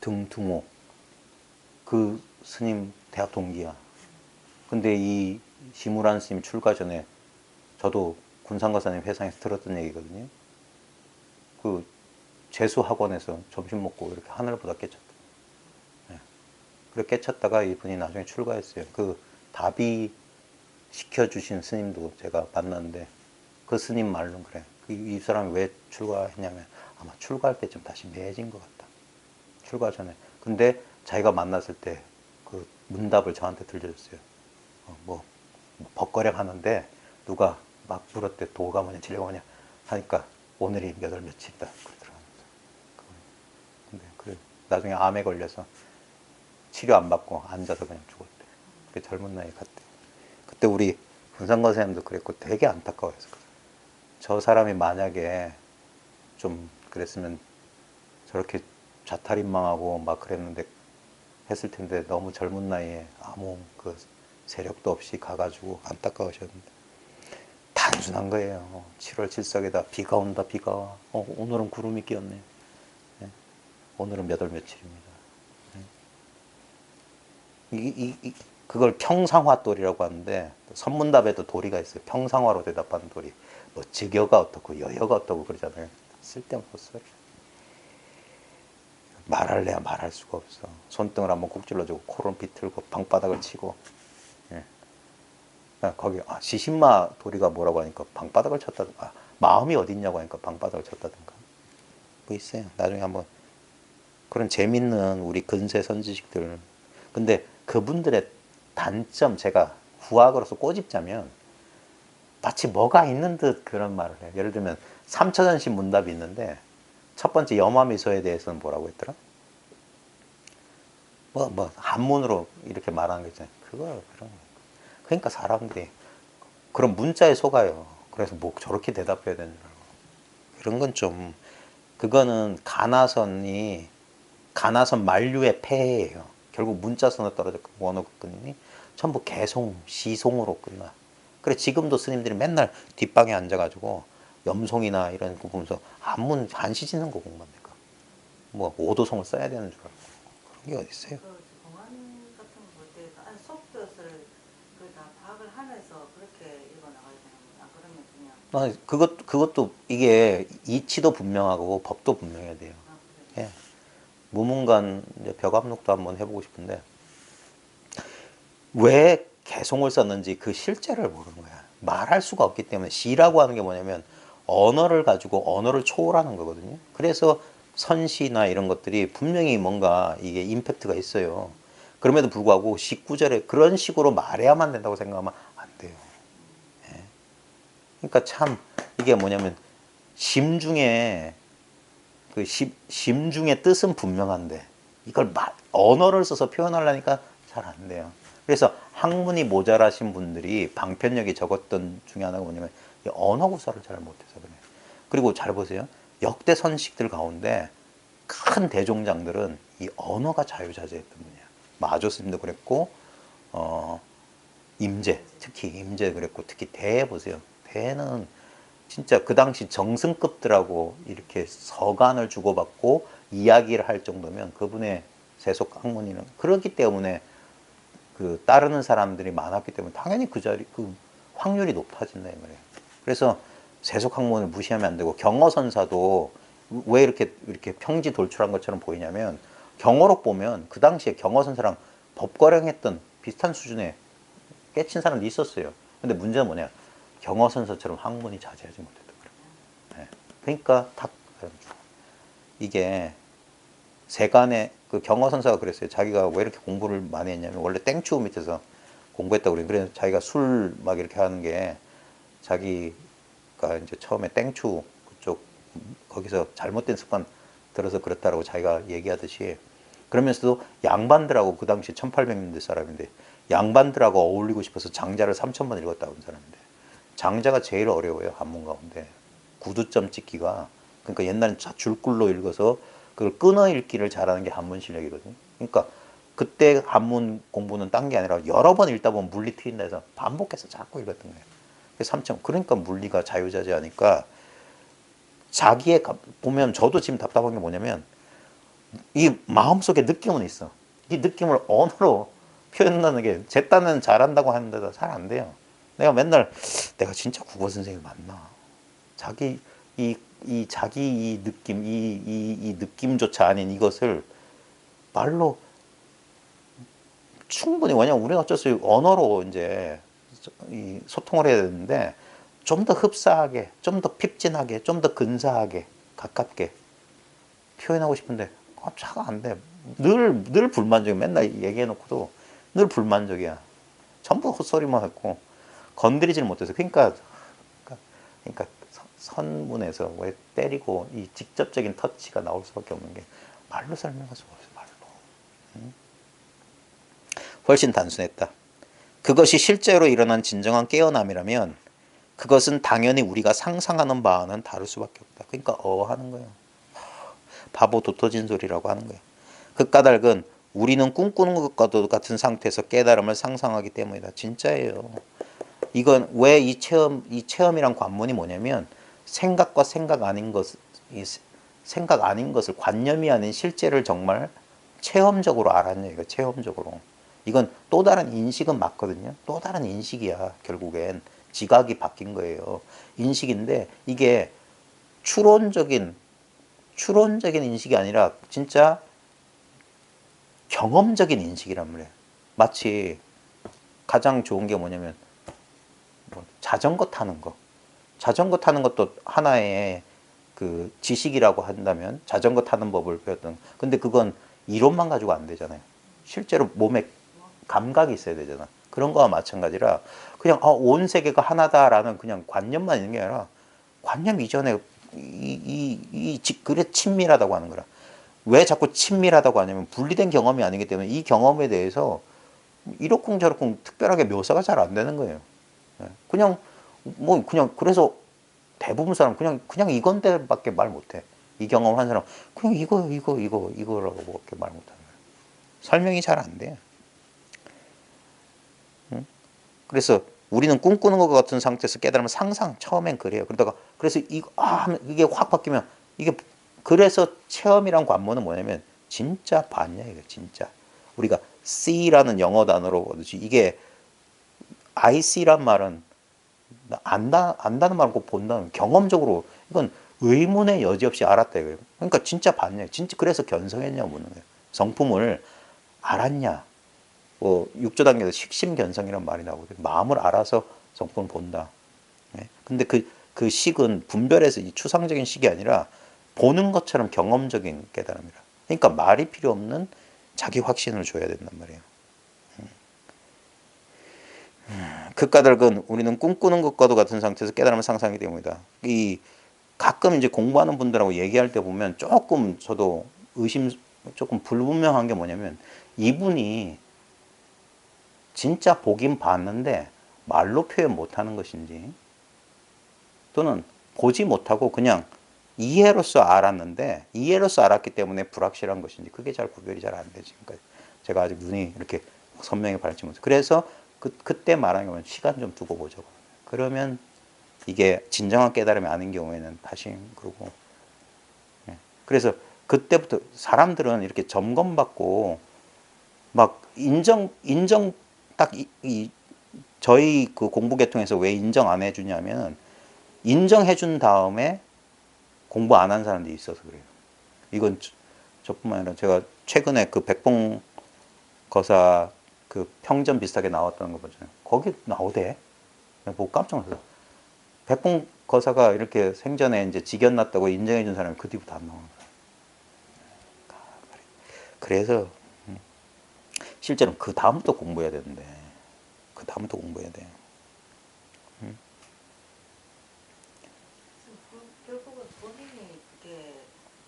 등등호 그 스님 대학 동기야. 근데 이 시무란 스님 출가 전에 저도 군산가사님 회상에서 들었던 얘기거든요. 그 재수학원에서 점심 먹고 이렇게 하늘을 보다 깨쳤다. 네. 그래 깨쳤다가 이분이 나중에 출가했어요. 그 답이 시켜주신 스님도 제가 만났는데 그 스님 말로는 그래. 이 사람이 왜 출가했냐면 아마 출가할 때쯤 다시 매해진 것 같다. 출가 전에. 근데 자기가 만났을 때 그 문답을 저한테 들려줬어요. 법거령 하는데 누가 막 물었대. 도가 뭐냐 진리가 뭐냐 하니까 오늘이 몇 월 며칠이다. 그러더라고요. 근데 그래 나중에 암에 걸려서 치료 안 받고 앉아서 그냥 죽었대. 그 젊은 나이에 갔대. 그때 우리 군산건 선생님도 그랬고 되게 안타까워했을 거예요. 저 사람이 만약에 좀 그랬으면 저렇게 자탈인망하고 막 그랬는데 했을 텐데 너무 젊은 나이에 아무 그 세력도 없이 가가지고 안타까우셨는데 단순한 거예요. 7월 7석에다 비가 온다 비가 와. 오늘은 구름이 끼었네. 네. 오늘은 몇 월 며칠입니다. 네. 그걸 평상화돌이라고 하는데 선문답에도 도리가 있어요. 평상화로 대답하는 도리. 뭐 즉여가 어떻고 여여가 어떻고 그러잖아요. 쓸데없는 소리. 말할래야 말할 수가 없어. 손등을 한번 콕 찔러주고 코를 비틀고 방바닥을 치고. 예. 거기 시신마 도리가 뭐라고 하니까 방바닥을 쳤다든가 마음이 어딨냐고 하니까 방바닥을 쳤다든가 뭐 있어요. 나중에 한번 그런 재밌는 우리 근세 선지식들. 근데 그분들의 단점 제가 후학으로서 꼬집자면 마치 뭐가 있는 듯 그런 말을 해요. 예를 들면 삼처전시 문답이 있는데 첫 번째 염화미소에 대해서는 뭐라고 했더라? 뭐 한문으로 이렇게 말하는 거 있잖아요. 그런 거. 그러니까 사람들이 그런 문자에 속아요. 그래서 뭐 저렇게 대답해야 되는 줄 알고. 그런 건 좀 그거는 가나선 만류의 폐해예요. 결국 문자선으로 떨어졌고 원어급근이니 전부 개송, 시송으로 끝나. 그래 지금도 스님들이 맨날 뒷방에 앉아가지고 염송이나 이런 거 보면서 한문 한시 짓는 거 공부만 되니까 뭐 오도송을 써야 되는 줄 알고 그런 게 어디 있어요? 그 공안 같은 거 볼 때 속뜻을 다 파악을 하면서 그렇게 읽어 나가야 되는 거야. 그러면 그냥 그것도 이게 이치도 분명하고 법도 분명해야 돼요. 그래. 예. 무문관 이제 벽압록도 한번 해보고 싶은데 왜 개송을 썼는지 그 실제를 모르는 거야. 말할 수가 없기 때문에 시라고 하는 게 뭐냐면 언어를 가지고 언어를 초월하는 거거든요. 그래서 선시나 이런 것들이 분명히 뭔가 이게 임팩트가 있어요. 그럼에도 불구하고 19절에 그런 식으로 말해야만 된다고 생각하면 안 돼요. 예. 그러니까 참 이게 뭐냐면 심중에 심중의 뜻은 분명한데 이걸 언어를 써서 표현하려니까 잘 안 돼요. 그래서 학문이 모자라신 분들이 방편력이 적었던 중에 하나가 뭐냐면 언어 구사를 잘 못해서 그래요. 그리고 잘 보세요. 역대 선식들 가운데 큰 대종장들은 이 언어가 자유자재했던 분이야. 마조 스님도 그랬고 임재 특히 임재 그랬고 특히 대 보세요. 대는 진짜 그 당시 정승급들하고 이렇게 서간을 주고받고 이야기를 할 정도면 그분의 세속 학문이는 그렇기 때문에 그 따르는 사람들이 많았기 때문에 당연히 그 확률이 높아진다 이 말이에요. 그래서 세속 학문을 무시하면 안 되고 경어선사도 왜 이렇게 평지 돌출한 것처럼 보이냐면 경어록 보면 그 당시에 경어선사랑 법거령했던 비슷한 수준의 깨친 사람도 있었어요. 근데 문제는 뭐냐? 경어선사처럼 학문이 자제하지 못했다 그래요. 네. 그러니까 탁 이게 세간의 그 경어선사가 그랬어요. 자기가 왜 이렇게 공부를 많이 했냐면 원래 땡추 밑에서 공부했다고 그래요. 그래서 자기가 술 막 이렇게 하는 게 자기가 이제 처음에 땡추 그쪽 거기서 잘못된 습관 들어서 그렇다라고 자기가 얘기하듯이 그러면서도 양반들하고 그 당시 1800년대 사람인데 양반들하고 어울리고 싶어서 장자를 3000번 읽었다고 한 사람인데 장자가 제일 어려워요. 한문 가운데. 구두점 찍기가. 그러니까 옛날엔 줄글로 읽어서 그걸 끊어 읽기를 잘하는 게 한문 실력이거든요. 그러니까 그때 한문 공부는 딴 게 아니라 여러 번 읽다 보면 물리 트인다 해서 반복해서 자꾸 읽었던 거예요. 그래서 3점. 그러니까 물리가 자유자재하니까 자기의 보면 저도 지금 답답한 게 뭐냐면 이 마음속에 느낌은 있어. 이 느낌을 언어로 표현하는 게 제 딴은 잘한다고 하는데도 잘 안 돼요. 내가 맨날 내가 진짜 국어 선생님이 맞나? 자기 자기 이 느낌 이 느낌조차 아닌 이것을 말로 충분히 왜냐면 우리가 어쩔 수 없이 언어로 이제 소통을 해야 되는데 좀 더 흡사하게, 좀 더 핍진하게, 좀 더 근사하게, 가깝게 표현하고 싶은데 잘 안 돼. 늘 불만족이야. 맨날 얘기해놓고도 늘 불만족이야. 전부 헛소리만 했고 건드리지를 못해서 그러니까 선문에서 왜 때리고 이 직접적인 터치가 나올 수밖에 없는 게 말로 설명할 수가 없어요. 말로. 훨씬 단순했다. 그것이 실제로 일어난 진정한 깨어남이라면 그것은 당연히 우리가 상상하는 바와는 다를 수밖에 없다. 그러니까 하는 거예요. 바보 도토진 소리라고 하는 거예요. 그 까닭은 우리는 꿈꾸는 것과도 같은 상태에서 깨달음을 상상하기 때문이다. 진짜예요. 이건 왜 이 체험이란 관문이 뭐냐면 생각과 생각 아닌 것을 관념이 아닌 실제를 정말 체험적으로 알았냐 이거 체험적으로. 이건 또 다른 인식은 맞거든요. 또 다른 인식이야. 결국엔 지각이 바뀐 거예요. 인식인데 이게 추론적인 인식이 아니라 진짜 경험적인 인식이란 말이에요. 마치 가장 좋은 게 뭐냐면 자전거 타는 거. 자전거 타는 것도 하나의 그 지식이라고 한다면 자전거 타는 법을 배웠던. 근데 그건 이론만 가지고 안 되잖아요. 실제로 몸에 감각이 있어야 되잖아. 그런 거와 마찬가지라 그냥 온 세계가 하나다라는 그냥 관념만 있는 게 아니라 관념 이전에 그래 친밀하다고 하는 거라. 왜 자꾸 친밀하다고 하냐면 분리된 경험이 아니기 때문에 이 경험에 대해서 이러쿵저러쿵 특별하게 묘사가 잘 안 되는 거예요. 그냥 그냥 그래서 대부분 사람 그냥 이건데밖에 말 못해. 이 경험 한 사람 그냥 이거라고밖에 말 못하는 거예요. 설명이 잘 안 돼. 그래서 우리는 꿈꾸는 것 같은 상태에서 깨달으면 처음엔 그래요. 그러다가 그래서 이게 확 바뀌면 이게 그래서 체험이란 관문은 뭐냐면 진짜 봤냐 이거 진짜. 우리가 see라는 영어 단어로 보듯이 이게 I see란 말은 안다는 말은 꼭 본다는 경험적으로 이건 의문의 여지 없이 알았다 이거예요. 그러니까 진짜 봤냐, 진짜 그래서 견성했냐 묻는 거예요. 성품을 알았냐. 육조 단계에서 식심견성이라는 말이 나오거든요. 마음을 알아서 성품을 본다. 근데 그 식은 분별해서 이 추상적인 식이 아니라 보는 것처럼 경험적인 깨달음이라. 그러니까 말이 필요 없는 자기 확신을 줘야 된단 말이에요. 그 까닭은 우리는 꿈꾸는 것과도 같은 상태에서 깨달음을 상상하기 때문이다. 가끔 이제 공부하는 분들하고 얘기할 때 보면 조금 저도 조금 불분명한 게 뭐냐면 이분이 진짜 보긴 봤는데 말로 표현 못하는 것인지 또는 보지 못하고 그냥 이해로서 알았는데 이해로서 알았기 때문에 불확실한 것인지 그게 잘 구별이 잘 안 되지. 그러니까 제가 아직 눈이 이렇게 선명히 밝지 못해요. 그래서 그때 말하는 경우는 시간 좀 두고 보자고. 그러면 이게 진정한 깨달음이 아닌 경우에는 다시 그러고. 그래서 그때부터 사람들은 이렇게 점검받고 막 인정 딱 저희 그 공부 계통에서 왜 인정 안 해주냐면 인정해 준 다음에 공부 안 한 사람들이 있어서 그래요. 이건 저뿐만 아니라 제가 최근에 그 백봉 거사 그 평전 비슷하게 나왔다는 거 보잖아요. 거기 나오대. 보고 깜짝 놀랐어. 백봉 거사가 이렇게 생전에 이제 직연 났다고 인정해 준 사람이 그 뒤부터 안 나오는 거야. 그래서 실제로 그 다음부터 공부해야 되는데 그 다음부터 공부해야 돼. 결국은 본인이 그게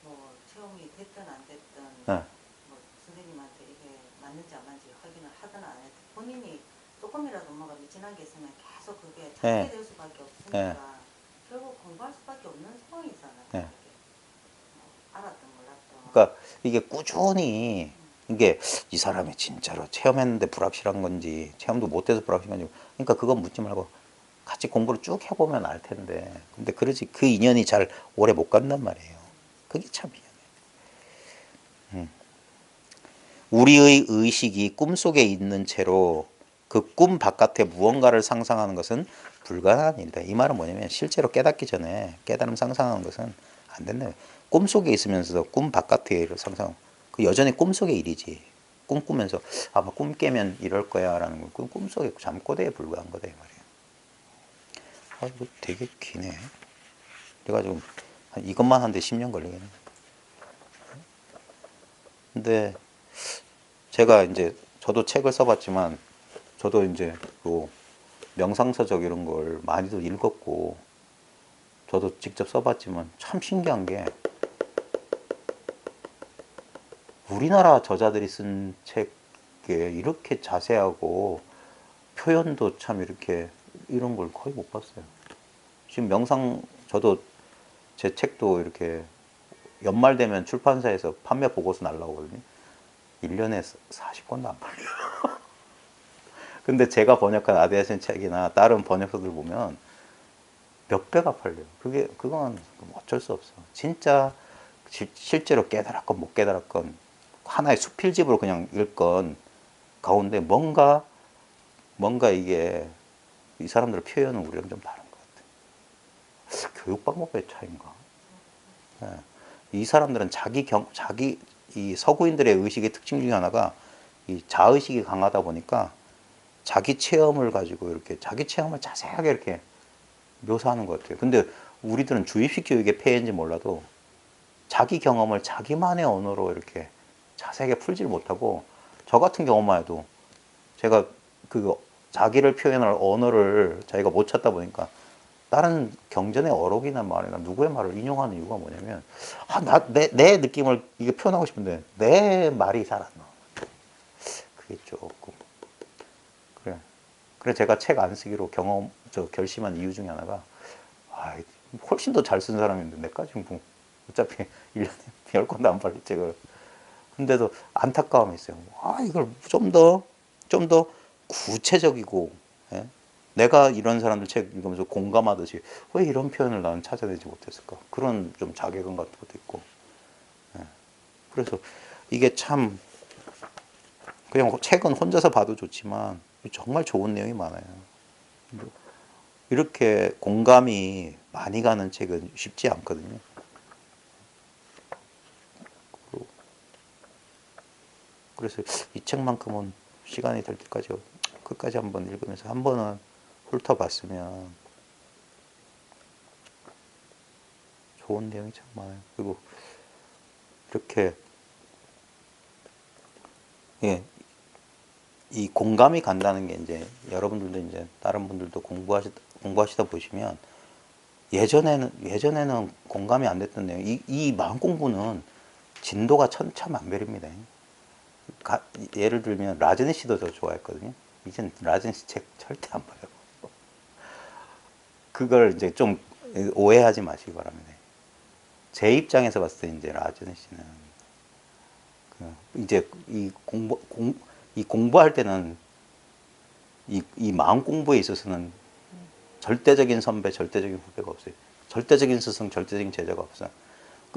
뭐 체험이 됐든 안 됐든 네. 뭐 선생님한테 이게 맞는지 안 맞는지 확인을 하든 안 했든 본인이 조금이라도 뭐가 미진한 게 있으면 계속 그게 찾게 네. 될 수밖에 없으니까 네. 결국 공부할 수밖에 없는 상황이잖아요. 네. 알았든 몰랐든. 그러니까 이게 꾸준히 이게 이 사람이 진짜로 체험했는데 불확실한 건지 체험도 못해서 불확실한 건지 그러니까 그건 묻지 말고 같이 공부를 쭉 해보면 알 텐데 근데 그러지 그 인연이 잘 오래 못 간단 말이에요. 그게 참 희한해. 우리의 의식이 꿈속에 있는 채로 그 꿈 바깥에 무언가를 상상하는 것은 불가능한 일이다. 이 말은 뭐냐면 실제로 깨닫기 전에 깨달음 상상하는 것은 안 된다. 꿈속에 있으면서도 꿈 바깥의 일을 상상. 그 여전히 꿈속의 일이지. 꿈꾸면서 아마 꿈 깨면 이럴 거야라는 건 그 꿈속의 잠꼬대에 불과한 거다 이 말이에요. 이거 되게 기네. 그래가지고 이것만 하는데 10년 걸리겠네. 근데 제가 이제 저도 책을 써봤지만 저도 이제 뭐 명상서적 이런 걸 많이도 읽었고 저도 직접 써봤지만 참 신기한 게 우리나라 저자들이 쓴 책에 이렇게 자세하고 표현도 참 이렇게 이런 걸 거의 못 봤어요. 지금 명상 저도 제 책도 이렇게 연말 되면 출판사에서 판매 보고서 날라오거든요. 1년에 40권도 안 팔려요. 근데 제가 번역한 아디아신 책이나 다른 번역서들 보면 몇 배가 팔려요. 그건 어쩔 수 없어. 진짜 실제로 깨달았건 못 깨달았건 하나의 수필집으로 그냥 읽건 가운데 뭔가 이게 이 사람들의 표현은 우리랑 좀 다른 것 같아요. 교육 방법의 차이인가? 예. 이 사람들은 자기 이 서구인들의 의식의 특징 중에 하나가 이 자의식이 강하다 보니까 자기 체험을 가지고 이렇게 자기 체험을 자세하게 이렇게 묘사하는 것 같아요. 근데 우리들은 주입식 교육의 폐해인지 몰라도 자기 경험을 자기만의 언어로 이렇게 자세하게 풀질 못하고, 저 같은 경우만 해도 제가 그 자기를 표현할 언어를 자기가 못 찾다 보니까 다른 경전의 어록이나 말이나 누구의 말을 인용하는 이유가 뭐냐면, 내 느낌을 이게 표현하고 싶은데 내 말이 잘 안 나와. 그게 조금 그래 제가 책 안 쓰기로 결심한 이유 중에 하나가, 훨씬 더 잘 쓴 사람인데 내까지 뭐 어차피 1년에 10권도 안 팔릴 책을. 근데도 안타까움이 있어요. 이걸 좀 더 구체적이고, 예? 내가 이런 사람들 책 읽으면서 공감하듯이 왜 이런 표현을 나는 찾아내지 못했을까? 그런 좀 자괴감 같은 것도 있고. 예. 그래서 이게 참, 그냥 책은 혼자서 봐도 좋지만 정말 좋은 내용이 많아요. 이렇게 공감이 많이 가는 책은 쉽지 않거든요. 그래서 이 책만큼은 시간이 될 때까지 끝까지 한번 읽으면서 한 번은 훑어봤으면. 좋은 내용이 참 많아요. 그리고 이렇게, 예, 이 공감이 간다는 게 이제 여러분들도 이제 다른 분들도 공부하시다 보시면, 예전에는 공감이 안 됐던 내용, 이 마음 공부는 진도가 천차만별입니다. 예를 들면 라즈니 씨도 저 좋아했거든요. 이젠 라즈니 씨 책 절대 안 봐요. 그걸 이제 좀 오해하지 마시기 바랍니다. 제 입장에서 봤을 때 이제 라즈니 씨는 이제 이 공부할 때는 이 마음 공부에 있어서는 절대적인 선배, 절대적인 후배가 없어요. 절대적인 스승, 절대적인 제자가 없어요.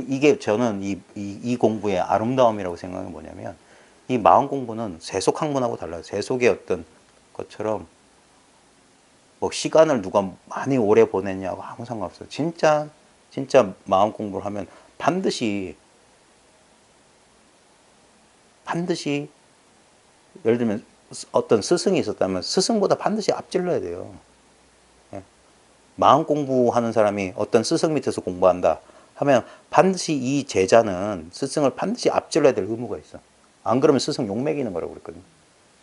이게 저는 이 공부의 아름다움이라고 생각하는 게 뭐냐면, 이 마음 공부는 세속 학문하고 달라요. 세속의 어떤 것처럼 뭐 시간을 누가 많이 오래 보냈냐고 아무 상관없어요. 진짜 마음 공부를 하면 반드시 예를 들면 어떤 스승이 있었다면 스승보다 반드시 앞질러야 돼요. 예. 마음 공부하는 사람이 어떤 스승 밑에서 공부한다 하면 반드시 이 제자는 스승을 반드시 앞질러야 될 의무가 있어. 안 그러면 스승 욕먹이는 거라고 그랬거든요.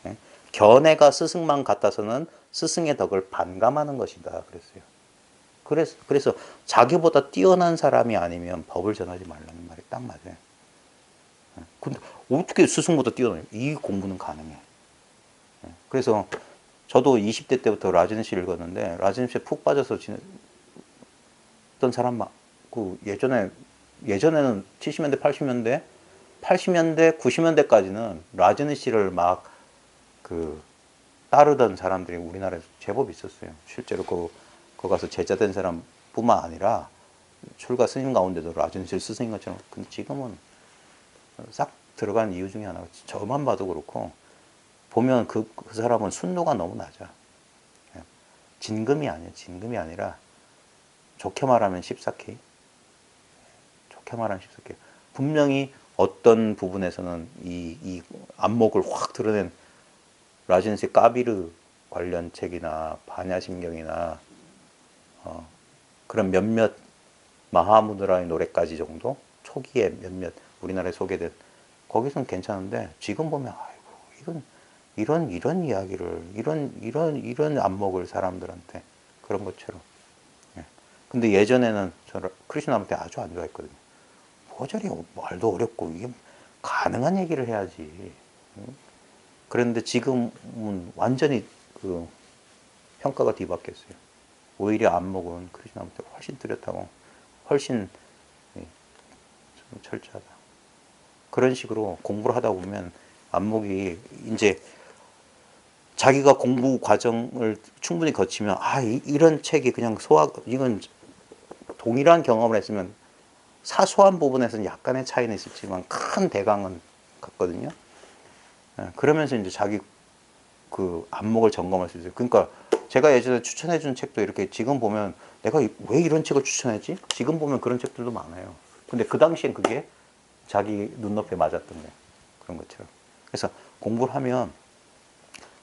예. 견해가 스승만 같아서는 스승의 덕을 반감하는 것이다 그랬어요. 그래서 자기보다 뛰어난 사람이 아니면 법을 전하지 말라는 말이 딱 맞아요. 근데 어떻게 스승보다 뛰어나요? 이 공부는 가능해. 그래서 저도 20대 때부터 라즈니 씨 읽었는데, 라즈니 씨에 푹 빠져서 지냈던 사람 그 예전에는 70년대, 80년대, 90년대까지는 라즈니 씨를 막 따르던 사람들이 우리나라에서 제법 있었어요. 실제로 거 가서 제자 된 사람뿐만 아니라 출가 스님 가운데도 라즈니 씨를 스승인 것처럼. 근데 지금은 싹 들어간 이유 중에 하나가, 저만 봐도 그렇고 보면 그 사람은 순도가 너무 낮아. 진금이 아니야. 진금이 아니라 좋게 말하면 14K. 좋게 말하면 14K. 분명히 어떤 부분에서는 이 안목을 확 드러낸 라진시 까비르 관련 책이나 반야심경이나 그런 몇몇 마하무드라의 노래까지 정도 초기에 몇몇 우리나라에 소개된, 거기서는 괜찮은데 지금 보면 아이고 이런 이야기를 이런 안목을 사람들한테 그런 것처럼. 예. 근데 예전에는 저는 크리스나한테 아주 안 좋아했거든요. 뭐 저리 말도 어렵고 이게 가능한 얘기를 해야지. 그런데 지금은 완전히 그 평가가 뒤바뀌었어요. 오히려 안목은 크리스나한테 훨씬 뚜렷하고 훨씬 철저하다. 그런 식으로 공부를 하다 보면 안목이 이제 자기가 공부 과정을 충분히 거치면 이런 책이 그냥 이건 동일한 경험을 했으면 사소한 부분에서는 약간의 차이는 있었지만 큰 대강은 같거든요. 예, 그러면서 이제 자기 그 안목을 점검할 수 있어요. 그러니까 제가 예전에 추천해 준 책도 이렇게 지금 보면 내가 왜 이런 책을 추천했지? 지금 보면 그런 책들도 많아요. 근데 그 당시엔 그게 자기 눈높이에 맞았던 거예요. 그런 것처럼. 그래서 공부를 하면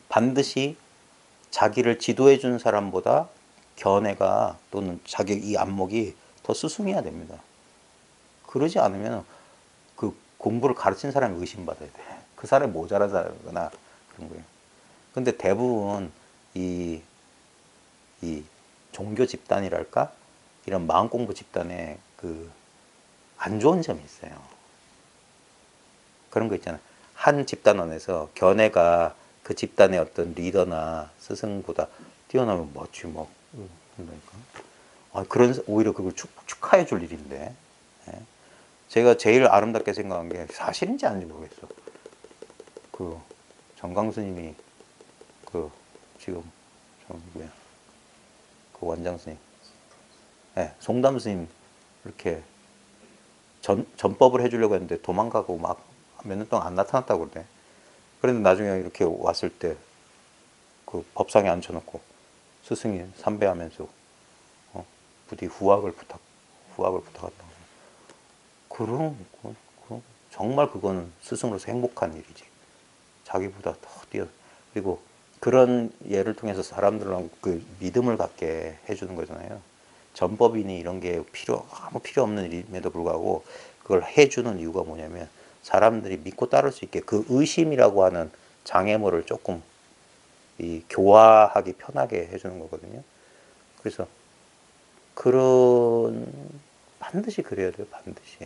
반드시 자기를 지도해 준 사람보다 견해가 또는 자기 이 안목이 더 스승해야 됩니다. 그러지 않으면 그 공부를 가르친 사람이 의심받아야 돼. 그 사람이 모자라거나 그런 거예요. 근데 대부분 이, 이 종교 집단이랄까? 이런 마음 공부 집단에 그 안 좋은 점이 있어요. 그런 거 있잖아요. 한 집단 안에서 견해가 그 집단의 어떤 리더나 스승보다 뛰어나면 멋지 뭐 그러니까. 그런 오히려 그걸 축하해 줄 일인데. 예. 제가 제일 아름답게 생각한 게 사실인지 아닌지 모르겠어. 그 정강 스님이 그 지금 저 뭐야 그 원장 스님, 네, 송담 스님 이렇게 전법을 해주려고 했는데 도망가고 막 몇 년 동안 안 나타났다고 그러대. 그런데 나중에 이렇게 왔을 때 그 법상에 앉혀놓고 스승이 삼배하면서 부디 후학을 부탁한다고. 그런 정말 그거는 스승으로서 행복한 일이지. 자기보다 더 뛰어. 그리고 그런 예를 통해서 사람들은 그 믿음을 갖게 해주는 거잖아요. 전법이니 이런 게 아무 필요 없는 일임에도 불구하고 그걸 해주는 이유가 뭐냐면 사람들이 믿고 따를 수 있게 그 의심이라고 하는 장애물을 조금 교화하기 편하게 해주는 거거든요. 그래서 반드시 그래야 돼요. 반드시.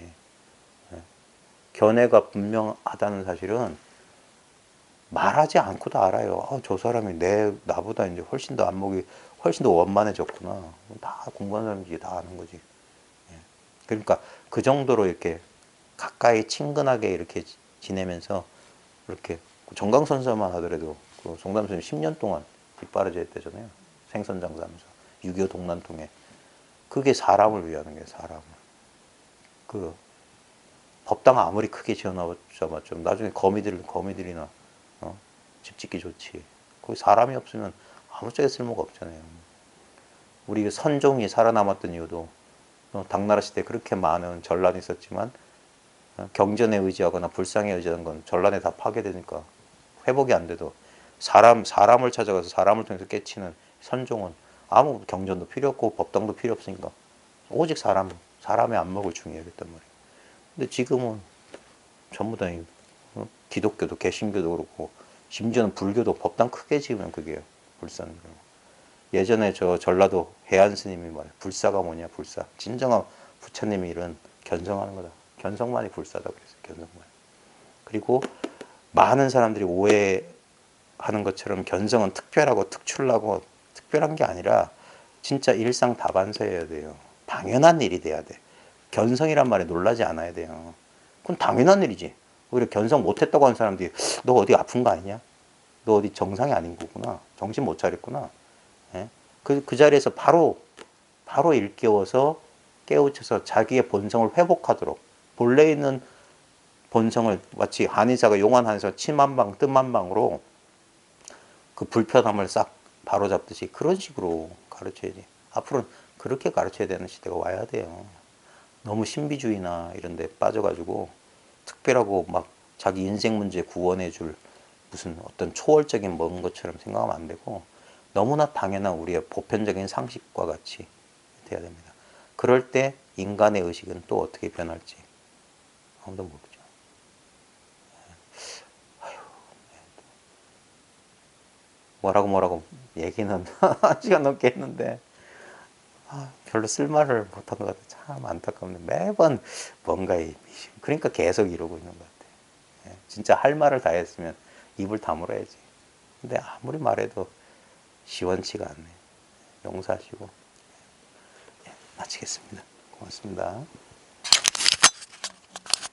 견해가 분명하다는 사실은 말하지 않고도 알아요. 저 사람이 나보다 이제 훨씬 더 안목이 훨씬 더 원만해졌구나. 다 공부한 사람들이 다 아는 거지. 예. 그러니까 그 정도로 이렇게 가까이 친근하게 이렇게 지내면서 이렇게 정강선사만 하더라도 그 송담 선생님 10년 동안 뒷바라지 했대잖아요. 생선장사하면서 6.25 동란통에. 그게 사람을 위하는 거예요. 사람을. 그 법당 아무리 크게 지어놔봤자 나중에 거미들이나 집 짓기 좋지. 거기 사람이 없으면 아무짝에 쓸모가 없잖아요. 우리 선종이 살아남았던 이유도 당나라 시대에 그렇게 많은 전란이 있었지만 경전에 의지하거나 불상에 의지하는 건 전란에 다 파괴되니까 회복이 안 돼도 사람을 찾아가서 사람을 통해서 깨치는 선종은 아무 경전도 필요 없고 법당도 필요 없으니까 오직 사람의 안목을 중요하겠단 말이에요. 근데 지금은 전부 다 기독교도 개신교도 그렇고 심지어는 불교도 법당 크게 지으면 그게 불사는 거예요. 예전에 저 전라도 해안 스님이 말해 불사가 뭐냐 불사. 진정한 부처님이 이런 견성하는 거다. 견성만이 불사다 그랬어요. 견성만. 그리고 많은 사람들이 오해하는 것처럼 견성은 특별하고 특출나고 특별한 게 아니라 진짜 일상 다반사여야 돼요. 당연한 일이 돼야 돼. 견성이란 말에 놀라지 않아야 돼요. 그건 당연한 일이지. 오히려 견성 못했다고 하는 사람들이 너 어디 아픈 거 아니냐? 너 어디 정상이 아닌 거구나. 정신 못 차렸구나. 예? 그 자리에서 바로 일깨워서 깨우쳐서 자기의 본성을 회복하도록 본래 있는 본성을 마치 한의사가 용한 한의사 침한방 뜸한방으로 그 불편함을 싹 바로잡듯이 그런 식으로 가르쳐야지. 앞으로는 그렇게 가르쳐야 되는 시대가 와야 돼요. 너무 신비주의나 이런 데 빠져가지고 특별하고 막 자기 인생 문제 구원해 줄 무슨 어떤 초월적인 뭔 것처럼 생각하면 안 되고 너무나 당연한 우리의 보편적인 상식과 같이 돼야 됩니다. 그럴 때 인간의 의식은 또 어떻게 변할지 아무도 모르죠. 뭐라고 얘기는 1시간 넘게 했는데 별로 쓸말을 못한 것 같아요. 참 안타깝네. 매번 뭔가에 그러니까 계속 이러고 있는 것 같아요. 진짜 할 말을 다 했으면 입을 다물어야지. 근데 아무리 말해도 시원치가 않네. 용서하시고 마치겠습니다. 고맙습니다.